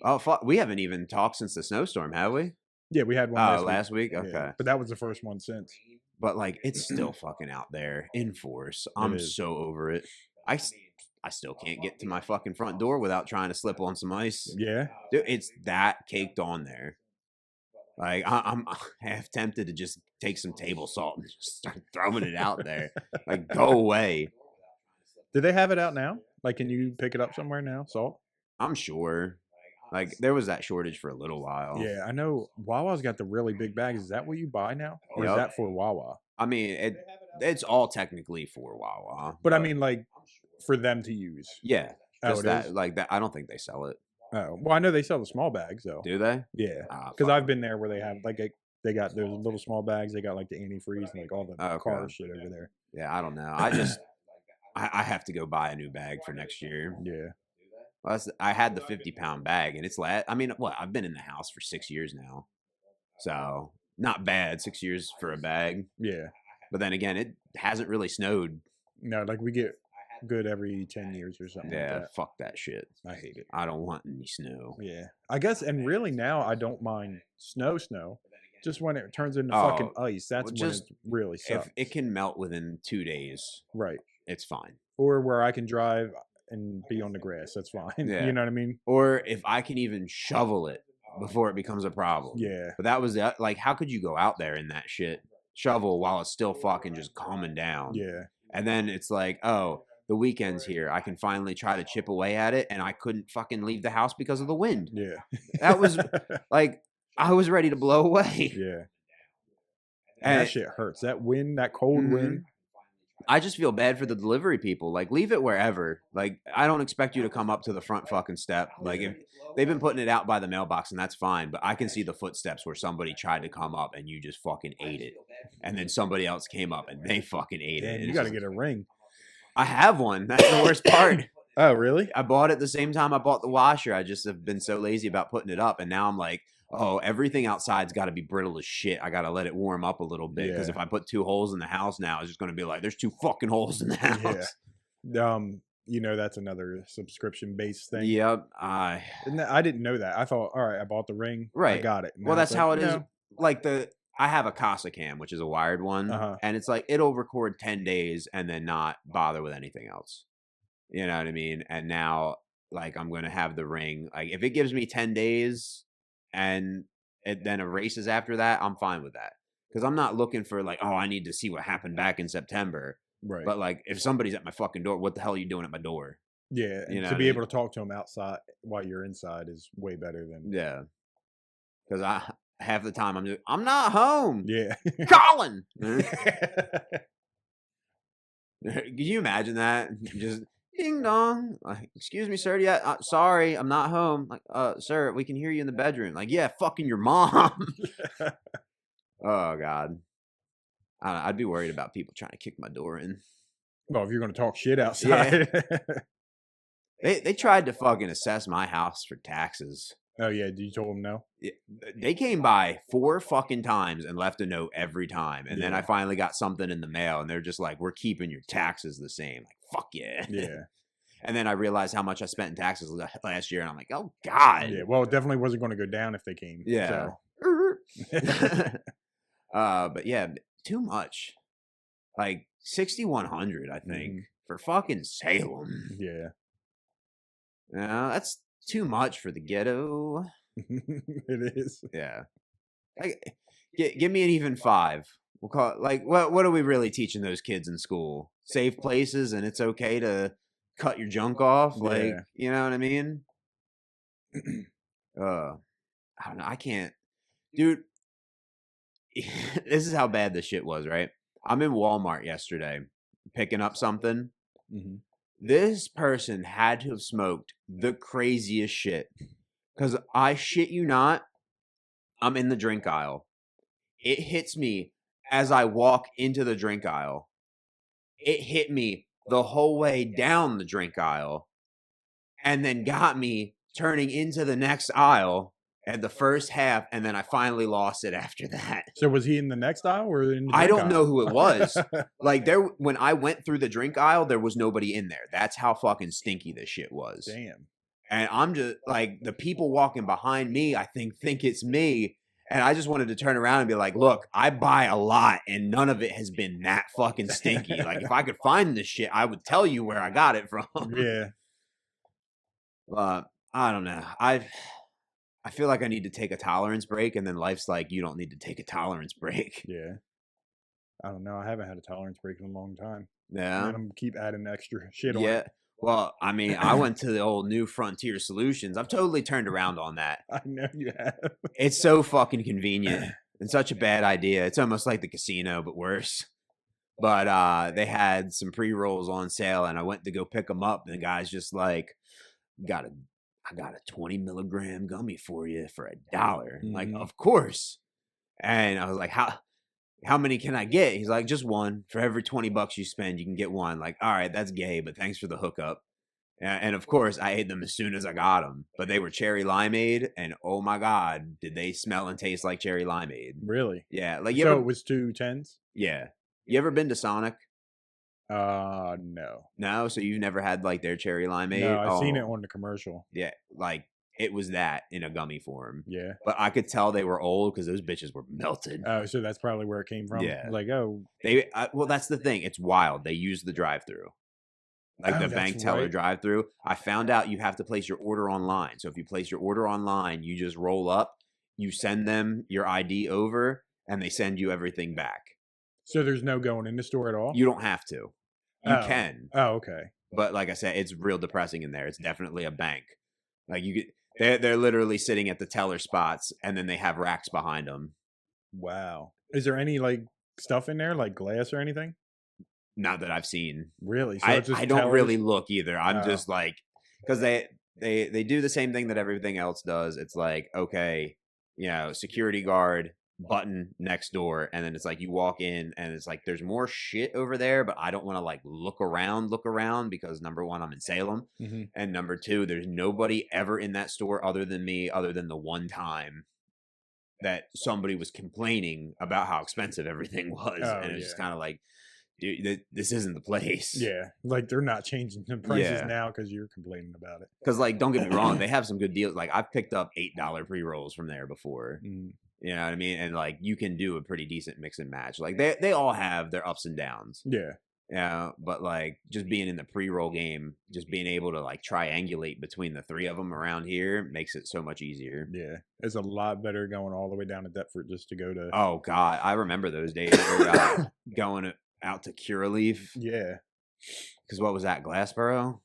oh, fuck, we haven't even talked since the snowstorm, have we?
Yeah, we had one
Oh,
last
week?
Yeah.
Okay.
But that was the first one since.
But, like, it's still fucking out there in force. I'm
is.
so over it. I still can't get to my fucking front door without trying to slip on some ice.
Yeah.
Dude, it's that caked on there. Like, I'm half tempted to just take some table salt and just start throwing it out there. Like, go away.
Did they have it out now? Like, can you pick it up somewhere now? Salt?
I'm sure. Like, there was that shortage for a little while.
Yeah, I know. Wawa's got the really big bags. Is that what you buy now, or
Yep.
is that for Wawa?
I mean, it's all technically for Wawa.
But I mean, like, for them to use.
yeah,
Oh,
just
it
that.
is?
Like that. I don't think they sell it.
Oh, well, I know they sell the small bags though.
Do they?
Yeah,
Ah,
because
fuck
I've
'em.
been there where they have like they got those little small bags. They got like the antifreeze and like all the
Oh, okay.
car shit over there.
Yeah, I don't know. I have to go buy a new bag for next year.
Yeah,
Well, I had the 50-pound bag, and it's I mean, what? I've been in the house for 6 years now, so not bad. 6 years for a bag,
yeah.
but then again, it hasn't really snowed.
No, like we get good every 10 years or something.
Yeah,
like that.
fuck that shit.
I hate it.
I don't want any snow.
Yeah, I guess, and really now I don't mind snow. Just when it turns into
Oh,
fucking ice, that's
well,
when
just
it really sucks.
If it can melt within 2 days,
Right.
it's fine.
Or where I can drive and be on the grass, that's fine.
Yeah.
You know what I mean?
Or if I can even shovel it before it becomes a problem.
Yeah.
But that was like, how could you go out there in that shit, shovel while it's still fucking just calming down?
Yeah.
And then it's like, oh, the weekend's here. I can finally try to chip away at it, and I couldn't fucking leave the house because of the wind.
Yeah.
That was like, I was ready to blow away.
Yeah.
And
that shit hurts. That wind, that cold wind.
I just feel bad for the delivery people. Like, leave it wherever. Like, I don't expect you to come up to the front fucking step. Like, if they've been putting it out by the mailbox, and that's fine. But I can see the footsteps where somebody tried to come up and you just fucking ate it. And then somebody else came up and they fucking ate it.
And
And
you
it's
got to
just-
get a ring.
I have one. That's the worst part.
Oh, really?
I bought it the same time I bought the washer. I just have been so lazy about putting it up. And now I'm like, oh, everything outside's got to be brittle as shit. I got to let it warm up a little bit. Because
Yeah.
if I put 2 holes in the house now, it's just going to be like, there's 2 fucking holes in the house.
Yeah. That's another subscription-based thing.
Yep.
I didn't know that. I thought, all right, I bought the ring. I
Right.
got it.
Well,
Now
that's
it's
how it is.
no.
Like I have a Casa Cam, which is a wired one. And it's like, it'll record 10 days and then not bother with anything else. You know what I mean? And now, like, I'm going to have the ring. Like, if it gives me 10 days and it then erases after that, I'm fine with that. Because I'm not looking for, like, oh, I need to see what happened back in September.
Right.
But, like, if somebody's at my fucking door, what the hell are you doing at my door?
Yeah.
You know
to
what
be
I
able to talk to them outside while you're inside is way better than.
Yeah. Because half the time I'm not home.
Yeah.
Colin! Can you imagine that? Just ding dong. Like, excuse me, sir. Yeah, sorry, I'm not home. Like, sir, we can hear you in the bedroom. Like, yeah, fucking your mom. Oh God. I'd be worried about people trying to kick my door in.
Well, if you're going to talk shit outside.
They tried to fucking assess my house for taxes.
Oh yeah, you told them no?
They came by 4 fucking times and left a note every time. And then I finally got something in the mail and they're just like, we're keeping your taxes the same. Like, fuck yeah.
Yeah.
And then I realized how much I spent in taxes last year. And I'm like, oh God.
Yeah. Well, it definitely wasn't going to go down if they came.
Yeah.
So.
But yeah, too much. Like 6,100, I think, for fucking Salem.
Yeah.
Yeah, that's too much for the ghetto.
It is.
Yeah. Like, give me an even 5. We'll call it, like, what are we really teaching those kids in school? Safe places and it's okay to cut your junk off? Like,
Yeah.
you know what I mean? I don't know. I can't. Dude, this is how bad this shit was, right? I'm in Walmart yesterday picking up something. This person had to have smoked the craziest shit. Because I shit you not, I'm in the drink aisle. It hits me as I walk into the drink aisle. It hit me the whole way down the drink aisle. And then got me turning into the next aisle at the first half. And then I finally lost it after that.
So was he in the next aisle or in the
I
drink
don't know
aisle?
who it was. Like when I went through the drink aisle, there was nobody in there. That's how fucking stinky this shit was.
Damn.
And I'm just like, the people walking behind me, I think it's me. And I just wanted to turn around and be like, look, I buy a lot and none of it has been that fucking stinky. Like if I could find this shit, I would tell you where I got it from.
Yeah.
I don't know. I feel like I need to take a tolerance break, and then life's like, you don't need to take a tolerance break.
Yeah. I don't know. I haven't had a tolerance break in a long time.
Yeah.
And I'm keep adding extra shit on
Yeah.
it.
Well, I mean, I went to the old New Frontier Solutions. I've totally turned around on that.
I know you have.
It's so fucking convenient and such a bad idea. It's almost like the casino, but worse. But they had some pre-rolls on sale, and I went to go pick them up, and the guy's just like, I got a 20 milligram gummy for you for $1. Like, of course. And I was like, how many can I get? He's like, just one. For every $20 you spend, you can get one. Like, all right, that's gay, but thanks for the hookup. And of course, I ate them as soon as I got them. But they were cherry limeade, and oh my God, did they smell and taste like cherry limeade?
Really?
Yeah. Like
So it was 2 10s?
Yeah. You ever been to Sonic?
No.
No? So you've never had like their cherry limeade?
No, I've seen it on the commercial.
Yeah. Like it was that in a gummy form.
Yeah.
But I could tell they were old because those bitches were melted.
Oh, so that's probably where it came from.
Yeah.
Like, oh,
Well, that's the thing. It's wild. They use the drive-through. Like
Oh,
the
that's
bank teller
right.
drive-through. I found out you have to place your order online. So if you place your order online, you just roll up, you send them your ID over, and they send you everything back.
so there's no going in the store at all?
You don't have to. You
Oh.
can.
Oh, okay.
But like I said, it's real depressing in there. It's definitely a bank. Like they're literally sitting at the teller spots, and then they have racks behind them.
Wow. Is there any like stuff in there, like glass or anything?
Not that I've seen.
Really? So
I
it's just
don't
tellers?
really look either. I'm
Oh.
just like, because they do the same thing that everything else does. It's like, okay, security guard, button next door, and then it's like you walk in and it's like there's more shit over there, but I don't want to like look around because number one, I'm in Salem, and number two, there's nobody ever in that store other than me, other than the one time that somebody was complaining about how expensive everything was, and it's just kind of like, dude, this isn't the place.
Yeah, like they're not changing the prices now because you're complaining about it.
Because like, don't get me wrong, they have some good deals. Like I've picked up $8 pre-rolls from there before. You know what I mean? And like you can do a pretty decent mix and match. Like they all have their ups and downs.
Yeah.
Yeah, but like just being in the pre-roll game, just being able to like triangulate between the three of them around here makes it so much easier.
Yeah, it's a lot better going all the way down to Deptford just to go to.
Oh God, I remember those days going out to Curaleaf.
Yeah,
because what was that, Glassboro,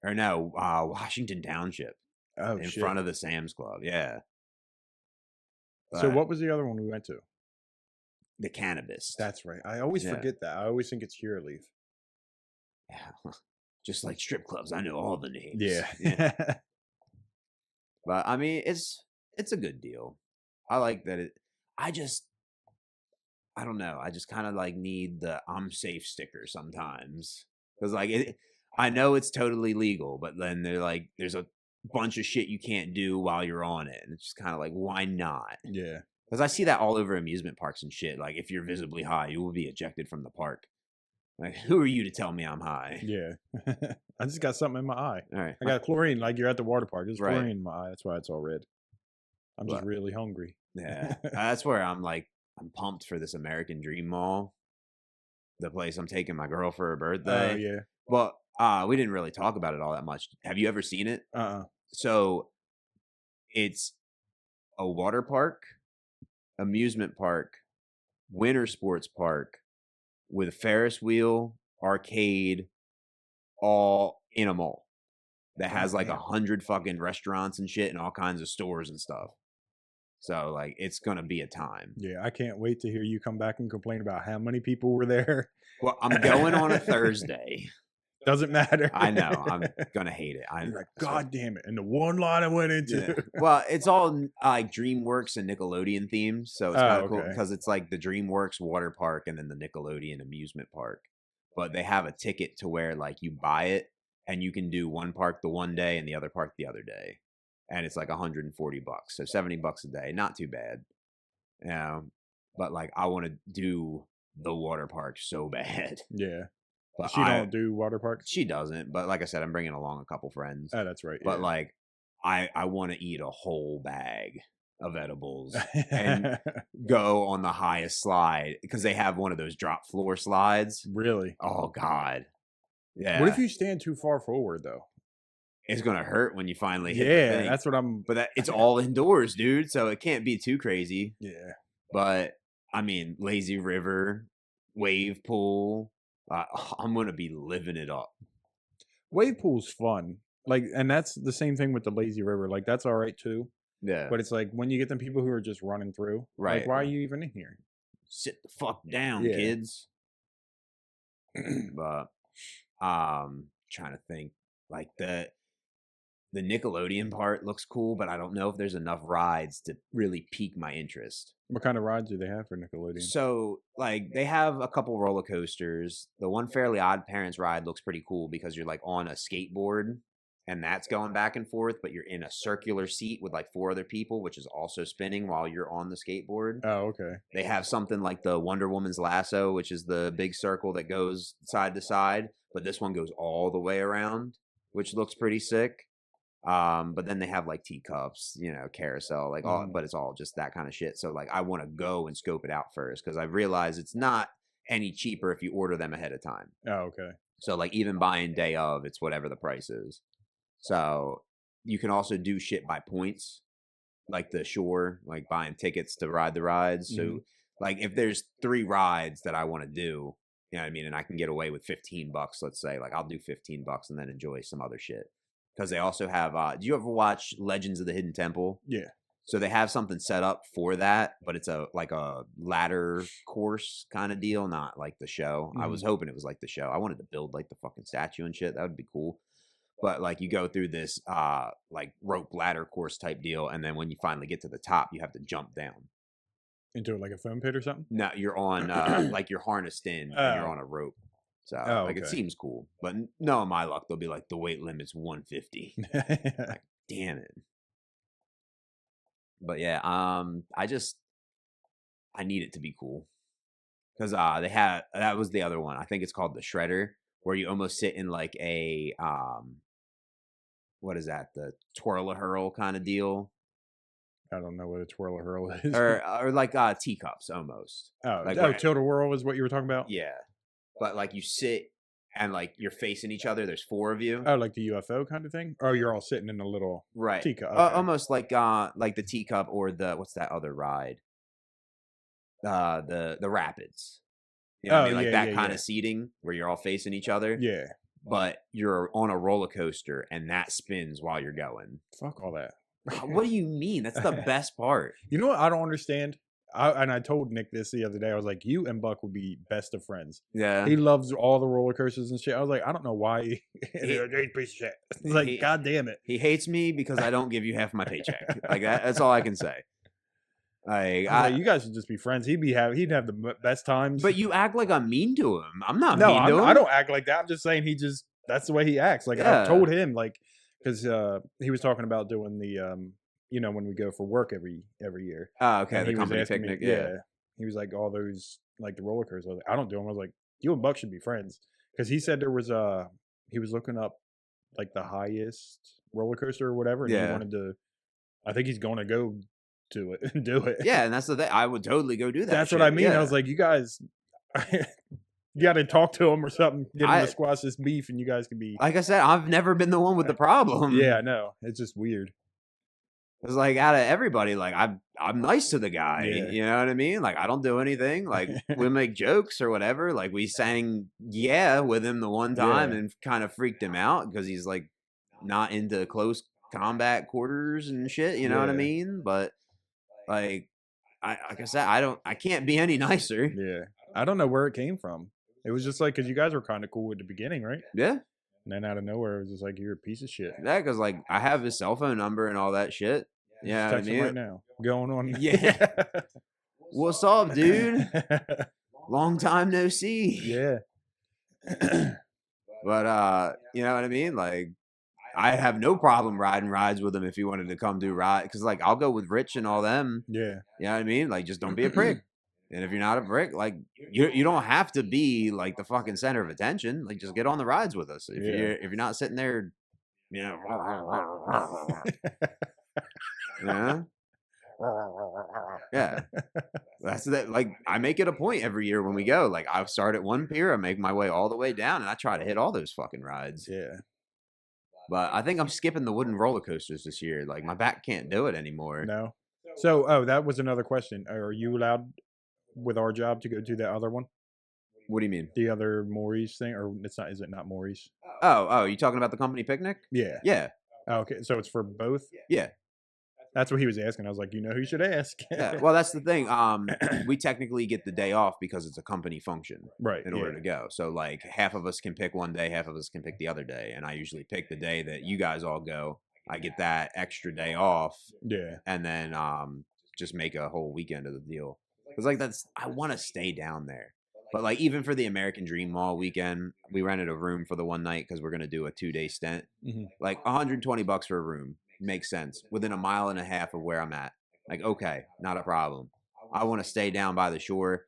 or no, Washington Township.
Oh,
in front of the Sam's Club. Yeah.
So
But
what was the other one we went to?
the Cannabis.
That's right. I always
Yeah.
forget that. I always think it's Curaleaf.
Yeah. Just like strip clubs, I know all the names.
Yeah.
But I mean, it's a good deal. I like that I don't know. I just kind of like need the I'm safe sticker sometimes. Because like I know it's totally legal, but then they're like there's a bunch of shit you can't do while you're on it. And it's just kind of like, why not?
Yeah.
Because I see that all over amusement parks and shit. Like if you're visibly high, you will be ejected from the park. Like, who are you to tell me I'm high?
Yeah. I just got something in my eye.
All right.
I got chlorine, like you're at the water park. There's
Right.
chlorine in my eye. That's why it's all red. I'm just
But-
really hungry.
Yeah. That's where I'm pumped for this American Dream Mall. The place I'm taking my girl for her birthday.
Oh, yeah.
Well, we didn't really talk about it all that much. Have you ever seen it? So it's a water park, amusement park, winter sports park with a Ferris wheel, arcade, all in a mall that has like 100 fucking restaurants and shit and all kinds of stores and stuff. So like it's gonna be a time.
Yeah, I can't wait to hear you come back and complain about how many people were there.
Well, I'm going on a Thursday.
Doesn't matter.
I know. I'm gonna hate it. I'm
You're like, God damn it. And the one lot I went into.
Yeah. Well, it's all like DreamWorks and Nickelodeon themes, so it's kind of cool
okay.
because it's like the DreamWorks water park and then the Nickelodeon amusement park. But they have a ticket to where like you buy it and you can do one park the one day and the other park the other day, and it's like $140, so $70 a day, not too bad. But like I want to do the water park so bad.
Yeah.
But
She don't do water parks?
She doesn't, but like I said, I'm bringing along a couple friends.
Oh, that's right.
But like, I want to eat a whole bag of edibles and go on the highest slide because they have one of those drop floor slides.
Really?
Oh God, yeah.
What if you stand too far forward though?
It's gonna hurt when you finally hit the
Yeah,
thing.
that's what I'm.
But it's all indoors, dude. So it can't be too crazy.
Yeah.
But I mean, lazy river, wave pool. I'm gonna be living it up.
Wave pool's fun. Like, and that's the same thing with the lazy river. Like, that's all right too.
Yeah.
But it's like when you get them people who are just running through,
Right.
Like, why are you even in here?
Sit the fuck down,
Yeah.
kids. But trying to think, like the Nickelodeon part looks cool, but I don't know if there's enough rides to really pique my interest.
What kind of rides do they have for Nickelodeon?
So like they have a couple roller coasters. The one Fairly Odd Parents ride looks pretty cool because you're like on a skateboard and that's going back and forth, but you're in a circular seat with like 4 other people, which is also spinning while you're on the skateboard.
Oh, okay.
They have something like the Wonder Woman's lasso, which is the big circle that goes side to side, but this one goes all the way around, which looks pretty sick. But then they have like teacups, carousel, like all, but it's all just that kind of shit. So like I want to go and scope it out first because I realize it's not any cheaper if you order them ahead of time.
Oh, okay.
So like even buying day of, it's whatever the price is. So you can also do shit by points, like the Shore, like buying tickets to ride the rides. So like if there's 3 rides that I want to do, you know what I mean, and I can get away with $15, let's say, like I'll do $15 and then enjoy some other shit. Because they also have, do you ever watch Legends of the Hidden Temple?
Yeah.
So they have something set up for that, but it's a ladder course kind of deal, not like the show. I was hoping it was like the show. I wanted to build like the fucking statue and shit. That would be cool. But like you go through this like rope ladder course type deal, and then when you finally get to the top, you have to jump down.
Into like a foam pit or something?
No, you're on like you're harnessed in and you're on a rope. So like it
okay.
seems cool, but no, in my luck, they'll be like the weight limit's 150. Like, damn it. But yeah, I need it to be cool because that was the other one. I think it's called the shredder, where you almost sit in like a what is that? The twirl a hurl kind of deal.
I don't know what a twirl a hurl is.
or like teacups almost.
Oh,
like
tilt a whirl is what you were talking about?
Yeah. But like you sit and like you're facing each other. There's 4 of you.
Oh, like the UFO kind of thing? Or you're all sitting in a little teacup. Okay.
Almost like the teacup or the what's that other ride? The rapids. You know what I mean? Like that kind of seating where you're all facing each other.
Yeah.
But you're on a roller coaster and that spins while you're going.
Fuck all that.
What do you mean? That's the best part.
You know what I don't understand? I told Nick this the other day. I was like, you and Buck would be best of friends.
Yeah.
He loves all the roller coasters and shit. I was like, I don't know why. He's a piece of shit. It's like, God damn it.
He hates me because I don't give you half my paycheck. Like that's all I can say. Like,
you guys should just be friends. He'd have the best times.
But you act like I'm mean to him. I'm not mean to him.
I don't act like that. I'm just saying that's the way he acts. Like I told him, like, because he was talking about doing the when we go for work every year.
Oh, okay. The company picnic. Yeah.
He was like, all those, like the roller coasters. I was like, I don't do them. I was like, you and Buck should be friends. Because he said there was he was looking up like the highest roller coaster or whatever. And he wanted to, I think he's going to go to it and do it.
Yeah. And that's the thing. I would totally go do that.
That's what I mean. Yeah. I was like, you guys, you got to talk to him or something. Get him to squash this beef and you guys can be.
Like I said, I've never been the one with the problem.
Yeah, I know. It's just weird.
It's like out of everybody, like I'm nice to the guy.
Yeah.
You know what I mean? Like I don't do anything. Like we make jokes or whatever. Like we sang with him the one time and kind of freaked him out because he's like not into close combat quarters and shit. You know what I mean? But like I said, I can't be any nicer.
Yeah, I don't know where it came from. It was just like because you guys were kind of cool at the beginning, right?
Yeah.
And then out of nowhere, it was just like, you're a piece of shit.
Yeah, because like I have his cell phone number and all that shit. Yeah,
text him right now. Going on.
Yeah. What's up, dude? Long time no see.
Yeah.
But you know what I mean? Like, I have no problem riding rides with him if he wanted to come do ride. Because like I'll go with Rich and all them.
Yeah.
You know what I mean? Like, just don't be a prick. And if you're not a prick, like you don't have to be like the fucking center of attention. Like just get on the rides with us. If you're not sitting there, you know, yeah. That's that. Like I make it a point every year when we go. Like I start at one pier, I make my way all the way down, and I try to hit all those fucking rides.
Yeah.
But I think I'm skipping the wooden roller coasters this year. Like my back can't do it anymore.
No. So, that was another question. Are you allowed with our job to go do that other one?
What do you mean?
The other Maurice thing, or it's not? Is it not Maurice?
Oh, you talking about the company picnic?
Yeah.
Yeah.
Oh, okay, so it's for both.
Yeah.
That's what he was asking. I was like, you know who you should ask.
Yeah. Well, that's the thing. We technically get the day off because it's a company function,
right?
In order to go. So like half of us can pick one day, half of us can pick the other day, and I usually pick the day that you guys all go. I get that extra day off.
Yeah.
And then just make a whole weekend of the deal. It's like I want to stay down there. But like even for the American Dream Mall weekend, we rented a room for the one night because we're gonna do a 2-day stint.
Mm-hmm.
Like $120 for a room makes sense within a mile and a half of where I'm at. Like okay, not a problem. I want to stay down by the shore,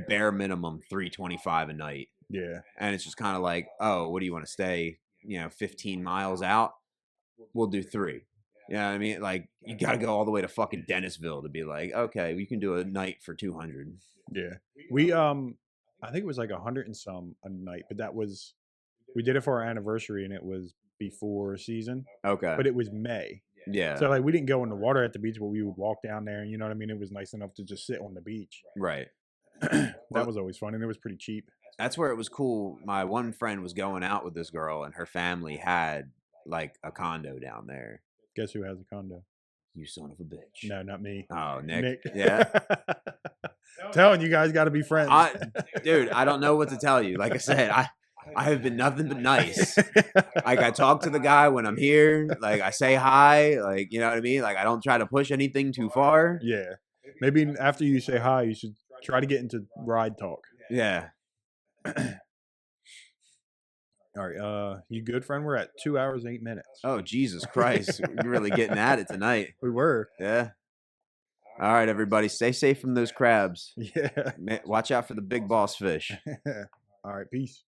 bare minimum $325 a night.
Yeah.
And it's just kind of like, oh, what do you want to stay? 15 miles out. We'll do 3. You know what I mean? Like, you got to go all the way to fucking Dennisville to be like, okay, we can do a night for 200.
Yeah. We, I think it was like 100 and some a night, but we did it for our anniversary and it was before season.
Okay.
But it was May.
Yeah.
So, like, we didn't go in the water at the beach, but we would walk down there and, you know what I mean? It was nice enough to just sit on the beach.
Right.
That was always fun and it was pretty cheap.
That's where it was cool. My one friend was going out with this girl and her family had like a condo down there.
Guess who has a condo?
You son of a bitch.
No, not me.
Oh, Nick. Yeah.
Telling you guys got to be friends.
Dude, I don't know what to tell you. Like I said, I have been nothing but nice. Like I talk to the guy when I'm here. Like I say hi. Like, you know what I mean? Like I don't try to push anything too far.
Yeah. Maybe after you say hi, you should try to get into ride talk.
Yeah.
All right. You good, friend? We're at 2 hours, 8 minutes.
Oh, Jesus Christ. We're really getting at it tonight.
We were.
Yeah. All right, everybody. Stay safe from those crabs.
Yeah.
Watch out for the big boss fish.
All right. Peace.